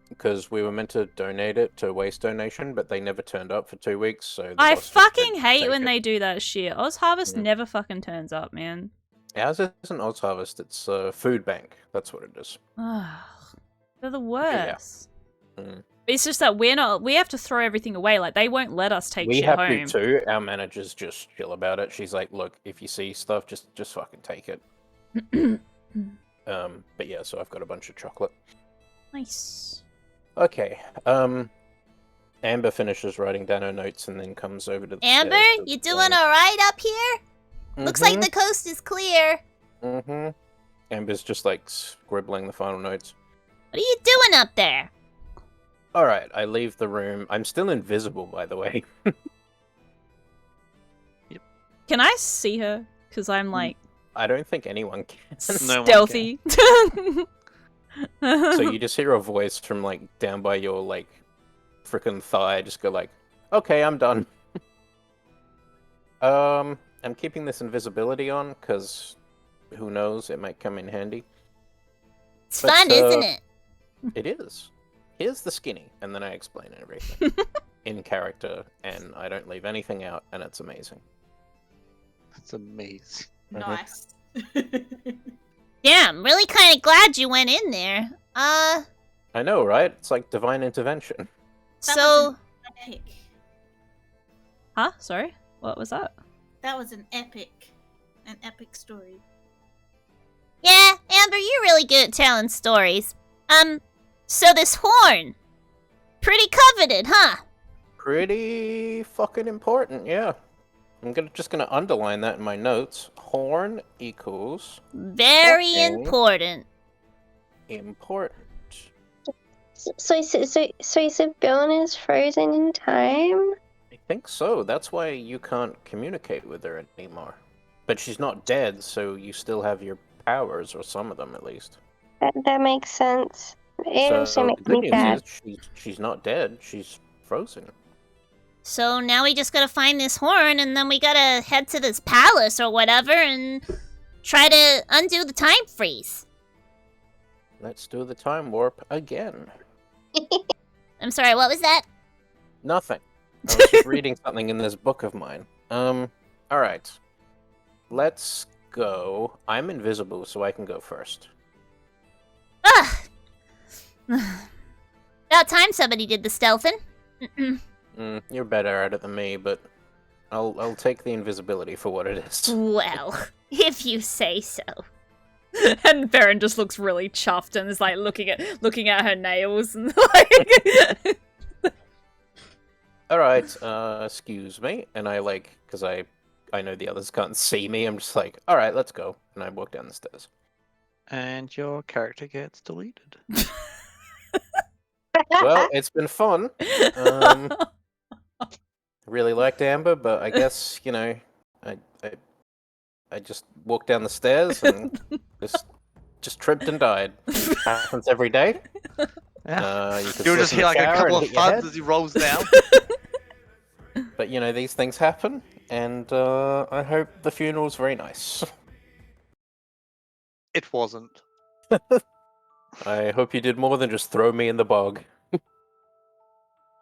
Speaker 5: Because we were meant to donate it to waste donation, but they never turned up for 2 weeks, so...
Speaker 1: I fucking hate when they do that shit. Oz Harvest never fucking turns up, man.
Speaker 5: Ours isn't Oz Harvest, it's Food Bank. That's what it is.
Speaker 1: They're the worst.
Speaker 5: Yeah.
Speaker 1: It's just that we have to throw everything away. Like, they won't let us take shit home.
Speaker 5: We have to too. Our manager's just chill about it. She's like, look, if you see stuff, just fucking take it. But yeah, so I've got a bunch of chocolate.
Speaker 1: Nice.
Speaker 5: Okay. Amber finishes writing down her notes and then comes over to the
Speaker 6: Amber,
Speaker 5: stairs to
Speaker 6: you
Speaker 5: explain.
Speaker 6: doing alright up here? Looks like the coast is clear.
Speaker 5: Amber's just like scribbling the final notes.
Speaker 6: What are you doing up there?
Speaker 5: Alright, I leave the room. I'm still invisible, by the way.
Speaker 3: Yep.
Speaker 1: Can I see her? Because I'm like...
Speaker 5: I don't think anyone can.
Speaker 1: Stealthy.
Speaker 5: So you just hear a voice from like down by your like freaking thigh just go like, okay, I'm done. I'm keeping this invisibility on because who knows, it might come in handy.
Speaker 6: It's fun, isn't it?
Speaker 5: It is. Here's the skinny, and then I explain everything in character, and I don't leave anything out, and it's amazing.
Speaker 3: That's amazing.
Speaker 2: Nice.
Speaker 6: Yeah, I'm really kind of glad you went in there.
Speaker 5: I know, right? It's like divine intervention.
Speaker 6: So...
Speaker 2: Epic.
Speaker 1: Huh? Sorry? What was that?
Speaker 2: That was an epic story.
Speaker 6: Yeah, Amber, you're really good at telling stories. So this horn. Pretty coveted, huh?
Speaker 5: Pretty fucking important, yeah. I'm just gonna underline that in my notes. Horn equals...
Speaker 6: Very important.
Speaker 5: Important.
Speaker 4: So Sabina is frozen in time?
Speaker 5: I think so. That's why you can't communicate with her anymore. But she's not dead, so you still have your powers, or some of them at least.
Speaker 4: That makes sense. It also
Speaker 5: So the
Speaker 4: makes
Speaker 5: good
Speaker 4: me
Speaker 5: news
Speaker 4: sad.
Speaker 5: is she's not dead. She's frozen.
Speaker 6: So now we just gotta find this horn, and then we gotta head to this palace or whatever and try to undo the time freeze.
Speaker 5: Let's do the time warp again.
Speaker 6: I'm sorry, what was that?
Speaker 5: Nothing. I was just reading something in this book of mine. Alright. Let's go. I'm invisible, so I can go first.
Speaker 6: Ugh! About time somebody did the stealthing.
Speaker 5: You're better at it than me, but I'll take the invisibility for what it is.
Speaker 6: Well, if you say so.
Speaker 1: And Baron just looks really chuffed and is like looking at her nails and like.
Speaker 5: Alright, excuse me. And I because I know the others can't see me, I'm just like, alright, let's go. And I walk down the stairs.
Speaker 3: And your character gets deleted.
Speaker 5: Well, it's been fun. I really liked Amber, but I guess, I just walked down the stairs and just tripped and died. Happens every day.
Speaker 3: Yeah.
Speaker 5: You
Speaker 3: You'll just hear like a couple of thuds as he rolls down.
Speaker 5: But these things happen, and I hope the funeral's very nice.
Speaker 3: It wasn't.
Speaker 5: I hope you did more than just throw me in the bog.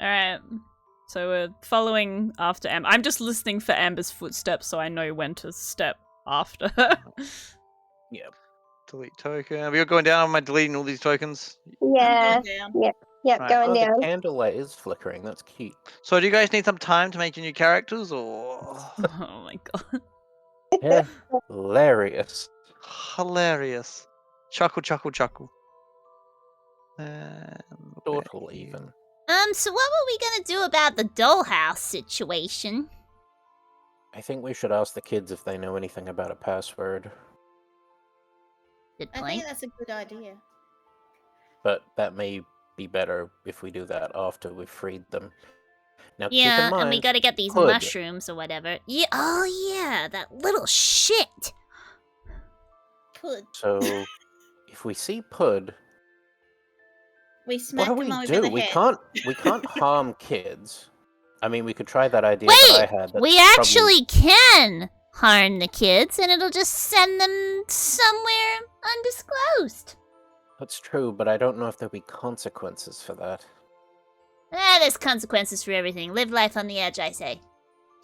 Speaker 1: Alright. So we're following after Amber. I'm just listening for Amber's footsteps so I know when to step after her.
Speaker 5: Yep.
Speaker 3: Delete token. We are going down. Am I deleting all these tokens?
Speaker 4: Yeah.
Speaker 2: I'm going down.
Speaker 4: Yep,
Speaker 3: Right.
Speaker 4: going
Speaker 5: Oh,
Speaker 4: down.
Speaker 5: the candlelight is flickering. That's cute.
Speaker 3: So do you guys need some time to make your new characters, or
Speaker 1: Oh my god.
Speaker 5: Yeah. Hilarious.
Speaker 3: hilarious? Chuckle, chuckle, chuckle. And
Speaker 5: Total even.
Speaker 6: So what were we gonna do about the dollhouse situation?
Speaker 5: I think we should ask the kids if they know anything about a password.
Speaker 6: Good
Speaker 2: I
Speaker 6: point.
Speaker 2: think that's a good idea.
Speaker 5: But that may be better if we do that after we've freed them. Now, keep
Speaker 6: Yeah,
Speaker 5: in mind,
Speaker 6: and we gotta get these
Speaker 5: Hood.
Speaker 6: mushrooms or whatever. Yeah, oh yeah, that little shit.
Speaker 2: Good.
Speaker 5: So, if we see Pud,
Speaker 2: We smack
Speaker 5: what do
Speaker 2: him
Speaker 5: we
Speaker 2: over
Speaker 5: do?
Speaker 2: the
Speaker 5: We
Speaker 2: head.
Speaker 5: can't harm kids. I mean, we could try that idea
Speaker 6: Wait,
Speaker 5: that I had. That's
Speaker 6: we
Speaker 5: probably-
Speaker 6: actually can harm the kids, and it'll just send them somewhere undisclosed.
Speaker 5: That's true, but I don't know if there'll be consequences for that.
Speaker 6: There's consequences for everything. Live life on the edge, I say.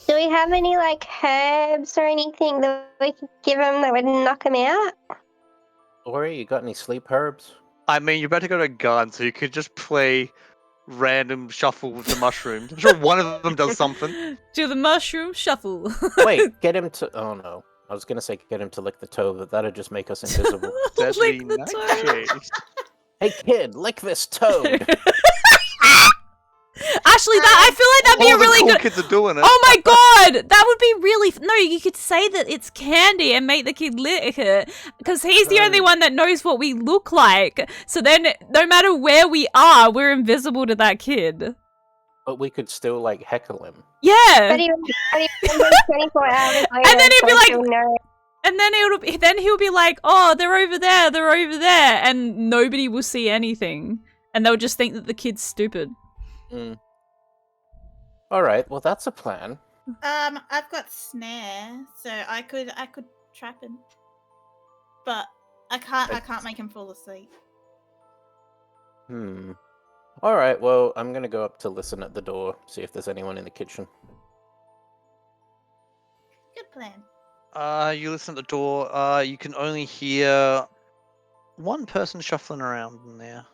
Speaker 4: Do we have any herbs or anything that we could give them that would knock them out?
Speaker 5: Ori, you got any sleep herbs?
Speaker 3: I mean, you better go to a gun, so you could just play random shuffle with the mushrooms. I'm sure one of them does something.
Speaker 1: Do the mushroom shuffle.
Speaker 5: Wait, get him to. Oh no. I was gonna say get him to lick the toe, but that'd just make us invisible.
Speaker 3: Deadly
Speaker 1: Lick the toe.
Speaker 3: nightshade.
Speaker 5: Hey kid, lick this toad!
Speaker 1: Actually, I feel like that'd be
Speaker 3: All
Speaker 1: a
Speaker 3: the
Speaker 1: really
Speaker 3: cool
Speaker 1: good.
Speaker 3: kids are doing it.
Speaker 1: Oh my god, that would be really. No, you could say that it's candy and make the kid lick it, because he's the only one that knows what we look like. So then, no matter where we are, we're invisible to that kid.
Speaker 5: But we could still heckle him.
Speaker 1: Yeah.
Speaker 4: But even 24 hours later,
Speaker 1: And then he'd be
Speaker 4: so
Speaker 1: like-
Speaker 4: she'll know.
Speaker 1: And then he'll be like, "Oh, they're over there," and nobody will see anything, and they'll just think that the kid's stupid.
Speaker 5: Alright, well that's a plan.
Speaker 2: I've got snare, so I could trap him, but I can't make him fall asleep.
Speaker 5: Alright, well I'm gonna go up to listen at the door, see if there's anyone in the kitchen.
Speaker 2: Good plan.
Speaker 3: You listen at the door. You can only hear one person shuffling around in there.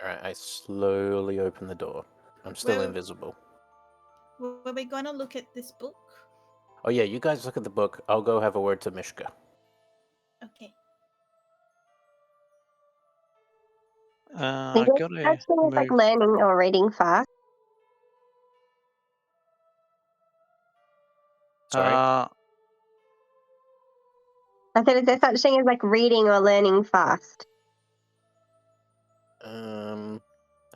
Speaker 5: Alright, I slowly open the door. I'm still
Speaker 2: Well-
Speaker 5: invisible.
Speaker 2: Were we going to look at this book?
Speaker 5: Oh yeah, you guys look at the book. I'll go have a word to Mishka.
Speaker 2: Okay.
Speaker 3: I
Speaker 4: You
Speaker 3: gotta
Speaker 4: actually
Speaker 3: move.
Speaker 4: learning or reading fast.
Speaker 5: Sorry.
Speaker 3: Uh,
Speaker 4: I said, is there such thing as reading or learning fast?
Speaker 5: I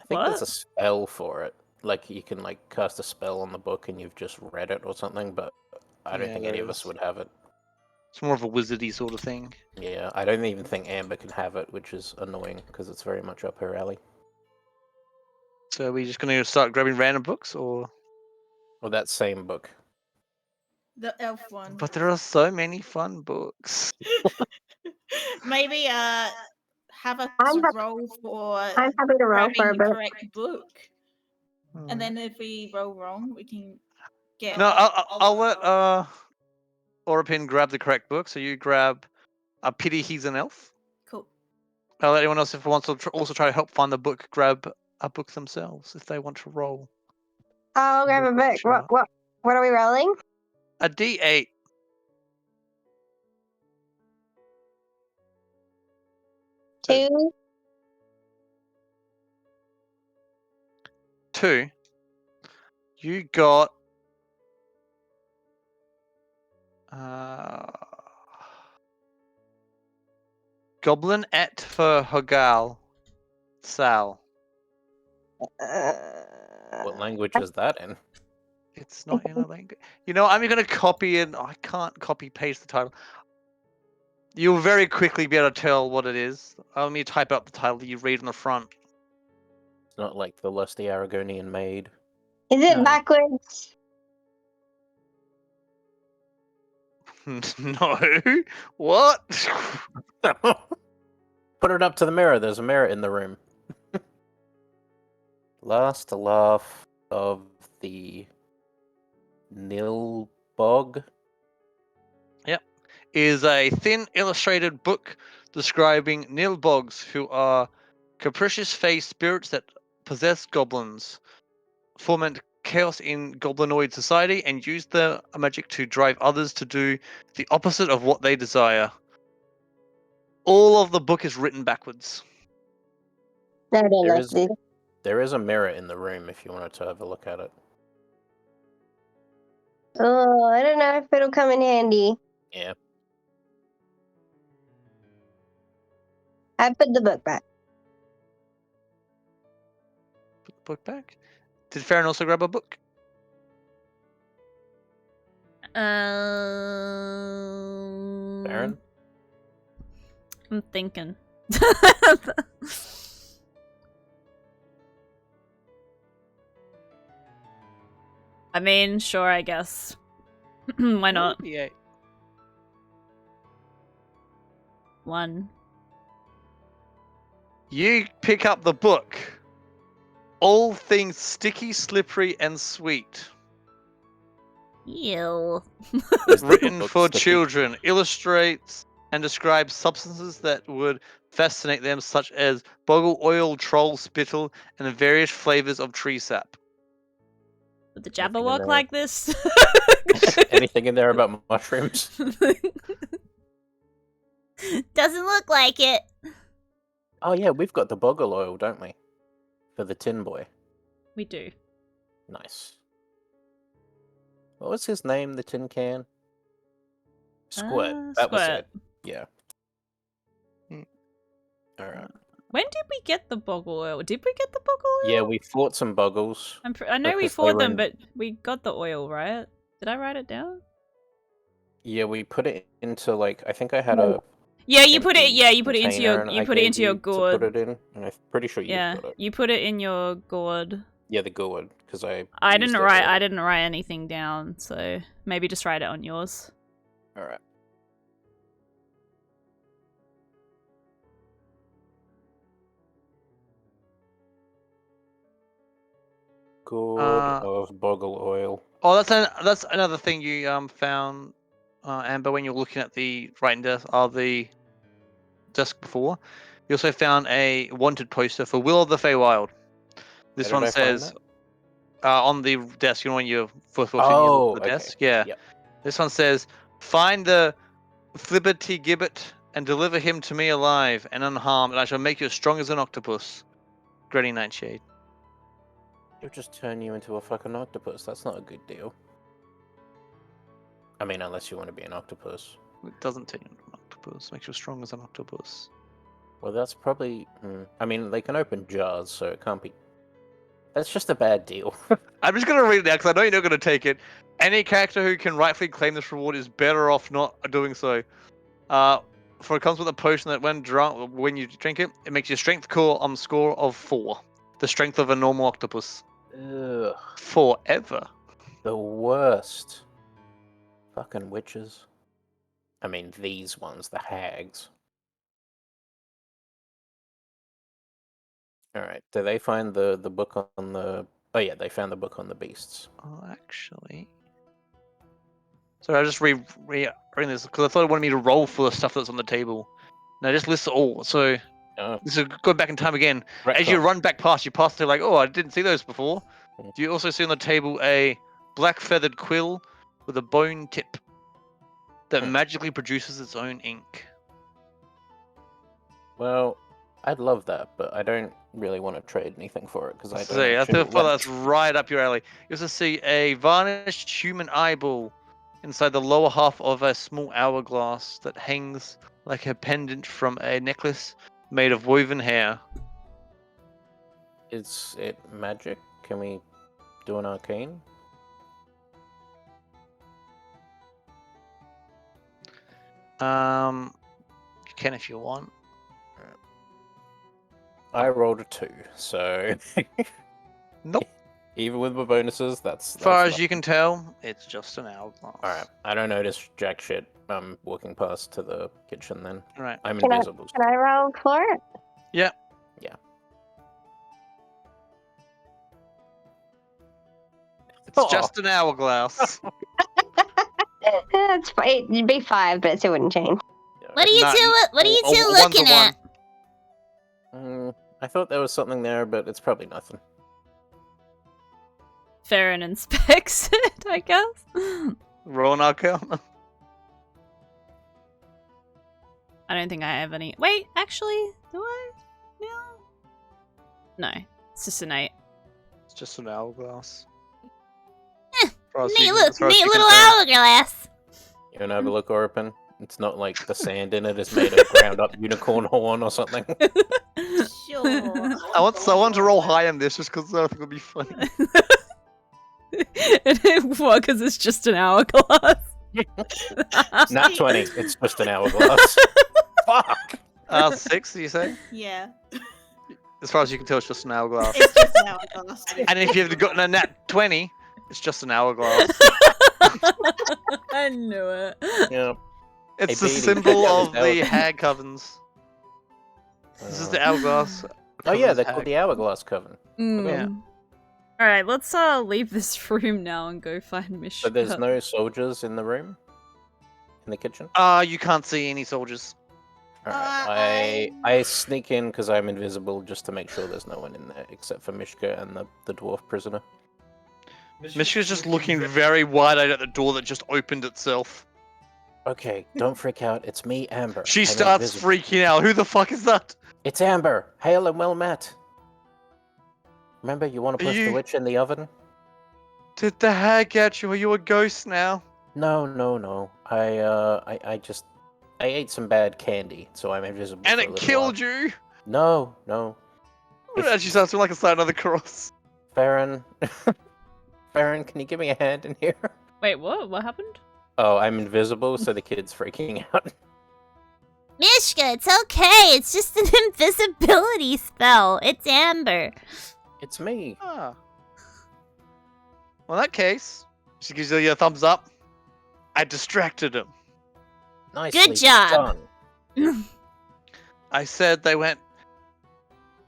Speaker 5: think there's
Speaker 1: What?
Speaker 5: a spell for it. You can cast a spell on the book and you've just read it or something, but I don't
Speaker 3: Yeah,
Speaker 5: think any
Speaker 3: there
Speaker 5: of us
Speaker 3: is.
Speaker 5: would have it.
Speaker 3: it's more of a wizardy sort of thing.
Speaker 5: Yeah, I don't even think Amber can have it, which is annoying because it's very much up her alley.
Speaker 3: So are we just gonna start grabbing random books, or
Speaker 5: Or that same book.
Speaker 2: The elf one.
Speaker 3: But there are so many fun books.
Speaker 2: Maybe have us roll for
Speaker 4: I'm happy to roll for a
Speaker 2: the
Speaker 4: book.
Speaker 2: correct book. And then if we roll wrong, we can get.
Speaker 3: No, I'll let Orapin grab the correct book. So you grab a pity he's an elf.
Speaker 2: Cool.
Speaker 3: I'll let anyone else if wants to also try to help find the book grab a book themselves if they want to roll.
Speaker 4: I'll grab a book.
Speaker 3: Sure.
Speaker 4: What are we rolling?
Speaker 3: A D8.
Speaker 4: Two.
Speaker 3: 2. You got Goblin et for Hogal. Sal.
Speaker 5: What language is that in?
Speaker 3: It's not in a language. You know, I'm going to copy it. I can't copy paste the title. You'll very quickly be able to tell what it is. Let me type up the title that you read on the front.
Speaker 5: It's not like the lusty Aragonian maid.
Speaker 4: Is it
Speaker 3: No.
Speaker 4: backwards?
Speaker 3: No. What?
Speaker 5: Put it up to the mirror. There's a mirror in the room. Last laugh of the Nilbog.
Speaker 3: Yep. Is a thin illustrated book describing Nilbogs, who are capricious-faced spirits that possess goblins, foment chaos in goblinoid society, and use their magic to drive others to do the opposite of what they desire. All of the book is written backwards.
Speaker 4: No, no,
Speaker 5: There
Speaker 4: no.
Speaker 5: is there is a mirror in the room if you wanted to have a look at it.
Speaker 4: Oh, I don't know if it'll come in handy.
Speaker 5: Yeah.
Speaker 4: I put the book back.
Speaker 3: Put the book back. Did Farron also grab a book? Farron?
Speaker 1: I'm thinking. I mean, sure, I guess. Why not?
Speaker 3: Yeah.
Speaker 1: 1.
Speaker 3: You pick up the book. All things sticky, slippery, and sweet.
Speaker 6: Ew.
Speaker 3: Written
Speaker 5: Book
Speaker 3: for
Speaker 5: sticky.
Speaker 3: children. Illustrates and describes substances that would fascinate them, such as boggle oil, troll spittle, and the various flavors of tree sap.
Speaker 1: Would the
Speaker 5: Anything in
Speaker 1: Jabberwock
Speaker 5: there?
Speaker 1: like this?
Speaker 5: Anything in there about mushrooms?
Speaker 6: Doesn't look like it.
Speaker 5: Oh yeah, we've got the boggle oil, don't we? For the tin boy.
Speaker 1: We do.
Speaker 5: Nice. What was his name, the tin can? Squirt. That was
Speaker 1: Squirt.
Speaker 5: it. Yeah. Alright.
Speaker 1: When did we get the boggle oil? Did we get the boggle oil?
Speaker 5: Yeah, we fought some boggles.
Speaker 1: I know we
Speaker 5: because they
Speaker 1: fought
Speaker 5: were
Speaker 1: them,
Speaker 5: in-
Speaker 1: but we got the oil, right? Did I write it down?
Speaker 5: Yeah, we put it into like I think I had a
Speaker 1: Yeah, you put it.
Speaker 5: empty
Speaker 1: Yeah, you put it into
Speaker 5: container
Speaker 1: your.
Speaker 5: and
Speaker 1: You
Speaker 5: I
Speaker 1: put it
Speaker 5: gave
Speaker 1: into your
Speaker 5: you to
Speaker 1: gourd.
Speaker 5: Put it in, and I'm pretty sure
Speaker 1: Yeah,
Speaker 5: you've got it.
Speaker 1: you put it in your gourd.
Speaker 5: Yeah, the gourd, because I
Speaker 1: I
Speaker 5: used
Speaker 1: didn't
Speaker 5: it
Speaker 1: write.
Speaker 5: earlier.
Speaker 1: I didn't write anything down, so maybe just write it on yours.
Speaker 5: Alright. Gourd of boggle oil.
Speaker 3: Oh, that's another thing you found, Amber, when you're looking at the writing desk the desk before. You also found a wanted poster for Will of the Feywild. This
Speaker 5: Where did
Speaker 3: one
Speaker 5: I find
Speaker 3: says
Speaker 5: that?
Speaker 3: on the desk. You know when you first walked in
Speaker 5: Oh,
Speaker 3: the
Speaker 5: okay.
Speaker 3: desk. Yeah.
Speaker 5: Yep.
Speaker 3: This one says, "Find the Flibberty Gibbet and deliver him to me alive and unharmed, and I shall make you as strong as an octopus." Granny Nightshade.
Speaker 5: It'll just turn you into a fucking octopus. That's not a good deal. I mean, unless you want to be an octopus.
Speaker 3: It doesn't turn you into an octopus. Makes you as strong as an octopus.
Speaker 5: Well, that's probably... I mean, they can open jars, so it can't be... That's just a bad deal.
Speaker 3: I'm just going to read it now because I know you're not going to take it. Any character who can rightfully claim this reward is better off not doing so. For it comes with a potion that when you drink it, it makes your strength core on score of 4. The strength of a normal octopus.
Speaker 5: Ugh.
Speaker 3: Forever.
Speaker 5: The worst. Fucking witches. I mean, these ones, the hags. Alright, do they find the book on the... Oh yeah, they found the book on the beasts.
Speaker 3: Oh, actually... Sorry, I just reading this because I thought it wanted me to roll for the stuff that's on the table. No, just list it all. So this is going back in time again. As you run back past, you pass through like, oh, I didn't see those before. Do you also see on the table a black feathered quill with a bone tip that magically produces its own ink?
Speaker 5: Well, I'd love that, but I don't really want to trade anything for it because I don't.
Speaker 3: See, I thought that's right up your alley. You also see a varnished human eyeball inside the lower half of a small hourglass that hangs like a pendant from a necklace made of woven hair.
Speaker 5: Is it magic? Can we do an arcane?
Speaker 3: You can if you want.
Speaker 5: I rolled a 2, so
Speaker 3: Nope.
Speaker 5: Even with my bonuses, that's
Speaker 3: As far as
Speaker 5: not...
Speaker 3: you can tell, it's just an hourglass.
Speaker 5: Alright, I don't notice jack shit. I'm walking past to the kitchen then.
Speaker 3: Right.
Speaker 5: I'm
Speaker 4: Can
Speaker 5: invisible.
Speaker 4: Can I roll for it?
Speaker 3: Yeah.
Speaker 5: Yeah.
Speaker 3: It's just an hourglass.
Speaker 4: That's fine. It'd be 5, but it still wouldn't change.
Speaker 6: What are you two looking at?
Speaker 5: I thought there was something there, but it's probably nothing.
Speaker 1: Farron inspects it, I guess.
Speaker 3: Roll an arcana.
Speaker 1: I don't think I have any. Wait, actually, do I? No. No, it's just an 8.
Speaker 3: It's just an hourglass.
Speaker 6: Neat little hourglass.
Speaker 5: You wanna have a look, Orpin? It's not like the sand in it is made of ground up unicorn horn or something.
Speaker 2: Sure.
Speaker 3: I want to roll high on this just because I think it would be funny.
Speaker 1: What? Because it's just an hourglass.
Speaker 5: Not 20. It's just an hourglass. Fuck.
Speaker 3: 6, you say?
Speaker 2: Yeah.
Speaker 3: As far as you can tell, it's just an hourglass.
Speaker 2: It's just an hourglass.
Speaker 3: And if you've gotten a nat 20, it's just an hourglass.
Speaker 1: I knew it.
Speaker 5: Yeah.
Speaker 3: It's
Speaker 5: Hey,
Speaker 3: the
Speaker 5: Beatty,
Speaker 3: symbol
Speaker 5: that
Speaker 3: of
Speaker 5: was
Speaker 3: the
Speaker 5: Alex.
Speaker 3: hag covens. This is the hourglass.
Speaker 5: Oh yeah, they're
Speaker 3: hag.
Speaker 5: called the hourglass coven.
Speaker 3: Yeah.
Speaker 1: Alright, let's leave this room now and go find Mishka.
Speaker 5: So there's no soldiers in the room? In the kitchen?
Speaker 3: You can't see any soldiers.
Speaker 5: Alright, I sneak in because I'm invisible just to make sure there's no one in there except for Mishka and the dwarf prisoner.
Speaker 3: Mishka's just looking very wide-eyed at the door that just opened itself.
Speaker 5: Okay, don't freak out. It's me, Amber.
Speaker 3: She
Speaker 5: I'm
Speaker 3: starts
Speaker 5: invisible.
Speaker 3: freaking out. Who the fuck is that?
Speaker 5: It's Amber. Hail and well met. Remember, you want to push the witch in the oven?
Speaker 3: Did the hag get you? Are you a ghost now?
Speaker 5: No. I ate some bad candy, so I'm invisible.
Speaker 3: And
Speaker 5: for a
Speaker 3: it
Speaker 5: little
Speaker 3: killed
Speaker 5: while.
Speaker 3: you?
Speaker 5: No.
Speaker 3: And she starts to like a sign of the cross.
Speaker 5: Farron, Farron, can you give me a hand in here?
Speaker 1: Wait, what? What happened?
Speaker 5: Oh, I'm invisible, so the kid's freaking out.
Speaker 6: Mishka, it's okay. It's just an invisibility spell. It's Amber.
Speaker 5: It's me.
Speaker 3: Ah. Well, in that case, she gives you a thumbs up. I distracted him.
Speaker 5: Nicely
Speaker 6: Good job.
Speaker 5: done.
Speaker 3: I said they went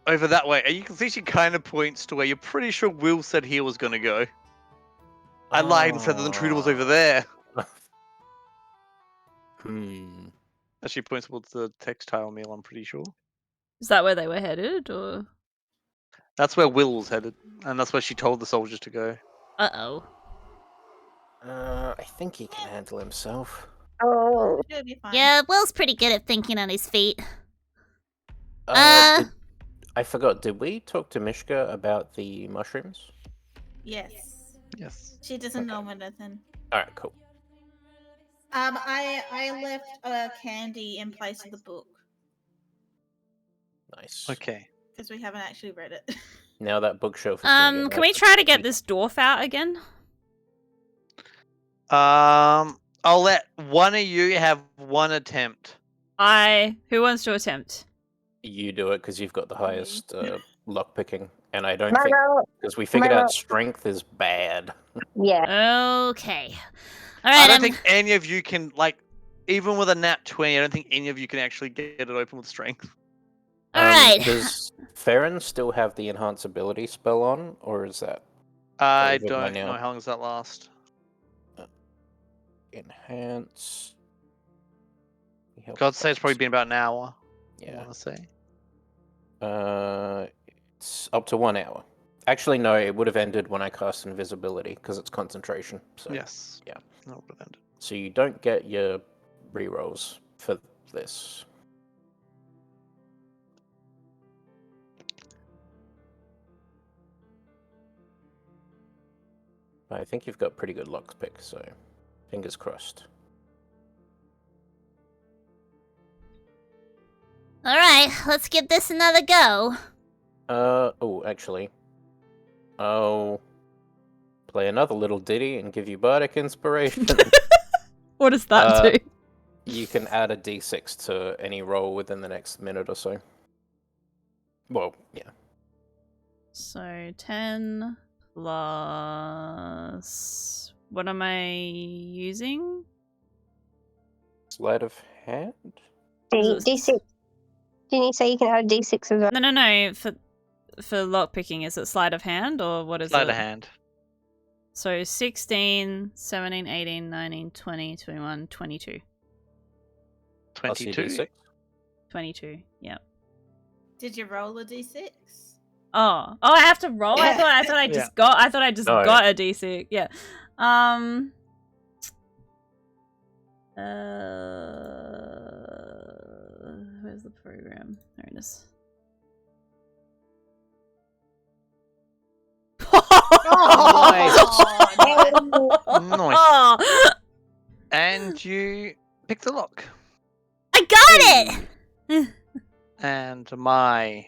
Speaker 3: over that way. And you can see she kind of points to where you're pretty sure Will said he was going to go. I lied and said that the intruder was over there.
Speaker 5: Hmm.
Speaker 3: And she points towards the textile mill, I'm pretty sure.
Speaker 1: Is that where they were headed, or?
Speaker 3: That's where Will was headed. And that's where she told the soldiers to go.
Speaker 1: Uh-oh.
Speaker 5: I think he can handle himself.
Speaker 4: Oh.
Speaker 2: It'll be fine.
Speaker 6: Yeah, Will's pretty good at thinking on his feet.
Speaker 5: I forgot. Did we talk to Mishka about the mushrooms?
Speaker 2: Yes.
Speaker 3: Yes.
Speaker 2: She doesn't know anything.
Speaker 5: All right, cool.
Speaker 2: I left a candy in place of the book
Speaker 5: Nice.
Speaker 3: Okay.
Speaker 2: because we haven't actually read it.
Speaker 5: Now that bookshelf is gonna get
Speaker 1: Can we
Speaker 5: nice.
Speaker 1: try to get this dwarf out again?
Speaker 3: I'll let one of you have one attempt.
Speaker 1: Who wants to attempt?
Speaker 5: You do it because you've got the highest luck picking. And I don't think, because we figured out strength is bad.
Speaker 4: Yeah.
Speaker 6: Okay. All right.
Speaker 3: I don't think any of you can, like, even with a nat 20, I don't think any of you can actually get it open with strength.
Speaker 6: All right.
Speaker 5: Does Farron still have the enhance ability spell on, or is that?
Speaker 3: I don't know how long does that last.
Speaker 5: Enhance.
Speaker 3: God say it's probably been about an hour.
Speaker 5: Yeah.
Speaker 3: I want to say.
Speaker 5: It's up to 1 hour. Actually, no, it would have ended when I cast invisibility because it's concentration. So
Speaker 3: yes.
Speaker 5: Yeah.
Speaker 3: That would have ended.
Speaker 5: So you don't get your rerolls for this. I think you've got pretty good lockpick, so fingers crossed.
Speaker 6: All right. Let's give this another go.
Speaker 5: Actually, I'll play another little ditty and give you bardic inspiration.
Speaker 1: What does that do?
Speaker 5: You can add a d6 to any roll within the next minute or so. Well, yeah.
Speaker 1: So 10 plus... What am I using?
Speaker 5: Sleight of hand?
Speaker 4: D6. Didn't you say you can add a D6 as well?
Speaker 1: No. For lockpicking, is it sleight of hand or what is it?
Speaker 3: Sleight of hand.
Speaker 1: So 16, 17, 18, 19, 20, 21, 22.
Speaker 3: 22.
Speaker 1: 22, yeah.
Speaker 2: Did you roll a d6?
Speaker 1: Oh, I have to roll. I thought I just got. I thought I just got a D6. Yeah. Where's the program? There it is.
Speaker 3: Nice. And you pick the lock.
Speaker 6: I got it!
Speaker 3: And my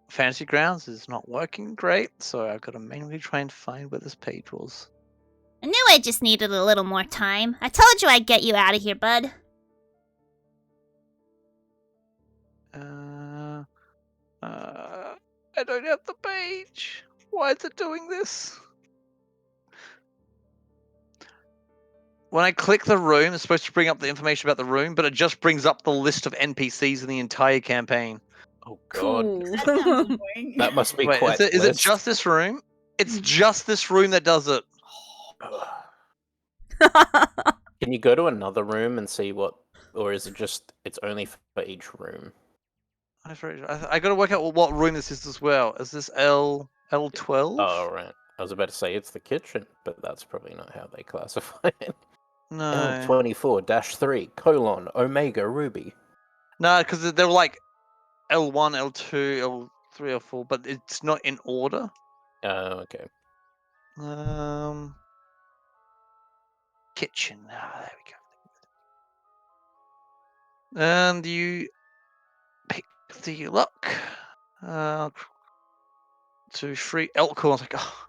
Speaker 3: fantasy grounds is not working great, so I've got to manually try and find where this page was.
Speaker 6: I knew I just needed a little more time. I told you I'd get you out of here, bud.
Speaker 3: I don't have the page. Why is it doing this? When I click the room, it's supposed to bring up the information about the room, but it just brings up the list of NPCs in the entire campaign.
Speaker 5: Oh god.
Speaker 1: Cool.
Speaker 2: That sounds annoying.
Speaker 5: That must be
Speaker 3: Wait,
Speaker 5: quite
Speaker 3: is it just this room? It's just this room that does it.
Speaker 5: Can you go to another room and see what, or is it just, it's only for each room?
Speaker 3: I got to work out what room this is as well. Is this L12?
Speaker 5: Oh, right. I was about to say it's the kitchen, but that's probably not how they classify it.
Speaker 3: No.
Speaker 5: L24-3, Omega Ruby.
Speaker 3: No, because they're like L1, L2, L3, L4, but it's not in order.
Speaker 5: Oh, okay.
Speaker 3: Kitchen. There we go. And you pick the lock. 2, 3. Cool. I was like, oh,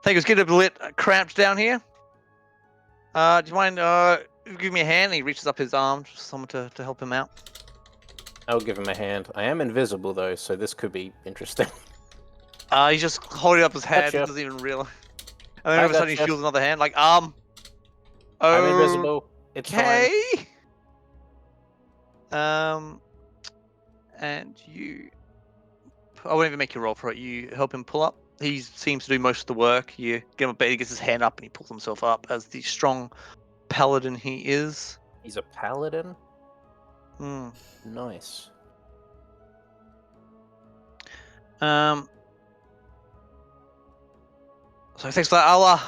Speaker 3: think it's getting a bit cramped down here. Do you mind give me a hand? And he reaches up his arm for someone to help him out.
Speaker 5: I'll give him a hand. I am invisible though, so this could be interesting.
Speaker 3: He's just holding up his hand.
Speaker 5: Gotcha.
Speaker 3: He doesn't even realize. And then all of a sudden he feels another hand, like,
Speaker 5: I'm invisible. It's fine.
Speaker 3: And you... I won't even make you roll for it. You help him pull up. He seems to do most of the work. You give him a bit, he gets his hand up and he pulls himself up as the strong paladin he is.
Speaker 5: He's a paladin?
Speaker 3: Hmm.
Speaker 5: Nice.
Speaker 3: So thanks for that.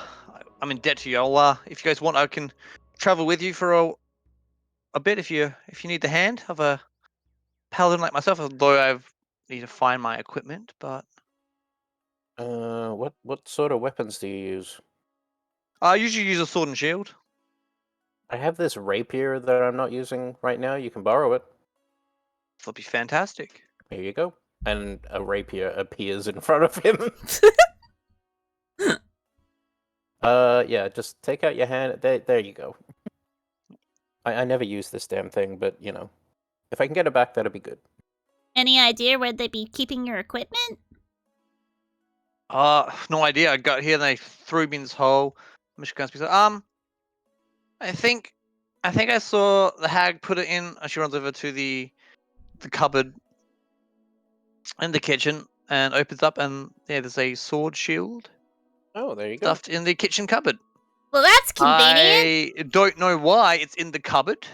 Speaker 3: I'm in debt to you. If you guys want, I can travel with you for a bit if you need the hand of a paladin like myself. Although I need to find my equipment, but
Speaker 5: what sort of weapons do you use?
Speaker 3: I usually use a sword and shield.
Speaker 5: I have this rapier that I'm not using right now. You can borrow it.
Speaker 3: That'll be fantastic.
Speaker 5: Here you go. And a rapier appears in front of him. Yeah, just take out your hand. There you go. I never use this damn thing, but, you know, if I can get it back, that'll be good.
Speaker 6: Any idea where they'd be keeping your equipment?
Speaker 3: No idea. I got here and they threw me in this hole. Michigan speaks. I think I saw the hag put it in. She runs over to the cupboard in the kitchen and opens up, and yeah, there's a sword shield
Speaker 5: Oh, there you go.
Speaker 3: stuffed in the kitchen cupboard.
Speaker 6: Well, that's convenient.
Speaker 3: I don't know why it's in the cupboard,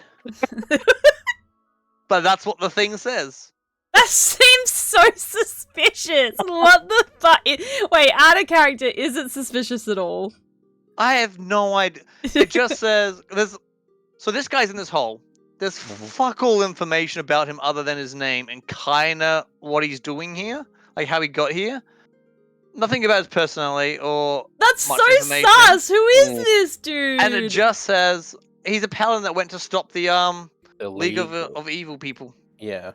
Speaker 3: but that's what the thing says.
Speaker 1: That seems so suspicious. What the fuck? Wait, out of character isn't suspicious at all.
Speaker 3: I have no idea. It just says there's. So this guy's in this hole. There's fuck all information about him other than his name and kinda what he's doing here, like how he got here. Nothing about his personality or
Speaker 1: That's
Speaker 3: much
Speaker 1: so
Speaker 3: information.
Speaker 1: sus. Who is this dude?
Speaker 3: And it just says he's a paladin that went to stop the League
Speaker 5: League
Speaker 3: of Evil People.
Speaker 5: Yeah.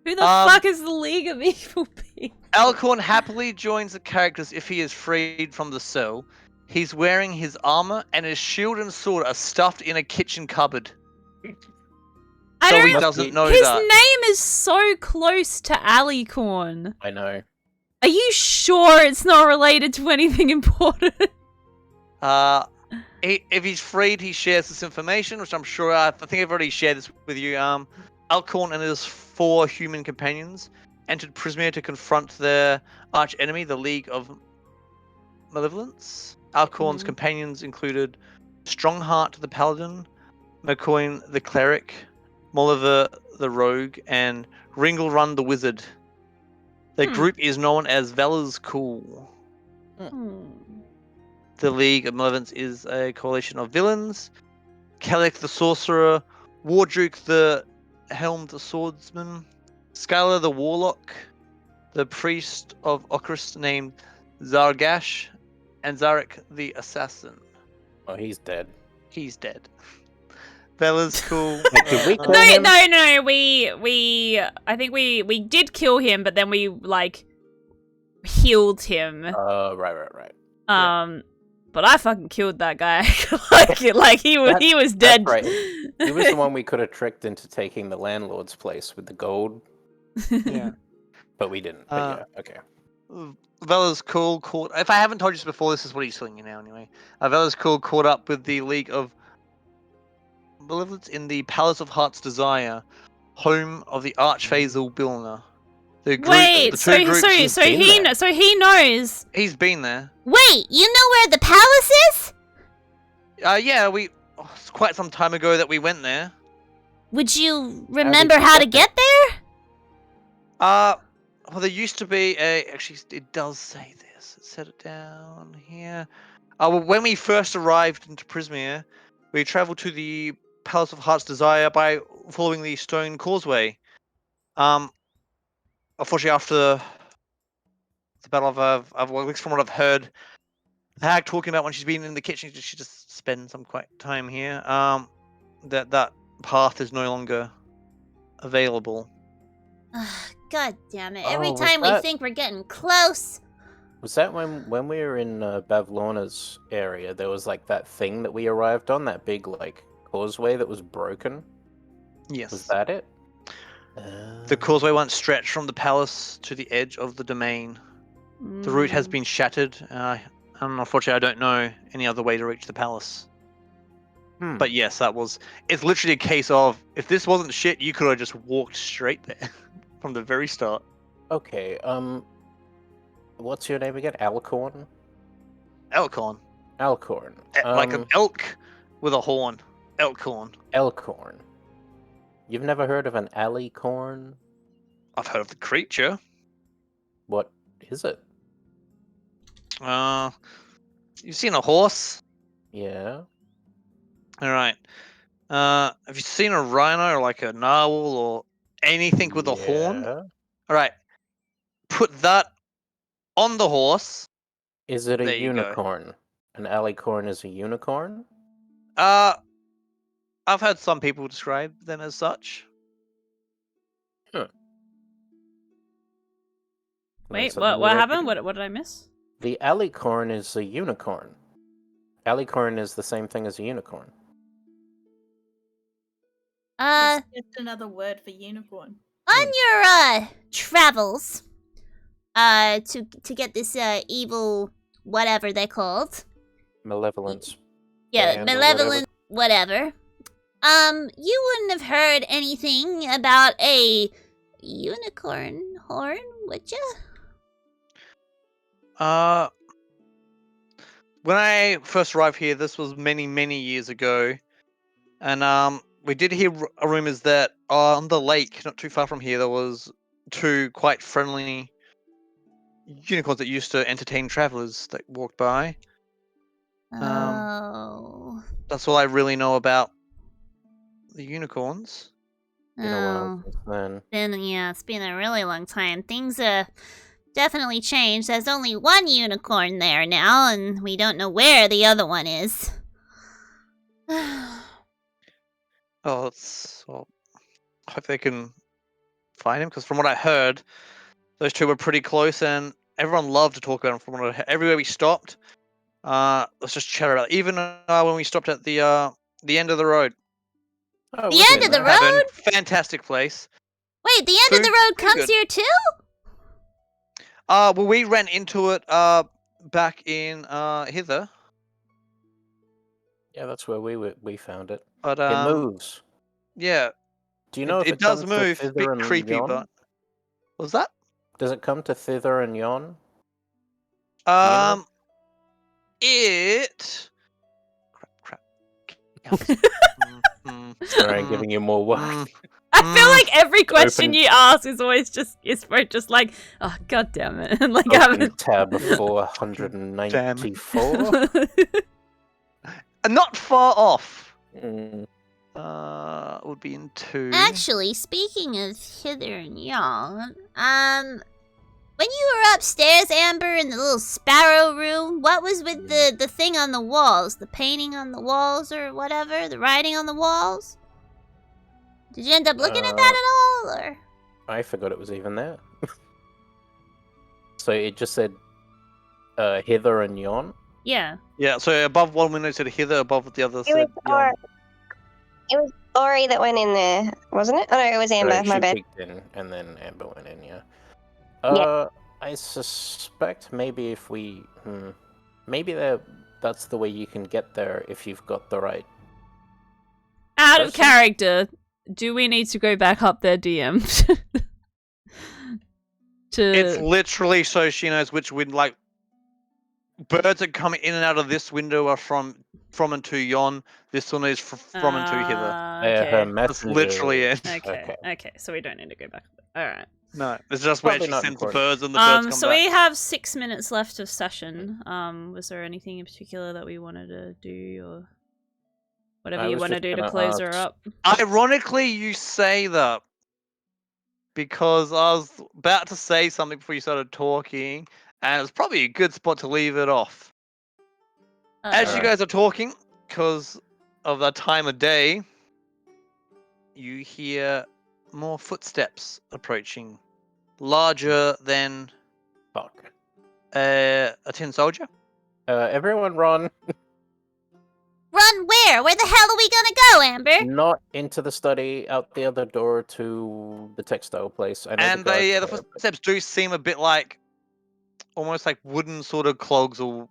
Speaker 1: Who the fuck is the League of Evil People?
Speaker 3: Alcorn happily joins the characters if he is freed from the cell. He's wearing his armor, and his shield and sword are stuffed in a kitchen cupboard. So he doesn't know
Speaker 1: his
Speaker 3: that.
Speaker 1: name is so close to Alicorn.
Speaker 5: I know.
Speaker 1: Are you sure it's not related to anything important?
Speaker 3: If he's freed, he shares this information, which I'm sure I think I've already shared this with you. Alcorn and his 4 human companions entered Prismere to confront their arch enemy, the League of Malevolence. Alcorn's companions included Strongheart the Paladin, McCoy the Cleric, Molliver the Rogue, and Ringlrun the Wizard. The group is known as Valor's Cool. The League of Malevolence is a coalition of villains. Kellic the Sorcerer, Wardruk the Helmed Swordsman, Skylar the Warlock, the Priest of Okris named Zargash, and Zarek the Assassin.
Speaker 5: Oh, he's dead.
Speaker 3: He's dead. Bella's cool.
Speaker 5: Did we kill him?
Speaker 1: No. I think we did kill him, but then we like healed him.
Speaker 5: Right.
Speaker 1: But I fucking killed that guy. like he was dead.
Speaker 5: That's right. He was the one we could have tricked into taking the landlord's place with the gold.
Speaker 3: Yeah.
Speaker 5: But we didn't. But yeah, okay.
Speaker 3: Vela's cool caught. If I haven't told you this before, this is what he's telling you now anyway. Vela's cool caught up with the League of Malevolence in the Palace of Heart's Desire, home of the Archphasal Bilna.
Speaker 1: Wait, so he knows.
Speaker 3: He's been there.
Speaker 6: Wait, you know where the palace is?
Speaker 3: Yeah, it's quite some time ago that we went there.
Speaker 6: Would you remember how to get there?
Speaker 3: Well, there used to be actually, it does say this. It said it down here. Well, when we first arrived into Prismere, we traveled to the Palace of Heart's Desire by following the Stone Causeway. Unfortunately, after the battle of at least from what I've heard, the hag talking about when she's been in the kitchen, she just spends some quite time here. That path is no longer available.
Speaker 6: God damn it! Every time we think we're getting close.
Speaker 5: Was that when we were in Bavlorna's area? There was like that thing that we arrived on, that big like causeway that was broken.
Speaker 3: Yes.
Speaker 5: Was that it?
Speaker 3: The causeway once stretched from the palace to the edge of the domain. The route has been shattered. Unfortunately, I don't know any other way to reach the palace. But yes, that was. It's literally a case of if this wasn't shit, you could have just walked straight there from the very start.
Speaker 5: Okay. What's your name again? Alcorn.
Speaker 3: Elkhorn.
Speaker 5: Alcorn.
Speaker 3: Like an elk with a horn. Elkhorn.
Speaker 5: Elkhorn. You've never heard of an alicorn?
Speaker 3: I've heard of the creature.
Speaker 5: What is it?
Speaker 3: You've seen a horse?
Speaker 5: Yeah.
Speaker 3: Alright. Have you seen a rhino or like a narwhal or anything with a horn? Alright. Put that on the horse.
Speaker 5: Is it a unicorn? An alicorn is a unicorn?
Speaker 3: I've heard some people describe them as such.
Speaker 1: Wait, what happened? What did I miss?
Speaker 5: The alicorn is a unicorn. Alicorn is the same thing as a unicorn.
Speaker 2: It's just another word for unicorn.
Speaker 6: On your travels, to get this evil whatever they're called.
Speaker 5: Malevolence.
Speaker 6: Yeah,
Speaker 5: band or
Speaker 6: malevolent whatever. You wouldn't have heard anything about a unicorn horn, would you?
Speaker 3: When I first arrived here, this was many years ago, and we did hear rumors that on the lake, not too far from here, there was 2 quite friendly unicorns that used to entertain travelers that walked by.
Speaker 6: Oh.
Speaker 3: That's all I really know about the unicorns.
Speaker 5: Been a while since then.
Speaker 6: It's been a really long time. Things definitely changed. There's only one unicorn there now, and we don't know where the other one is.
Speaker 3: Well, I hope they can find him, because from what I heard, those 2 were pretty close, and everyone loved to talk about him. From what I heard, everywhere we stopped, let's just chat about it. Even when we stopped at the end of the road.
Speaker 5: Oh,
Speaker 6: The end of the road?
Speaker 3: Fantastic place.
Speaker 6: Wait, the end of the road comes here too?
Speaker 3: Well, we ran into it back in hither.
Speaker 5: Yeah, that's where we found it.
Speaker 3: But
Speaker 5: It moves.
Speaker 3: Yeah.
Speaker 5: Do you know if
Speaker 3: it does
Speaker 5: comes to
Speaker 3: move? A
Speaker 5: thither
Speaker 3: bit
Speaker 5: and
Speaker 3: creepy,
Speaker 5: yon?
Speaker 3: but what was that?
Speaker 5: Does it come to thither and yon?
Speaker 3: It. Crap.
Speaker 5: Sorry, I'm giving you more work.
Speaker 1: I feel like every question you ask is always just like, oh god damn it, and like
Speaker 5: Open tab 494.
Speaker 3: Not far off.
Speaker 5: Mm.
Speaker 3: Would be in 2.
Speaker 6: Actually, speaking of hither and yon, when you were upstairs, Amber, in the little sparrow room, what was with the thing on the walls? The painting on the walls or whatever? The writing on the walls? Did you end up looking at that at all, or?
Speaker 5: I forgot it was even there. So it just said hither and yon?
Speaker 1: Yeah.
Speaker 3: Yeah, so above one window said hither, above the other said yon.
Speaker 4: It was Ori that went in there, wasn't it? Oh no, it was Amber, my
Speaker 5: she
Speaker 4: bad.
Speaker 5: peeked in, and then Amber went in, yeah.
Speaker 4: Yeah.
Speaker 5: I suspect maybe if we... maybe that's the way you can get there if you've got the right...
Speaker 1: Out of character, do we need to go back up there, DM?
Speaker 3: It's literally so she knows which window, like, birds that come in and out of this window are from and to yon. This one is from and to hither.
Speaker 1: Okay.
Speaker 3: That's literally it.
Speaker 1: Okay, so we don't need to go back. Alright.
Speaker 3: No, it's just where she sends the birds and the birds come
Speaker 1: so
Speaker 3: back.
Speaker 1: we have 6 minutes left of session. Was there anything in particular that we wanted to do, or whatever you want to do to close her up?
Speaker 3: Ironically, you say that, because I was about to say something before you started talking, and it's probably a good spot to leave it off. As you guys are talking, because of the time of day, you hear more footsteps approaching, larger than a tin soldier.
Speaker 5: Everyone run.
Speaker 6: Run where? Where the hell are we gonna go, Amber?
Speaker 5: Not into the study, out the other door to the textile place. I know
Speaker 3: And the footsteps do seem a bit like, almost like wooden sort of clogs, or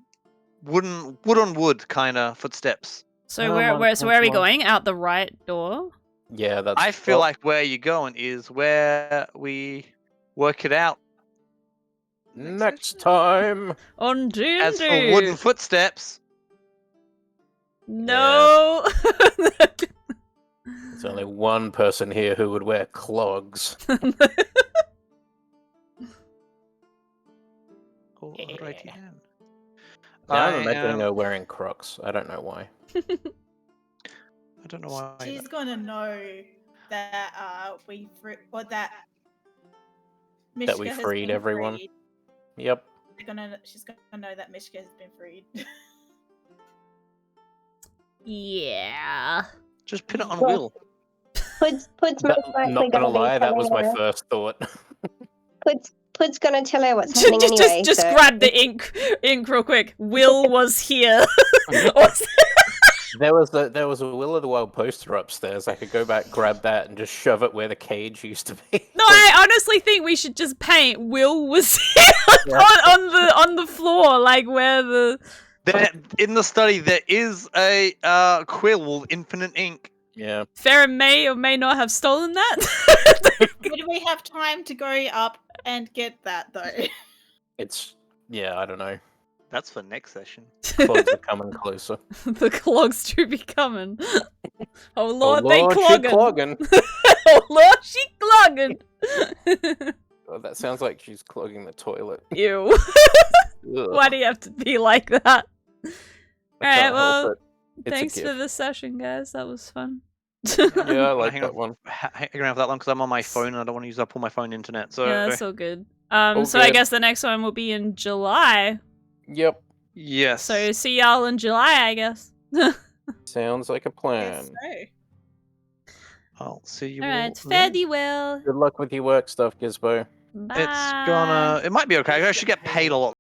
Speaker 3: wood on wood kind of footsteps.
Speaker 1: So where are we going? Out the right door?
Speaker 5: Yeah, that's...
Speaker 3: I feel like where you're going is where we work it out.
Speaker 5: Next time!
Speaker 1: On D&D!
Speaker 3: As for wooden footsteps...
Speaker 1: No!
Speaker 5: There's only one person here who would wear clogs.
Speaker 3: Alrighty then.
Speaker 5: Now I'm imagining her wearing Crocs. I don't know why.
Speaker 3: I don't know why.
Speaker 2: She's gonna know that that
Speaker 5: we freed everyone.
Speaker 2: Freed.
Speaker 5: Yep.
Speaker 2: She's gonna know that Mishka has been freed.
Speaker 6: Yeah.
Speaker 3: Just pin it on Will.
Speaker 4: Pud's most likely
Speaker 5: Not gonna
Speaker 4: be
Speaker 5: lie, that was my
Speaker 4: telling her.
Speaker 5: first thought.
Speaker 4: Pud's gonna tell her what's happening anyway.
Speaker 1: Just grab the ink real quick. Will was here.
Speaker 5: There was a Will of the Wild poster upstairs. I could go back, grab that, and just shove it where the cage used to be.
Speaker 1: No, I honestly think we should just paint Will was on the floor, like where the.
Speaker 3: In the study, there is a quill with infinite ink.
Speaker 5: Yeah.
Speaker 1: Farrah may or may not have stolen that.
Speaker 2: Would we have time to go up and get that though?
Speaker 5: I don't know.
Speaker 3: That's for next session.
Speaker 5: Clogs are coming closer.
Speaker 1: The clogs do be coming. Oh
Speaker 5: Oh,
Speaker 1: Lord,
Speaker 5: Lord,
Speaker 1: they
Speaker 5: she
Speaker 1: clogging.
Speaker 5: clogging.
Speaker 1: Oh Lord, she clogging.
Speaker 5: Oh, that sounds like she's clogging the toilet.
Speaker 1: Ew.
Speaker 5: Ugh.
Speaker 1: Why do you have to be like that?
Speaker 5: I
Speaker 1: Alright,
Speaker 5: can't
Speaker 1: well,
Speaker 5: help it. It's a
Speaker 1: thanks for
Speaker 5: gift.
Speaker 1: the session, guys. That was fun.
Speaker 5: Yeah, I like
Speaker 3: Hang
Speaker 5: that
Speaker 3: on.
Speaker 5: one.
Speaker 3: Hang around for that one because I'm on my phone and I don't want to use up all my phone internet. So
Speaker 1: Yeah, that's all good.
Speaker 5: All
Speaker 1: So I
Speaker 5: good.
Speaker 1: guess the next one will be in July.
Speaker 5: Yep.
Speaker 3: yes.
Speaker 1: So see y'all in July, I guess.
Speaker 5: Sounds like a plan.
Speaker 2: Yes, so.
Speaker 3: I'll see you.
Speaker 1: Alright,
Speaker 3: all then.
Speaker 1: fare well.
Speaker 5: Good luck with your work stuff, Gizbo.
Speaker 1: Bye.
Speaker 3: It's gonna. It might be okay. I should get paid a lot